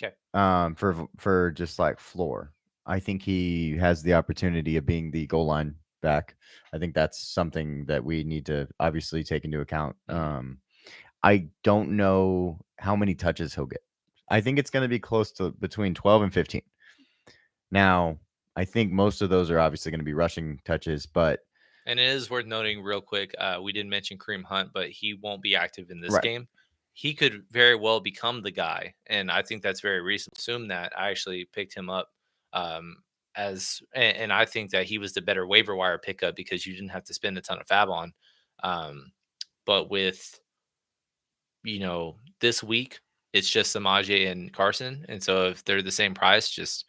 B: Okay.
A: For just like floor. I think he has the opportunity of being the goal line back. I think that's something that we need to obviously take into account. I don't know how many touches he'll get. I think it's going to be close to between 12 and 15. Now, I think most of those are obviously going to be rushing touches, but
B: And it is worth noting real quick, we didn't mention Kareem Hunt, but he won't be active in this
A: right.
B: game. He could very well become the guy, and I think that's very reasonable. Assume that I actually picked him up um, and I think that he was the better waiver wire pickup because you didn't have to spend a ton of fab on. Um, but with this week, it's just Samaje and Carson, and so if they're the same price, just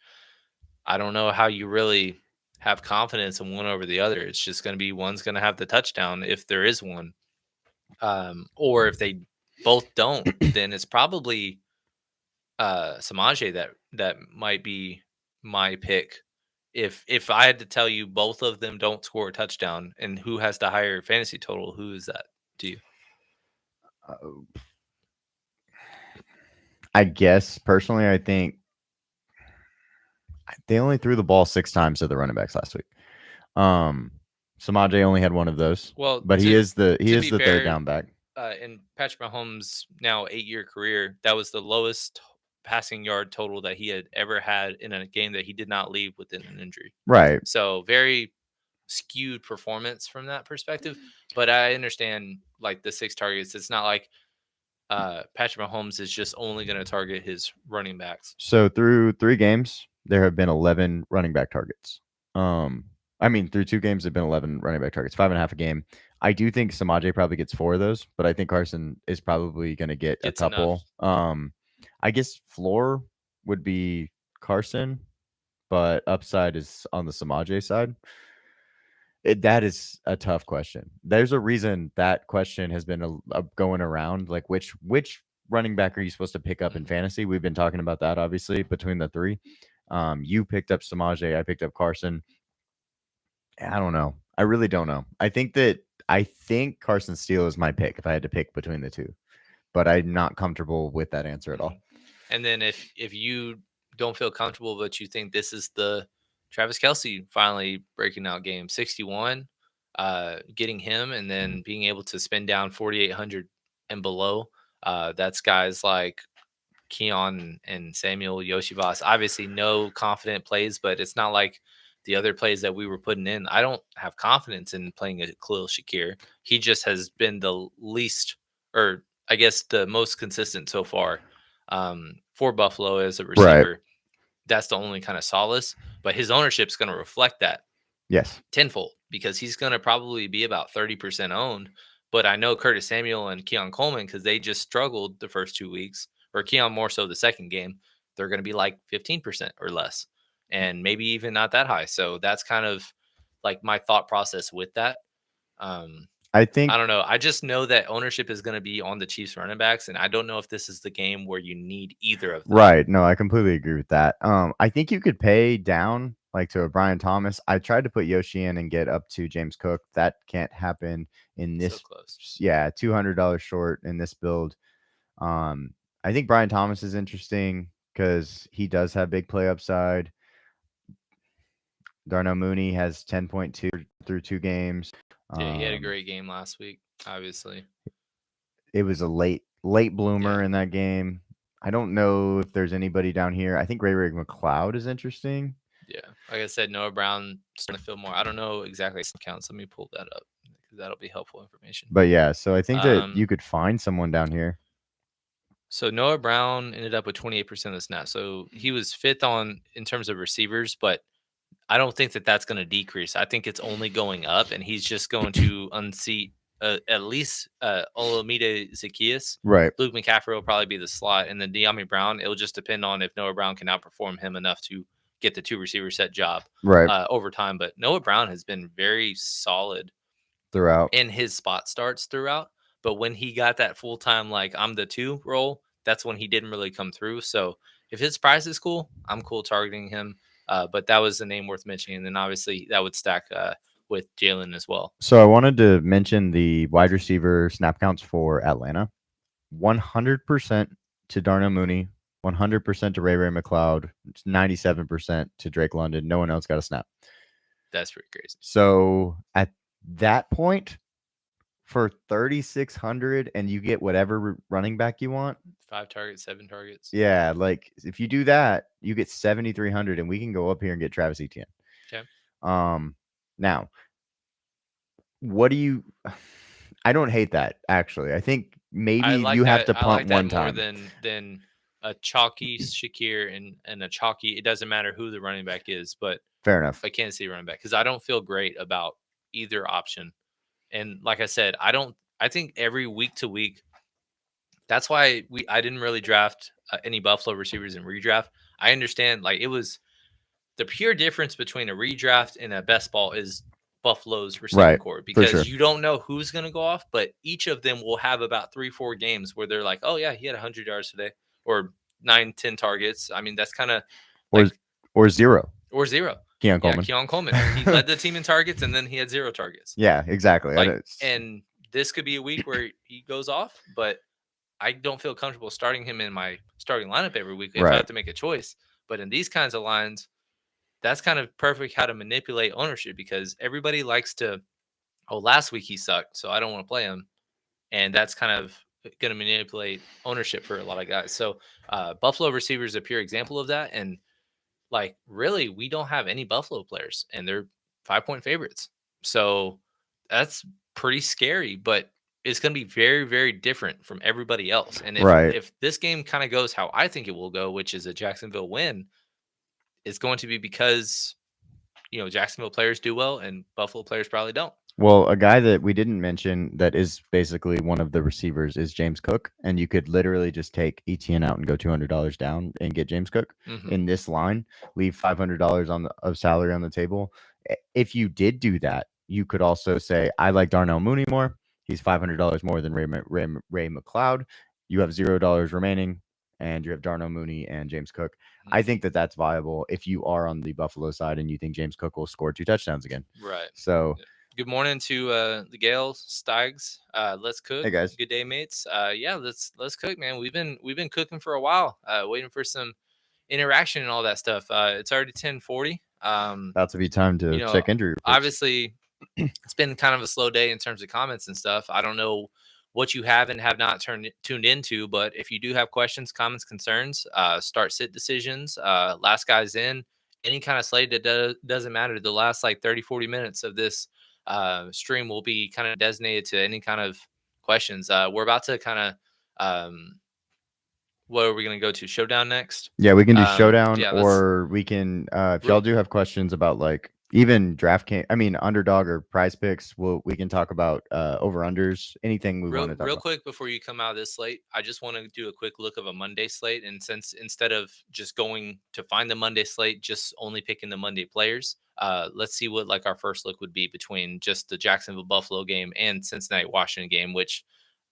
B: I don't know how you really have confidence in one over the other. It's just going to be one's going to have the touchdown if there is one, or if they both don't, then it's probably Samaje that might be my pick. If I had to tell you both of them don't score a touchdown and who has the higher fantasy total, who is that to you?
A: Uh, I guess personally, I think they only threw the ball 6 times to the running backs last week. Samaje only had one of those,
B: Well,
A: but he is the
B: to be
A: third
B: fair,
A: down back.
B: in Patrick Mahomes' now 8-year career, that was the lowest passing yard total that he had ever had in a game that he did not leave within an injury.
A: Right.
B: So very skewed performance from that perspective. But I understand like the 6 targets. It's not like Patrick Mahomes is just only going to target his running backs.
A: So through 3 games, there have been 11 running back targets. Through 2 games, there've been 11 running back targets, 5.5 a game. I do think Samaje probably gets 4 of those, but I think Carson is probably going to get a
B: It's enough.
A: couple. I guess floor would be Carson, but upside is on the Samaje side. That is a tough question. There's a reason that question has been going around. Like, which running back are you supposed to pick up in fantasy? We've been talking about that, obviously, between the 3. You picked up Samaje. I picked up Carson. I don't know. I really don't know. I think Carson Steele is my pick if I had to pick between the 2, but I'm not comfortable with that answer at all.
B: And then if you don't feel comfortable, but you think this is the Travis Kelsey finally breaking out game 61, getting him and then being able to spend down 4,800 and below, that's guys like Keon and Samuel Yoshivas. Obviously, no confident plays, but it's not like the other plays that we were putting in. I don't have confidence in playing a Khalil Shakir. He just has been the least, or I guess the most consistent so far for Buffalo as a
A: Right.
B: receiver. That's the only kind of solace, but his ownership's going to reflect that
A: Yes.
B: tenfold because he's going to probably be about 30% owned. But I know Curtis Samuel and Keon Coleman, because they just struggled the first 2 weeks, or Keon more so the second game, they're going to be like 15% or less, and maybe even not that high. So that's kind of like my thought process with that.
A: I think
B: I don't know. I just know that ownership is going to be on the Chiefs running backs, and I don't know if this is the game where you need either of them.
A: right. No, I completely agree with that. I think you could pay down like to a Brian Thomas. I tried to put Yoshi in and get up to James Cook. That can't happen in
B: So
A: this.
B: close.
A: Yeah, $200 short in this build. I think Brian Thomas is interesting because he does have big play upside. Darnell Mooney has 10.2 through 2 games.
B: Yeah, he had a great game last week, obviously.
A: It was a late bloomer
B: Yeah.
A: in that game. I don't know if there's anybody down here. I think Ray McLeod is interesting.
B: Yeah. Like I said, Noah Brown starting to feel more. I don't know exactly counts. Let me pull that up because that'll be helpful information.
A: But yeah, so I think that you could find someone down here.
B: So Noah Brown ended up with 28% of the snaps. So he was fifth in terms of receivers, but I don't think that that's going to decrease. I think it's only going up, and he's just going to unseat at least Olamide Zacchaeus.
A: Right.
B: Luke McCaffrey will probably be the slot, and then De'Ami Brown. It'll just depend on if Noah Brown can outperform him enough to get the 2 receiver set job over time. But Noah Brown has been very solid
A: throughout
B: in his spot starts throughout. But when he got that full time, like I'm the 2 role, that's when he didn't really come through. So if his price is cool, I'm cool targeting him. But that was a name worth mentioning. And then obviously that would stack with Jalen as well.
A: So I wanted to mention the wide receiver snap counts for Atlanta. 100% to Darnell Mooney, 100% to Ray McLeod, 97% to Drake London. No one else got a snap.
B: That's pretty crazy.
A: So at that point, for 3,600, and you get whatever running back you want.
B: 5 targets, 7 targets.
A: Yeah, like if you do that, you get 7,300, and we can go up here and get Travis Etienne.
B: Okay.
A: Now, what do you? I don't hate that actually. I think maybe you have to punt one time
B: more than a chalky Shakir and a chalky. It doesn't matter who the running back is, but
A: fair enough.
B: I can't see running back because I don't feel great about either option. And like I said, I think every week to week. That's why I didn't really draft any Buffalo receivers in redraft. I understand like it was the pure difference between a redraft and a best ball is Buffalo's receiving core because you don't know who's going to go off, but each of them will have about 3-4 games where they're like, oh yeah, he had 100 yards today or 9-10 targets. I mean, that's kind of
A: like, or zero.
B: Keon Coleman. He led the team in targets and then he had 0 targets.
A: Yeah, exactly.
B: And this could be a week where he goes off, but I don't feel comfortable starting him in my starting lineup every week if I have to make a choice. But in these kinds of lines, that's kind of perfect how to manipulate ownership because everybody likes to, last week he sucked, so I don't want to play him. And that's kind of going to manipulate ownership for a lot of guys. So Buffalo receiver is a pure example of that. And like, really, we don't have any Buffalo players and they're 5-point favorites. So that's pretty scary, but it's going to be very, very different from everybody else. And if this game kind of goes how I think it will go, which is a Jacksonville win, it's going to be because, Jacksonville players do well and Buffalo players probably don't.
A: Well, a guy that we didn't mention that is basically one of the receivers is James Cook, and you could literally just take Etienne out and go $200 down and get James Cook in this line, leave $500 of salary on the table. If you did do that, you could also say, I like Darnell Mooney more. He's $500 more than Ray McLeod. You have $0 remaining, and you have Darnell Mooney and James Cook. I think that that's viable if you are on the Buffalo side and you think James Cook will score 2 touchdowns again.
B: Right.
A: So.
B: Yeah. Good morning to the Gales, Stags. Let's cook.
A: Hey guys.
B: Good day, mates. Let's cook, man. We've been cooking for a while, waiting for some interaction and all that stuff. It's already 10:40.
A: About to be time to check injury reports.
B: Obviously, it's been kind of a slow day in terms of comments and stuff. I don't know what you have and have not tuned into, but if you do have questions, comments, concerns, start sit decisions, last guys in, any kind of slate that doesn't matter. The last like 30-40 minutes of this stream will be kind of designated to any kind of questions. We're about to kind of what are we going to go to? Showdown next?
A: Yeah, we can do Showdown, or we can if y'all do have questions about like even DraftKings, Underdog or Prize Picks, we can talk about over-unders, anything we want to talk about.
B: Real quick before you come out of this slate, I just want to do a quick look of a Monday slate. And since instead of just going to find the Monday slate, just only picking the Monday players, let's see what like our first look would be between just the Jacksonville Buffalo game and Cincinnati Washington game, which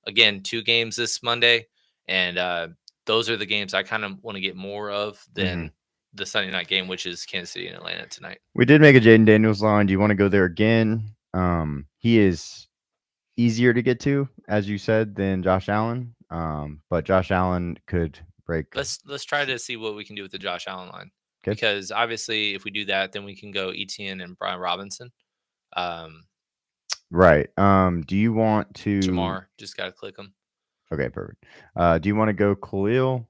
B: again, 2 games this Monday. And those are the games I kind of want to get more of than the Sunday night game, which is Kansas City and Atlanta tonight.
A: We did make a Jaden Daniels line. Do you want to go there again? He is easier to get to, as you said, than Josh Allen. But Josh Allen could break.
B: Let's try to see what we can do with the Josh Allen line. Okay. Because obviously if we do that, then we can go Etienne and Brian Robinson.
A: Right. Do you want to
B: Jamar? Just gotta click them.
A: Okay, perfect. Do you want to go Khalil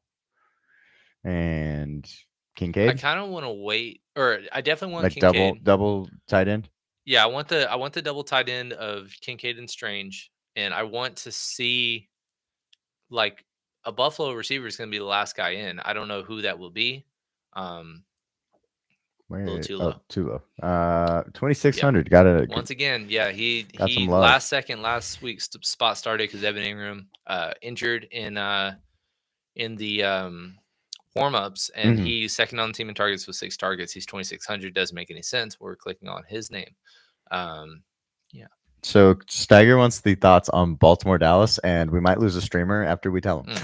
A: and Kincaid?
B: I kind of want to wait, or I definitely want
A: like
B: Kincaid.
A: double tight end.
B: Yeah, I want the double tight end of Kincaid and Strange, and I want to see like a Buffalo receiver is going to be the last guy in. I don't know who that will be. A little too low.
A: Too low. 2,600. Got it.
B: Once again, yeah, he last week's spot started because Evan Ingram injured in the warm-ups, and he's second on the team in targets with 6 targets. He's 2,600. Doesn't make any sense. We're clicking on his name. Yeah.
A: So Steiger wants the thoughts on Baltimore Dallas, and we might lose a streamer after we tell him.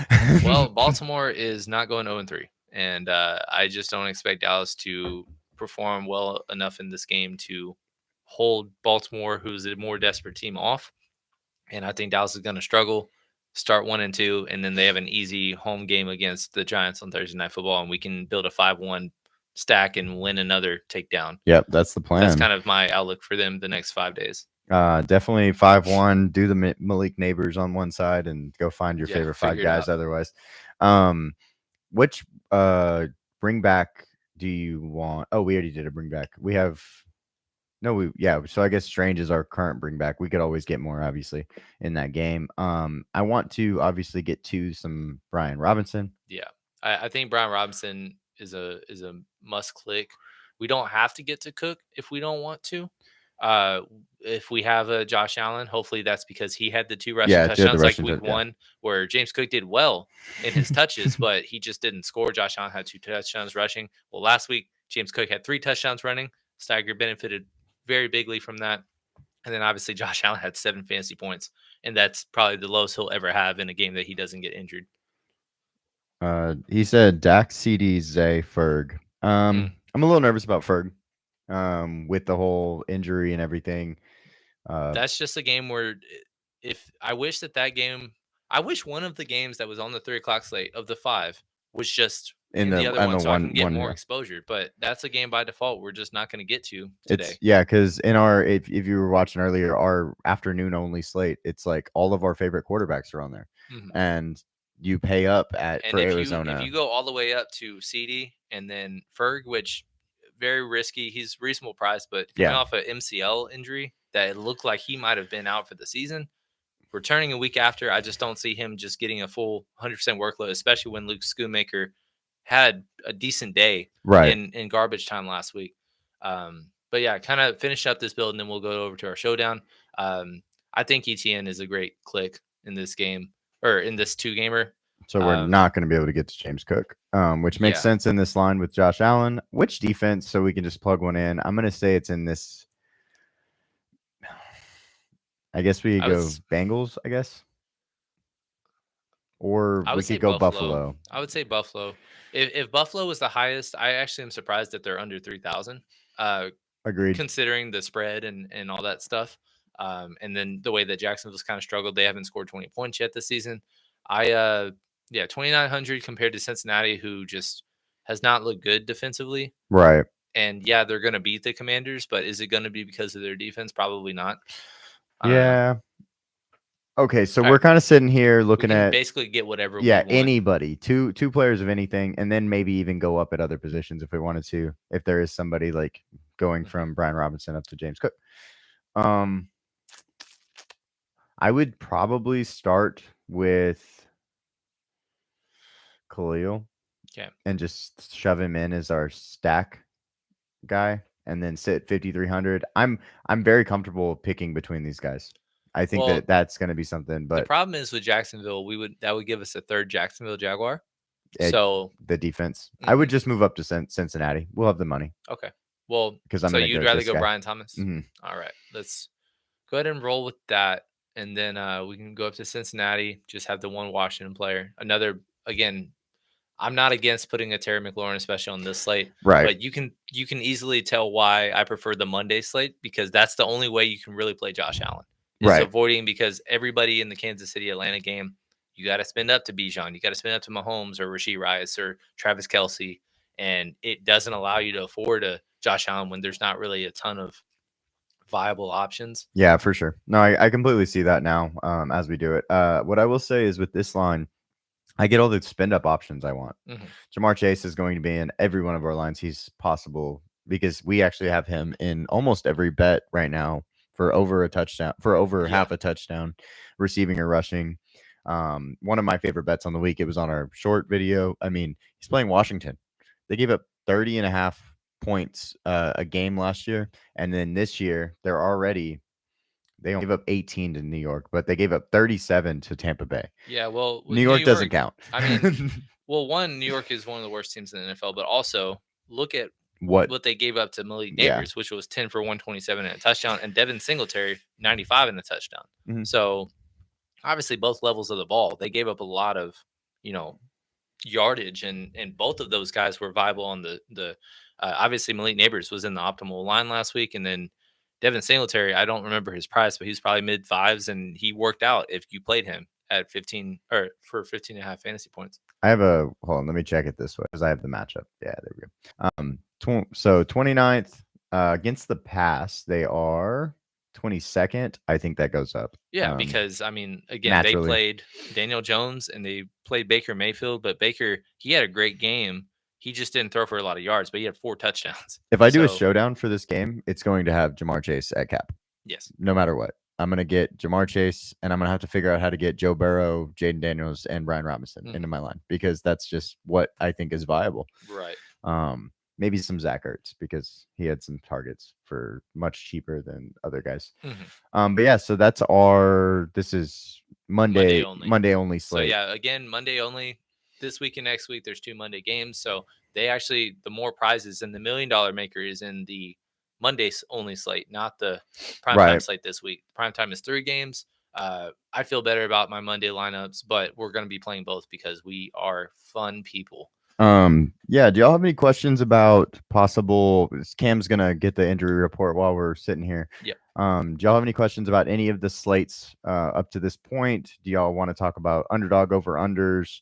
B: Well, Baltimore is not going 0-3, and I just don't expect Dallas to perform well enough in this game to hold Baltimore, who's a more desperate team, off. And I think Dallas is going to struggle. start 1-2, and then they have an easy home game against the Giants on Thursday Night Football, and we can build a 5-1 stack and win another takedown.
A: Yep, that's the
B: That's
A: plan.
B: kind of my outlook for them the next 5 days.
A: Definitely 5-1. Do the Malik Neighbors on one side and go find your favorite five
B: figure it
A: guys.
B: out.
A: Otherwise, which bring back do you want? Oh, we already did a bring back. We have So I guess Strange is our current bring back. We could always get more, obviously, in that game. I want to obviously get to some Brian Robinson.
B: Yeah, I think Brian Robinson is a must click. We don't have to get to Cook if we don't want to. If we have a Josh Allen, hopefully that's because he had the 2 rushing
A: Yeah, did the
B: touchdowns like
A: rushing
B: week
A: yeah.
B: 1, where James Cook did well in his touches, but he just didn't score. Josh Allen had 2 touchdowns rushing. Well, last week James Cook had 3 touchdowns running. Steiger benefited very bigly from that. And then obviously Josh Allen had 7 fantasy points, and that's probably the lowest he'll ever have in a game that he doesn't get injured.
A: He said Dak, CD, Zay, Ferg. I'm a little nervous about Ferg, with the whole injury and everything.
B: That's just a game where if I wish that game, I wish one of the games that was on the 3 o'clock slate of the 5 was just in the other one, so I can get more exposure. But that's a game by default we're just not going to get to today.
A: Because in our if you were watching earlier, our afternoon only slate, it's like all of our favorite quarterbacks are on there, and you pay up for Arizona.
B: If you go all the way up to CD and then Ferg, which very risky, he's reasonable price, but coming off an MCL injury that it looked like he might have been out for the season, returning a week after, I just don't see him just getting a full 100% workload, especially when Luke Schoonmaker had a decent day in garbage time last week. But yeah, kind of finish up this build and then we'll go over to our showdown. I think ETN is a great click in this game or in this 2-gamer.
A: So we're not going to be able to get to James Cook, which makes sense in this line with Josh Allen. Which defense? So we can just plug one in. I'm going to say it's in this. I guess we go Bengals, I guess. Or we could go Buffalo.
B: I would say Buffalo. If Buffalo was the highest, I actually am surprised that they're under 3,000.
A: Agreed.
B: Considering the spread and all that stuff. And then the way that Jacksonville's kind of struggled, they haven't scored 20 points yet this season. 2,900 compared to Cincinnati, who just has not looked good defensively.
A: Right.
B: And yeah, they're going to beat the Commanders, but is it going to be because of their defense? Probably not.
A: Yeah. Okay, so we're kind of sitting here looking at
B: basically get whatever. we want.
A: Anybody, two players of anything, and then maybe even go up at other positions if we wanted to. If there is somebody like going from Brian Robinson up to James Cook, I would probably start with Khalil, and just shove him in as our stack guy, and then sit 5,300. I'm very comfortable picking between these guys. I think that's going to be something. But
B: the problem is with Jacksonville, that would give us a third Jacksonville Jaguar. So
A: the defense, I would just move up to Cincinnati. We'll have the money.
B: Okay. Well,
A: because
B: you'd rather go Brian Thomas. All right, let's go ahead and roll with that, and then we can go up to Cincinnati. Just have the one Washington player. Another again. I'm not against putting a Terry McLaurin, especially on this slate.
A: Right.
B: But you can easily tell why I prefer the Monday slate, because that's the only way you can really play Josh Allen. It's avoiding, because everybody in the Kansas City Atlanta game, you got to spend up to Bijan, you got to spend up to Mahomes or Rashee Rice or Travis Kelce, and it doesn't allow you to afford a Josh Allen when there's not really a ton of viable options.
A: Yeah, for sure. No, I completely see that now as we do it. What I will say is with this line, I get all the spend up options I want. Jamar Chase is going to be in every one of our lines. He's possible because we actually have him in almost every bet right now for over a touchdown, for over half a touchdown, receiving or rushing. One of my favorite bets on the week, it was on our short video. I mean, he's playing Washington. They gave up 30.5 points a game last year. And then this year, they only gave up 18 to New York, but they gave up 37 to Tampa Bay.
B: Yeah, well,
A: New York doesn't count.
B: I mean, well, New York is one of the worst teams in the NFL, but also look at what they gave up to Malik Neighbors, which was 10 for 127 and a touchdown, and Devin Singletary 95 and a touchdown. So obviously both levels of the ball, they gave up a lot of, yardage, and both of those guys were viable on the obviously Malik Neighbors was in the optimal line last week, and then Devin Singletary, I don't remember his price, but he's probably mid fives, and he worked out if you played him at 15 or for 15 and a half fantasy points.
A: I have a hold on. Let me check it this way because I have the matchup. Yeah, there we go. So 29th against the pass, they are 22nd. I think that goes up.
B: Yeah, because I mean, again, they
A: naturally.
B: played Daniel Jones and they played Baker Mayfield, but Baker, he had a great game. He just didn't throw for a lot of yards, but he had 4 touchdowns.
A: If I do a
B: So,
A: showdown for this game, it's going to have Jamar Chase at cap,
B: yes.
A: no matter what. I'm going to get Jamar Chase, and I'm going to have to figure out how to get Joe Burrow, Jaden Daniels, and Brian Robinson into my line because that's just what I think is viable.
B: Right.
A: Maybe some Zach Ertz because he had some targets for much cheaper than other guys. But yeah, so that's this is Monday only slate.
B: So yeah, again, Monday only. This week and next week, there's 2 Monday games. So they actually, the more prizes, and the $1 million maker is in the Monday only slate, not the primetime slate this week. Primetime is 3 games. I feel better about my Monday lineups, but we're going to be playing both because we are fun people.
A: Yeah, do y'all have any questions about possible Cam's gonna get the injury report while we're sitting here?
B: Yep.
A: Do y'all have any questions about any of the slates up to this point? Do y'all want to talk about underdog over unders,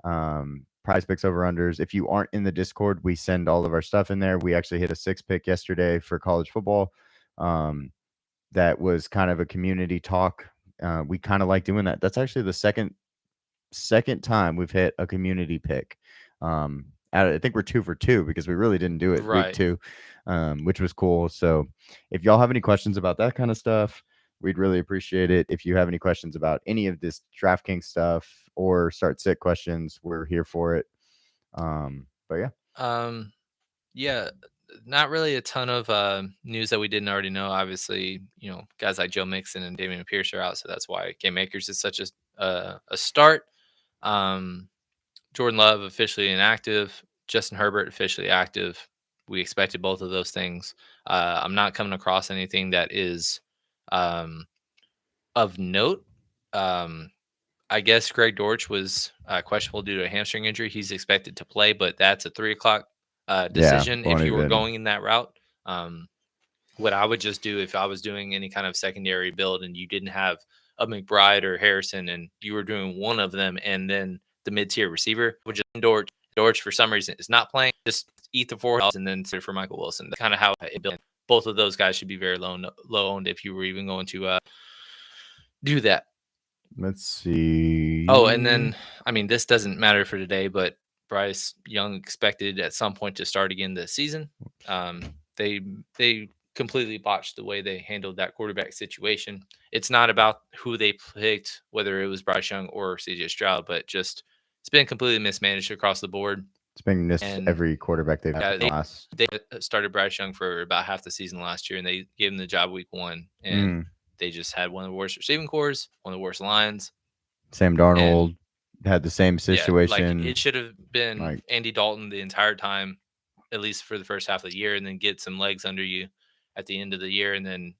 A: prize picks over unders? If you aren't in the Discord, we send all of our stuff in there. We actually hit a 6 pick yesterday for college football. That was kind of a community talk. We kind of like doing that. That's actually the second time we've hit a community pick. I think we're 2 for 2 because we really didn't do it week 2, which was cool. So if y'all have any questions about that kind of stuff, we'd really appreciate it. If you have any questions about any of this DraftKings stuff or start sit questions, we're here for it. But
B: yeah, not really a ton of news that we didn't already know. Obviously, guys like Joe Mixon and Damian Pierce are out, so that's why Game Makers is such a start. Jordan Love officially inactive. Justin Herbert officially active. We expected both of those things. I'm not coming across anything that is of note. I guess Greg Dortch was questionable due to a hamstring injury. He's expected to play, but that's a 3:00 decision if you were going in that route. What I would just do if I was doing any kind of secondary build and you didn't have a McBride or Harrison and you were doing one of them and then the mid-tier receiver, would just Dortch for some reason is not playing, just eat the $4 and then sit for Michael Wilson. That's kind of how it built. Both of those guys should be very low owned if you were even going to do that.
A: let's see.
B: Oh, and then, I mean, this doesn't matter for today, but Bryce Young expected at some point to start again this season. They completely botched the way they handled that quarterback situation. It's not about who they picked, whether it was Bryce Young or CJ Stroud, but just it's been completely mismanaged across the board.
A: It's been missed every quarterback they've had
B: They started Bryce Young for about half the season last year, and they gave him the job week 1, and they just had one of the worst receiving cores, one of the worst lines.
A: Sam Darnold had the same situation.
B: Yeah, like it should have been Andy Dalton the entire time, at least for the first half of the year, and then get some legs under you at the end of the year, and then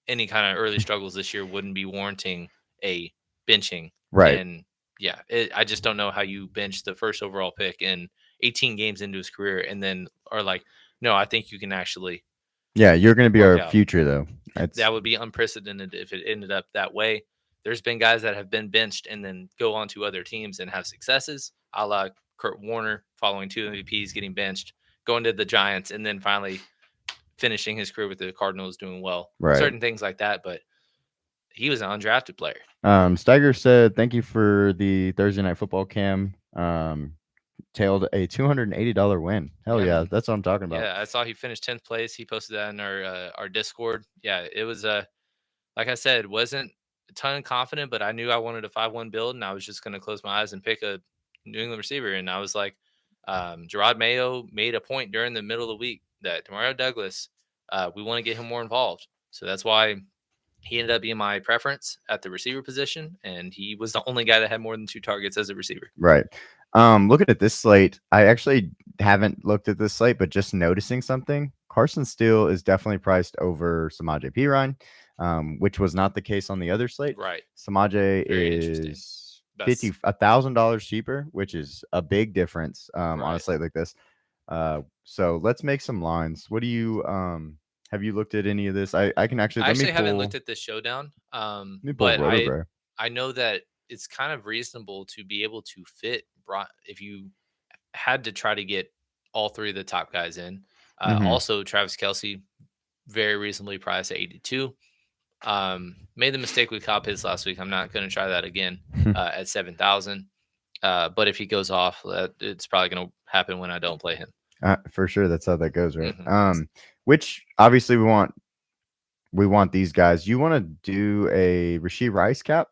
B: any kind of early struggles this year wouldn't be warranting a benching.
A: Right.
B: And yeah, I just don't know how you bench the first overall pick in 18 games into his career and then are like, no, I think you can actually.
A: Yeah, you're going to be our future, though.
B: That would be unprecedented if it ended up that way. There's been guys that have been benched and then go on to other teams and have successes, a la Kurt Warner following 2 MVPs, getting benched, going to the Giants, and then finally finishing his career with the Cardinals, doing well.
A: Right.
B: Certain things like that, but he was an undrafted player.
A: Steiger said, thank you for the Thursday Night Football cam. Tailed a $280 win. Hell yeah, that's what I'm talking about.
B: Yeah, I saw he finished 10th place. He posted that in our Discord. Yeah, it was like I said, wasn't a ton confident, but I knew I wanted a 5-1 build, and I was just going to close my eyes and pick a New England receiver. And I was like, Gerard Mayo made a point during the middle of the week that Demario Douglas, we want to get him more involved. So that's why he ended up being my preference at the receiver position, and he was the only guy that had more than 2 targets as a receiver.
A: Right. Looking at this slate, I actually haven't looked at this slate, but just noticing something. Carson Steele is definitely priced over Samaje Perine, which was not the case on the other slate.
B: Right.
A: Samaje is $1,000 cheaper, which is a big difference on a slate like this. So let's make some lines. What do you have you looked at any of this? I can actually.
B: I haven't looked at this showdown. But I know that it's kind of reasonable to be able to fit if you had to try to get all three of the top guys in.
A: Mhm.
B: Also, Travis Kelsey, very reasonably priced at 82. Made the mistake with Kyle Pitts last week. I'm not going to try that again at 7,000. But if he goes off, it's probably going to happen when I don't play him.
A: For sure, that's how that goes, right?
B: Mm-hmm.
A: Which obviously we want these guys. You want to do a Rashee Rice cap?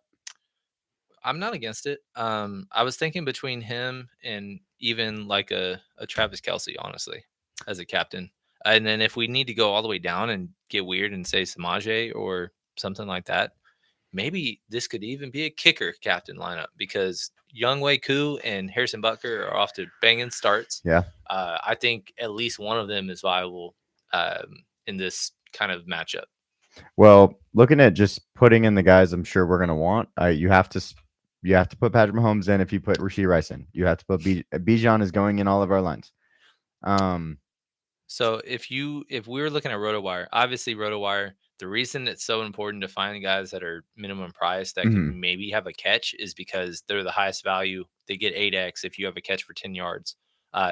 B: I'm not against it. I was thinking between him and even like a Travis Kelsey, honestly, as a captain. And then if we need to go all the way down and get weird and say Samaje or something like that, maybe this could even be a kicker captain lineup because Younghoe Koo and Harrison Butker are off to banging starts.
A: Yeah.
B: I think at least one of them is viable in this kind of matchup.
A: Well, looking at just putting in the guys, I'm sure we're gonna want. You have to put Patrick Mahomes in if you put Rashee Rice in. You have to put Bijan is going in all of our lines.
B: So if we were looking at RotoWire, obviously RotoWire, the reason it's so important to find guys that are minimum price that can maybe have a catch is because they're the highest value. They get 8x if you have a catch for 10 yards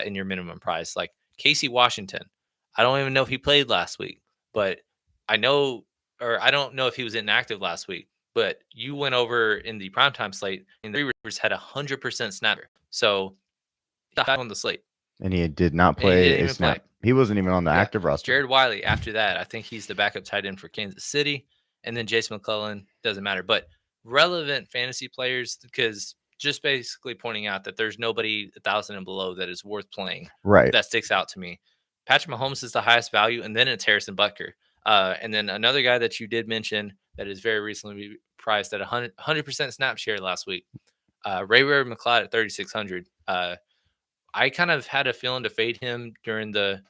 B: in your minimum price. Like Casey Washington, I don't even know if he played last week, but I don't know if he was inactive last week. But you went over in the primetime slate, and the Rivers had 100% snapper, so he's back on the slate.
A: And he did not
B: And he
A: play
B: didn't
A: a
B: even
A: snap.
B: play.
A: He wasn't even on the active roster.
B: Jared Wiley, after that, I think he's the backup tight end for Kansas City. And then Jason McClellan, doesn't matter. But relevant fantasy players, because just basically pointing out that there's nobody 1,000 and below that is worth playing.
A: Right.
B: That sticks out to me. Patrick Mahomes is the highest value, and then it's Harrison Butker. And then another guy that you did mention that is very recently priced at 100% snap share last week, Ray McLeod at 3,600. I kind of had a feeling to fade him during the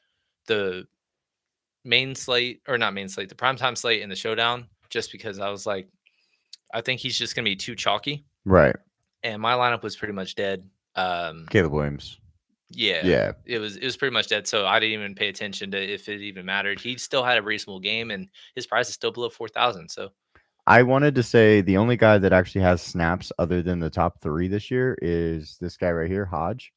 B: main slate, or not main slate, the primetime slate and the showdown, just because I was like, I think he's just going to be too chalky.
A: Right.
B: And my lineup was pretty much dead.
A: Caleb Williams.
B: Yeah. It was pretty much dead. So I didn't even pay attention to if it even mattered. He still had a reasonable game, and his price is still below 4,000. So
A: I wanted to say the only guy that actually has snaps other than the top 3 this year is this guy right here, Hodge.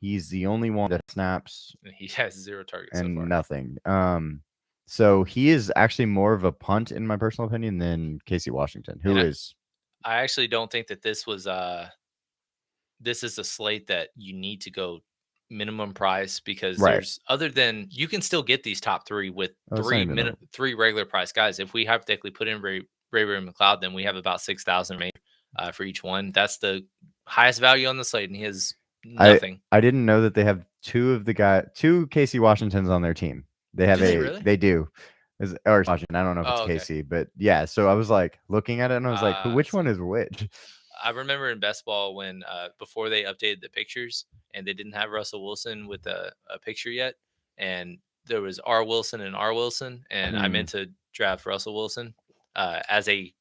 A: He's the only one that snaps.
B: He has 0 targets
A: and
B: so far.
A: Nothing. So he is actually more of a punt in my personal opinion than Casey Washington, who is.
B: I actually don't think that this is a slate that you need to go minimum price because there's other than you can still get these top 3 with 3 regular price guys. If we hypothetically put in Ray McLeod, then we have about 6,000 maybe for each one. That's the highest value on the slate, and he has nothing.
A: I didn't know that they have two Casey Washingtons on their team. They have
B: really?
A: They do. Or Washington, I don't know if it's Casey, but yeah. So I was like looking at it and I was like, which one is which?
B: I remember in best ball when before they updated the pictures and they didn't have Russell Wilson with a picture yet, and there was R. Wilson and R. Wilson, and I meant to draft Russell Wilson as a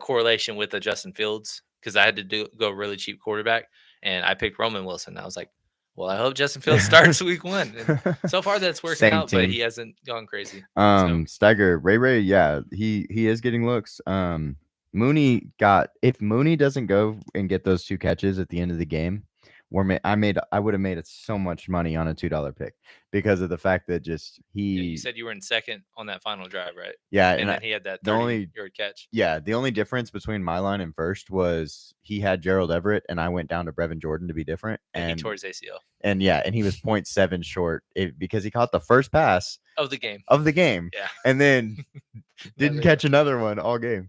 B: correlation with the Justin Fields because I had to go really cheap quarterback, and I picked Roman Wilson. I was like, well, I hope Justin Fields starts week 1. And so far that's working out, but he hasn't gone crazy.
A: Steiger, Ray, yeah, he is getting looks. Mooney if Mooney doesn't go and get those 2 catches at the end of the game, I would have made it so much money on a $2 pick because of the fact that
B: you said you were in second on that final drive, right?
A: Yeah,
B: and then he had that 30-yard catch.
A: Yeah, the only difference between my line and first was he had Gerald Everett and I went down to Brevin Jordan to be different,
B: and he tore his ACL.
A: And he was 0.7 short because he caught the first pass
B: of the game.
A: Yeah, and then didn't catch another one all game.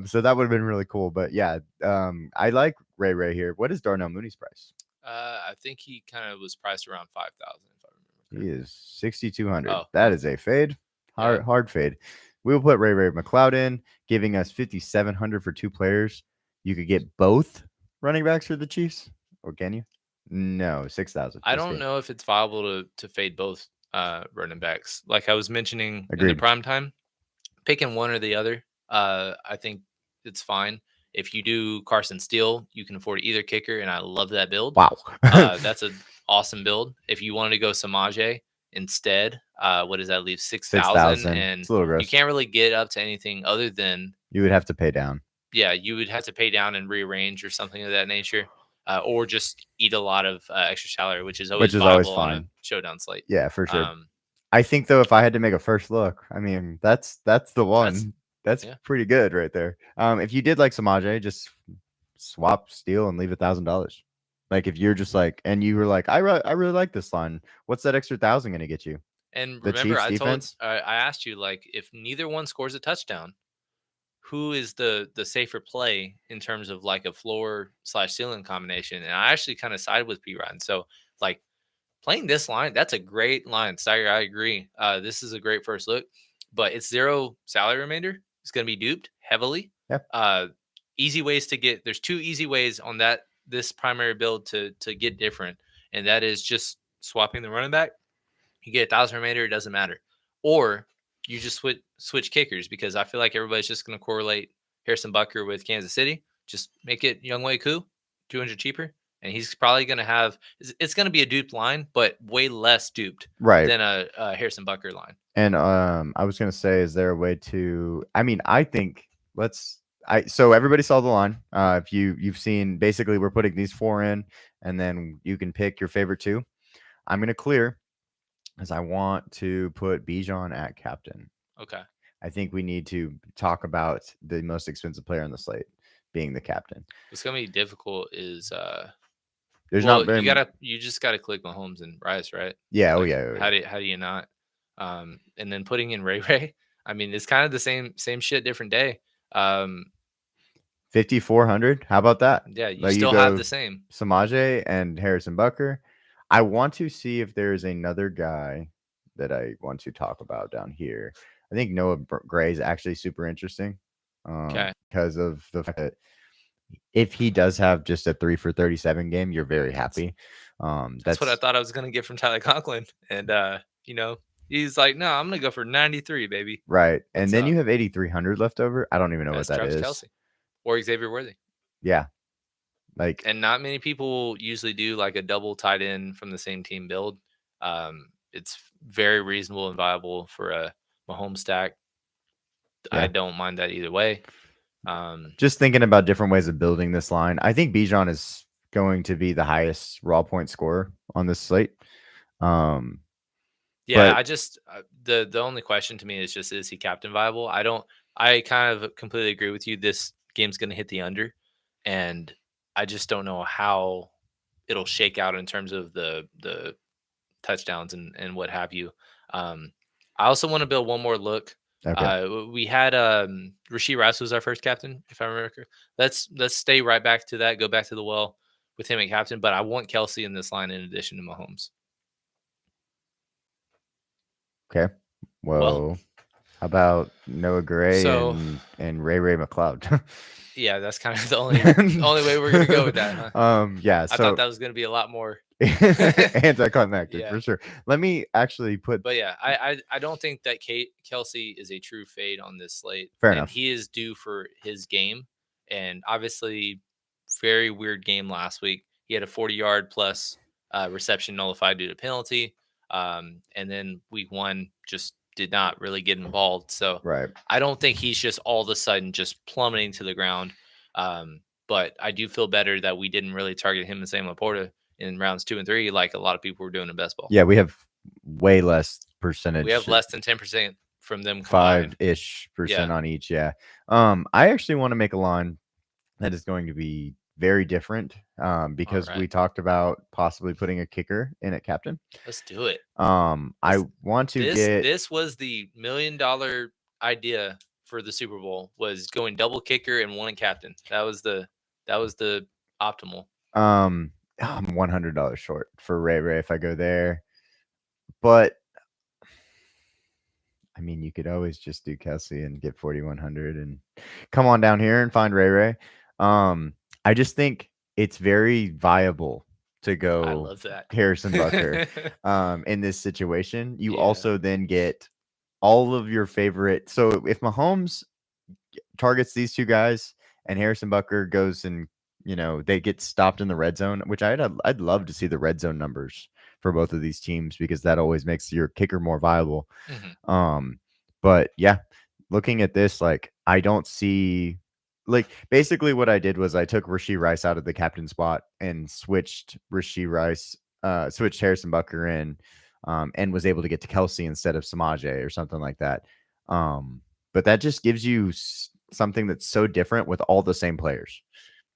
A: So that would have been really cool. But yeah, I like Ray here. What is Darnell Mooney's price?
B: I think he kind of was priced around 5,000 if I remember correctly.
A: He is 6,200. That is a fade. Hard fade. We will put Ray McLeod in, giving us 5,700 for 2 players. You could get both running backs for the Chiefs, or can you? No, 6,000.
B: I don't know if it's viable to fade both running backs. Like I was mentioning in the prime time, picking one or the other, I think it's fine. If you do Carson Steele, you can afford either kicker, and I love that build.
A: Wow.
B: That's an awesome build. If you wanted to go Samaje instead, what does that leave? 6,000. And
A: it's a little gross.
B: You can't really get up to anything other than
A: you would have to pay down.
B: yeah, you would have to pay down and rearrange or something of that nature, or just eat a lot of extra salary, which is always
A: which is always
B: viable on a
A: fine.
B: showdown slate.
A: Yeah, for sure.
B: Um,
A: I think though, if I had to make a first look, I mean, that's the
B: that's
A: one. That's
B: yeah.
A: pretty good right there. If you did like Samaje, just swap steal and leave $1,000. Like if you're just like, and you were like, I really like this line. What's that extra 1,000 gonna get you?
B: And
A: The
B: remember,
A: Chiefs defense.
B: I asked you, like, if neither one scores a touchdown, who is the safer play in terms of like a floor slash ceiling combination? And I actually kind of sided with P Ryan. So like playing this line, that's a great line. Steiger, I agree. This is a great first look, but it's zero salary remainder. It's going to be duped heavily.
A: Yeah.
B: Easy ways to get. There's two easy ways on that this primary build to get different, and that is just swapping the running back. You get 1,000 remainder, it doesn't matter, or you just switch kickers because I feel like everybody's just going to correlate Harrison Butker with Kansas City. Just make it Younghoe Koo, 200 cheaper, and he's probably going to have. It's going to be a duped line, but way less duped
A: Right.
B: than a Harrison Butker line.
A: And I was gonna say, is there a way to? I mean, I think so everybody saw the line. If you've seen, basically we're putting these 4 in, and then you can pick your favorite 2. I'm gonna clear, as I want to put Bijan at captain.
B: Okay.
A: I think we need to talk about the most expensive player on the slate being the captain.
B: What's gonna be difficult is
A: There's not very.
B: You just gotta click Mahomes and Rice, right?
A: Yeah.
B: Like,
A: Oh yeah.
B: How do you not? And then putting in Ray. I mean, it's kind of the same shit, different day.
A: 5,400. How about that?
B: Yeah, you
A: Like
B: still have the same.
A: Samaje and Harrison Butker. I want to see if there's another guy that I want to talk about down here. I think Noah Gray is actually super interesting.
B: Okay.
A: Because of the fact that if he does have just a 3 for 37 game, you're very happy.
B: That's what I thought I was gonna get from Tyler Conklin, and he's like, no, I'm gonna go for 93, baby.
A: Right, and
B: What's
A: then
B: up?
A: you have 8,300 left over. I don't even know
B: That's
A: what that
B: Travis
A: is.
B: Kelce or Xavier Worthy.
A: Yeah, like,
B: And not many people usually do like a double tight end from the same team build. It's very reasonable and viable for a Mahomes stack.
A: Yeah.
B: I don't mind that either way.
A: Just thinking about different ways of building this line, I think Bijan is going to be the highest raw point scorer on this slate.
B: Yeah,
A: but
B: I just the only question to me is just, is he captain viable? I kind of completely agree with you. This game's going to hit the under, and I just don't know how it'll shake out in terms of the touchdowns and what have you. I also want to build one more look.
A: okay.
B: We had Rashee Rice was our first captain, if I remember correctly. Let's stay right back to that. Go back to the well with him at captain, but I want Kelce in this line in addition to Mahomes.
A: Okay. Well, how about Noah Gray and Ray McLeod?
B: Yeah, that's kind of the only way we're gonna go with that. Huh?
A: Yeah.
B: I thought that was gonna be a lot more
A: anticlimactic for sure. Let me actually put.
B: But yeah, I don't think that Kelce is a true fade on this slate.
A: Fair
B: and
A: enough.
B: He is due for his game, and obviously, very weird game last week. He had a 40-yard plus reception nullified due to penalty, and then week 1 just did not really get involved. So
A: right.
B: I don't think he's just all of a sudden just plummeting to the ground. But I do feel better that we didn't really target him and Sam Laporta in rounds 2 and 3 like a lot of people were doing in best ball.
A: Yeah, we have way less percentage.
B: We have less than 10% from them combined.
A: 5-ish% on each. Yeah. I actually want to make a line that is going to be very different because we talked about possibly putting a kicker in at captain.
B: Let's do it.
A: I want to get.
B: This was the $1 million idea for the Super Bowl, was going double kicker and one captain. That was the optimal.
A: I'm $100 short for Ray if I go there, but I mean, you could always just do Kelce and get 4,100 and come on down here and find Ray. I just think it's very viable to go
B: I love that.
A: Harrison Butker in this situation. You also then get all of your favorite. So if Mahomes targets these two guys and Harrison Butker goes and, they get stopped in the red zone, which I'd love to see the red zone numbers for both of these teams because that always makes your kicker more viable.
B: Mm-hmm.
A: But yeah, looking at this, like, I don't see, like basically what I did was I took Rashee Rice out of the captain spot and switched Harrison Bucker in, and was able to get to Kelsey instead of Samaje or something like that. But that just gives you something that's so different with all the same players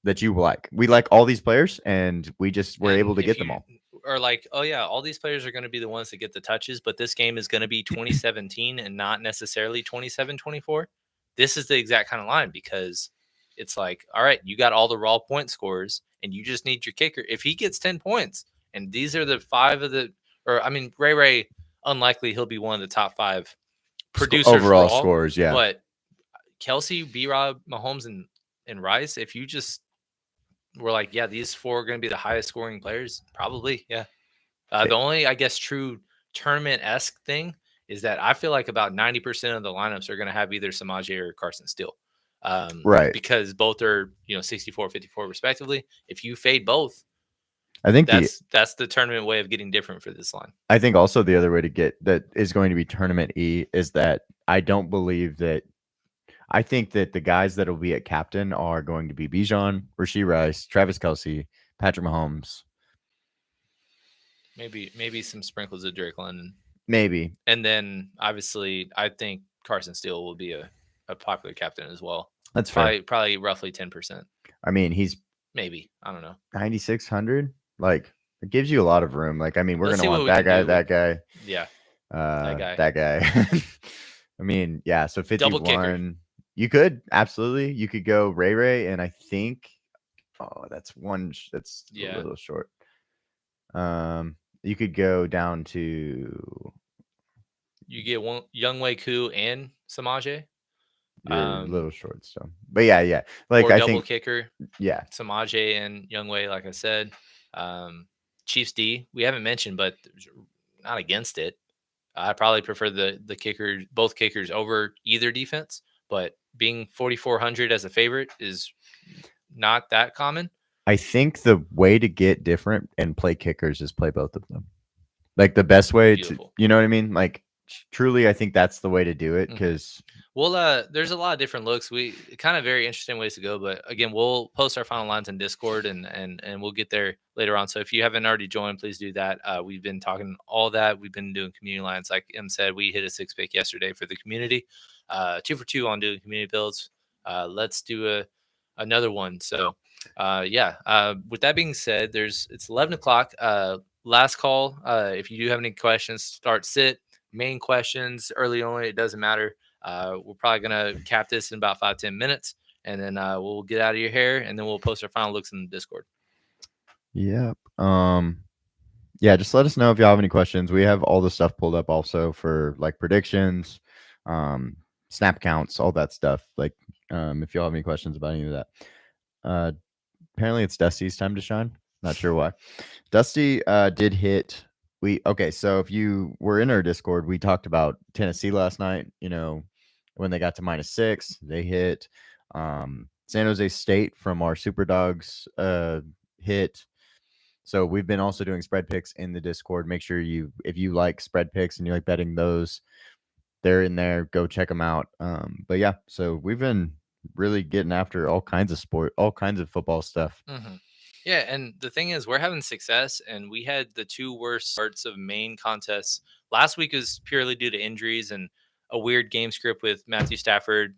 A: that you like. We like all these players, and we just were
B: And
A: able to
B: if
A: get them
B: you
A: all.
B: are like, oh yeah, all these players are going to be the ones that get the touches, but this game is going to be 2017 and not necessarily 27-24. This is the exact kind of line because it's like, all right, you got all the raw point scores and you just need your kicker. If he gets 10 points and these are the five of the, or I mean, Ray, unlikely he'll be one of the top five producers
A: Overall
B: raw,
A: scores, yeah.
B: but Kelsey, B Rob, Mahomes, and Rice, if you just we're like, yeah, these four are going to be the highest scoring players. Probably, yeah. The only, I guess, true tournament esque thing is that I feel like about 90% of the lineups are going to have either Samaje or Carson Steele,
A: Right.
B: because both are 64-54 respectively. If you fade both,
A: I think
B: that's the tournament way of getting different for this line.
A: I think also the other way to get that is going to be tournament E is that I don't believe that. I think that the guys that will be at captain are going to be Bijan, Rashee Rice, Travis Kelsey, Patrick Mahomes.
B: Maybe some sprinkles of Drake London.
A: Maybe.
B: And then obviously I think Carson Steele will be a popular captain as well.
A: That's fair.
B: Probably roughly 10%.
A: I mean, he's
B: maybe. I don't know.
A: 9,600. Like, it gives you a lot of room. Like, I mean, we're
B: Let's
A: going to
B: see
A: want
B: what we
A: that
B: can
A: guy,
B: do.
A: that guy.
B: Yeah.
A: That guy. I mean, yeah. So
B: Double kicker.
A: 51. You could absolutely. You could go Ray, and I think. Oh, that's one. That's a little short. You could go down to.
B: You get one Younghoe Koo and Samaje.
A: You're a little short still, but yeah. Like
B: or
A: I
B: double
A: think,
B: kicker.
A: yeah,
B: Samaje and Younghoe, like I said. Chiefs D, we haven't mentioned, but not against it. I probably prefer the kicker, both kickers over either defense. But being 4,400 as a favorite is not that common.
A: I think the way to get different and play kickers is play both of them. Like the best way to, you know what I mean? Like truly, I think that's the way to do it because.
B: Well, there's a lot of different looks. We kind of very interesting ways to go, but again, we'll post our final lines in Discord and we'll get there later on. So if you haven't already joined, please do that. We've been talking all that. We've been doing community lines, like Em said. We hit a 6-pick yesterday for the community. 2 for 2 on doing community builds. Let's do another one. So with that being said, it's 11 o'clock. Last call. If you do have any questions, start sit. Main questions early on. It doesn't matter. We're probably going to cap this in about 5-10 minutes, and then we'll get out of your hair, and then we'll post our final looks in the Discord.
A: Yep. Yeah, just let us know if you have any questions. We have all the stuff pulled up also for like predictions, snap counts, all that stuff. Like, if you all have any questions about any of that. Apparently it's Dusty's time to shine. Not sure why. Dusty did hit. So if you were in our Discord, we talked about Tennessee last night. When they got to -6, they hit. San Jose State from our Super Dogs hit. So we've been also doing spread picks in the Discord. Make sure if you like spread picks and you like betting those, they're in there. Go check them out. But yeah, so we've been really getting after all kinds of football stuff.
B: Mm-hmm. Yeah, and the thing is, we're having success, and we had the 2 worst starts of main contests. Last week was purely due to injuries and a weird game script with Matthew Stafford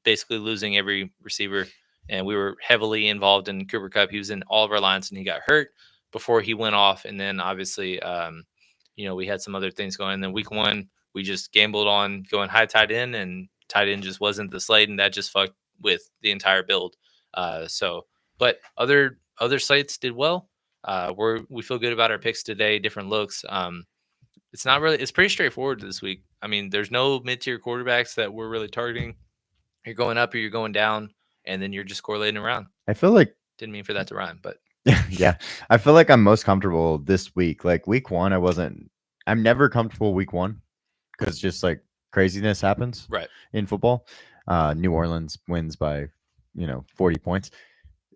B: basically losing every receiver, and we were heavily involved in Cooper Kupp. He was in all of our lines, and he got hurt before he went off, and then obviously, we had some other things going. And then week 1, we just gambled on going high tight end, and tight end just wasn't the slate, and that just fucked with the entire build. But other sites did well. We feel good about our picks today. Different looks. It's pretty straightforward this week. I mean, there's no mid-tier quarterbacks that we're really targeting. You're going up or you're going down, and then you're just correlating around.
A: I feel like
B: didn't mean for that to rhyme, but
A: yeah, I feel like I'm most comfortable this week. Like week 1, I'm never comfortable week 1 because just like craziness happens in football. New Orleans wins by 40 points.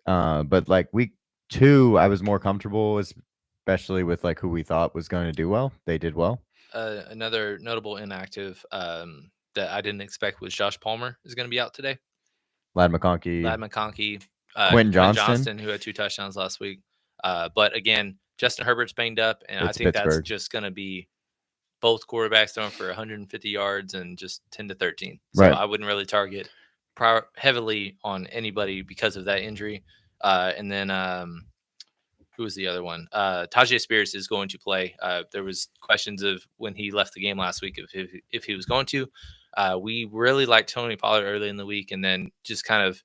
A: But like week 2, I was more comfortable, especially with like who we thought was going to do well. They did well.
B: Another notable inactive that I didn't expect was Josh Palmer is going to be out today.
A: Lad McConkey, Quentin
B: Quentin
A: Johnston.
B: Johnston, who had 2 touchdowns last week. But again, Justin Herbert's banged up, and I
A: It's
B: think that's
A: Pittsburgh.
B: just going to be both quarterbacks throwing for 150 yards and just 10 to 13. So
A: Right.
B: I wouldn't really target heavily on anybody because of that injury. And then who was the other one? Tajay Spears is going to play. There was questions of when he left the game last week if he was going to. We really liked Tony Pollard early in the week, and then just kind of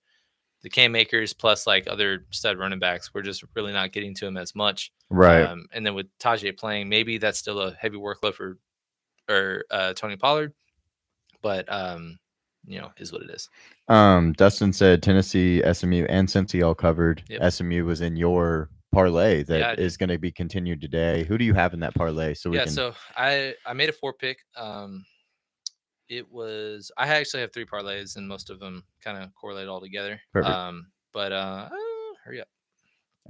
B: the Cam Akers plus like other stud running backs, we're just really not getting to him as much.
A: Right.
B: And then with Tajay playing, maybe that's still a heavy workload for Tony Pollard, but is what it is.
A: Dustin said Tennessee, SMU, and Cincy all covered.
B: Yep.
A: SMU was in your parlay that
B: Yeah,
A: is going to be continued today. Who do you have in that parlay? So we can.
B: So I made a 4-pick. I actually have 3 parlays, and most of them kind of correlate all together.
A: Perfect.
B: But hurry up.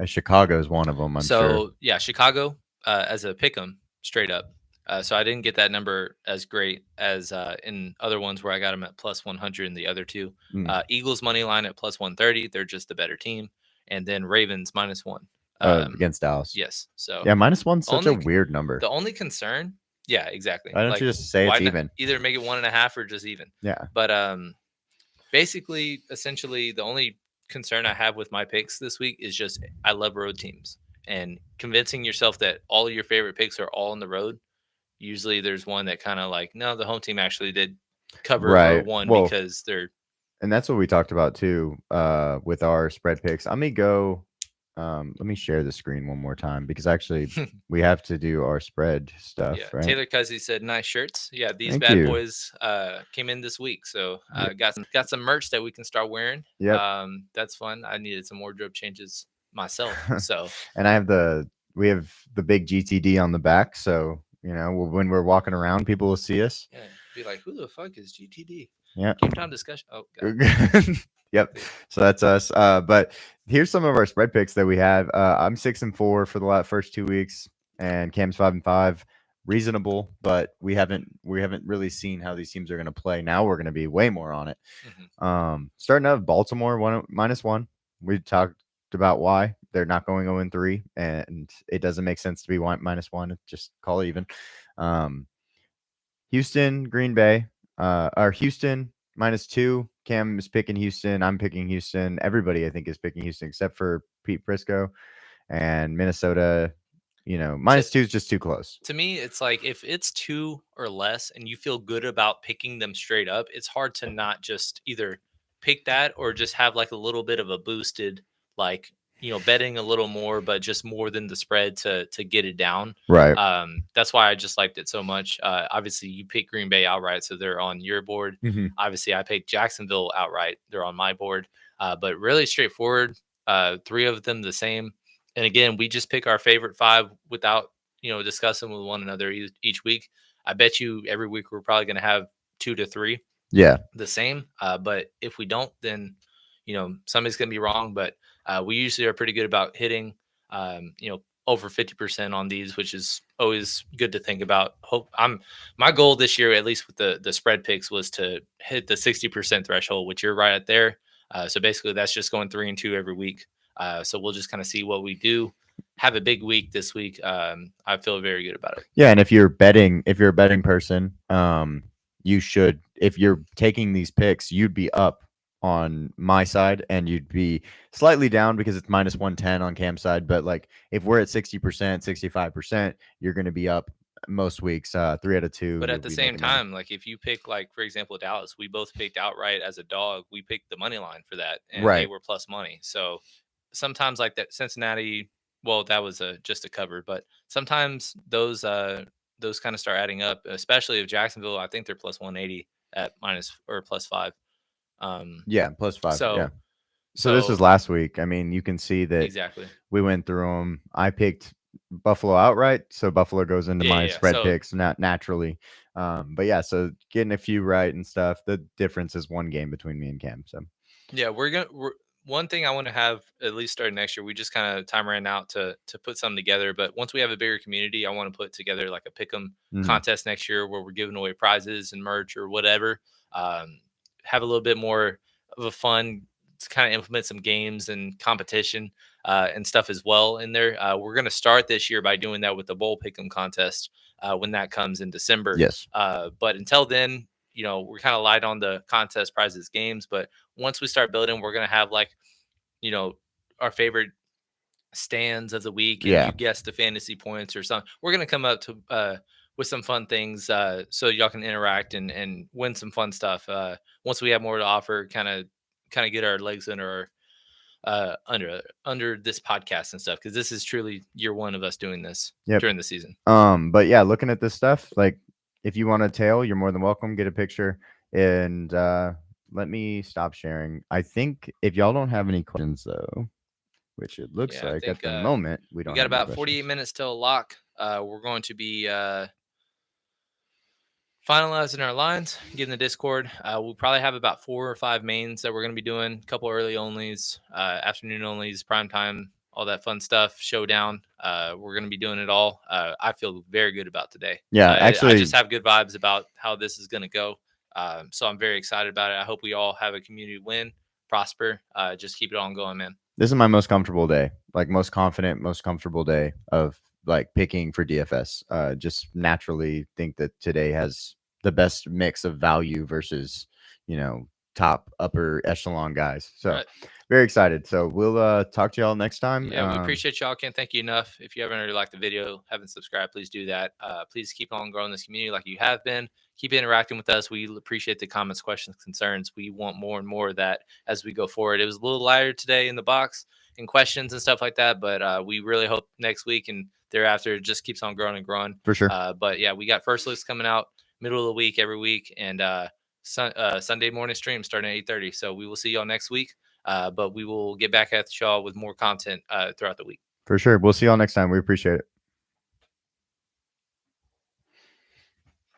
A: Chicago is one of them, I'm sure.
B: So yeah, Chicago as a pick 'em straight up. So I didn't get that number as great as in other ones where I got them at plus 100 in the other 2. Eagles money line at plus 130. They're just the better team. And then Ravens -1
A: against Dallas.
B: Yes. So
A: yeah, -1's such a weird number.
B: The only concern, yeah, exactly.
A: Why don't you just say it's even?
B: Either make it 1.5 or just even.
A: Yeah.
B: But essentially, the only concern I have with my picks this week is just I love road teams, and convincing yourself that all of your favorite picks are all on the road. Usually there's one that kind of like, no, the home team actually did cover or won because they're.
A: And that's what we talked about too with our spread picks. I'm going to go. Let me share the screen one more time because actually we have to do our spread stuff.
B: Yeah.
A: Right?
B: Taylor Cuzzy said nice shirts. Yeah, these
A: Thank
B: bad
A: you.
B: boys came in this week, so got some merch that we can start wearing.
A: Yeah,
B: that's fun. I needed some wardrobe changes myself. So
A: and we have the big GTD on the back, so when we're walking around, people will see us.
B: Yeah, be like, who the fuck is GTD?
A: Yeah.
B: Game time discussion. Oh, God.
A: Yep. So that's us. But here's some of our spread picks that we have. I'm 6-4 for the first 2 weeks, and Cam's 5-5. Reasonable, but we haven't really seen how these teams are going to play. Now we're going to be way more on it. Mm-hmm. Starting out, Baltimore -1. We talked about why they're not going 0-3, and it doesn't make sense to be -1. Just call it even. Houston, Green Bay, or Houston -2. Cam is picking Houston. I'm picking Houston. Everybody, I think, is picking Houston except for Pete Prisco. And Minnesota, -2 is just too close.
B: To me, it's like if it's 2 or less and you feel good about picking them straight up, it's hard to not just either pick that or just have like a little bit of a boosted, like, betting a little more, but just more than the spread to get it down.
A: Right.
B: That's why I just liked it so much. Obviously, you pick Green Bay outright, so they're on your board.
A: Mm-hmm.
B: Obviously, I picked Jacksonville outright. They're on my board. But really straightforward. 3 of them the same. And again, we just pick our favorite 5 without, discussing with one another each week. I bet you every week we're probably going to have 2 to 3.
A: Yeah.
B: The same. But if we don't, then, somebody's going to be wrong. But we usually are pretty good about hitting, over 50% on these, which is always good to think about. My goal this year, at least with the spread picks, was to hit the 60% threshold, which you're right at there. So basically that's just going 3-2 every week. So we'll just kind of see what we do. Have a big week this week. I feel very good about it.
A: Yeah. And if you're a betting person, you should, if you're taking these picks, you'd be up on my side and you'd be slightly down because it's -110 on Cam's side. But like if we're at 60%, 65%, you're going to be up most weeks, 3 out of 2.
B: But at the same time, like if you pick, like, for example, Dallas, we both picked outright as a dog. We picked the money line for that, and they were plus money. So sometimes like that Cincinnati, well, that was just a cover, but sometimes those kind of start adding up, especially if Jacksonville, I think they're plus 180 at minus or plus 5.
A: Yeah, plus 5.
B: So,
A: yeah. So this was last week. I mean, you can see that
B: exactly.
A: We went through them. I picked Buffalo outright, so Buffalo goes into my spread picks not naturally. But yeah, so getting a few right and stuff. The difference is 1 game between me and Cam. So
B: yeah, we're one thing I want to have at least starting next year. We just kind of time ran out to put something together. But once we have a bigger community, I want to put together like a pick'em contest next year where we're giving away prizes and merch or whatever. Have a little bit more of a fun kind of implement some games and competition and stuff as well in there. We're going to start this year by doing that with the bowl pick'em contest when that comes in December.
A: Yes.
B: But until then, we're kind of light on the contest prizes games. But once we start building, we're going to have like, our favorite stands of the week, and
A: Yeah.
B: you guess the fantasy points or something. We're going to come up to with some fun things so y'all can interact and win some fun stuff. Once we have more to offer, kind of get our legs under this podcast and stuff, because this is truly year one of us doing this
A: Yep.
B: during the season.
A: But yeah, looking at this stuff, like if you want a tail, you're more than welcome. Get a picture and let me stop sharing. I think if y'all don't have any questions though, which it looks
B: I
A: like
B: think,
A: at the moment we don't
B: got
A: have any
B: about 48
A: questions.
B: minutes till lock. We're going to be finalizing our lines, getting the Discord. We'll probably have about 4 or 5 mains that we're going to be doing. A couple early onlys, afternoon onlys, prime time, all that fun stuff. Showdown. We're going to be doing it all. I feel very good about today.
A: Yeah,
B: I
A: actually,
B: just have good vibes about how this is going to go. So I'm very excited about it. I hope we all have a community win, prosper. Just keep it on going, man.
A: This is my most comfortable day, like most confident, most comfortable day of like picking for DFS. Just naturally think that today has the best mix of value versus, top upper echelon guys. So
B: Right.
A: very excited. So we'll talk to y'all next time.
B: Yeah, we appreciate y'all. Can't thank you enough. If you haven't already liked the video, haven't subscribed, please do that. Please keep on growing this community like you have been. Keep interacting with us. We appreciate the comments, questions, concerns. We want more and more of that as we go forward. It was a little lighter today in the box and questions and stuff like that, but we really hope next week and thereafter it just keeps on growing and growing.
A: For sure.
B: But yeah, we got first looks coming out middle of the week every week, and Sunday morning stream starting at 8:30. So we will see y'all next week. But we will get back at y'all with more content throughout the week.
A: For sure. We'll see y'all next time. We appreciate it.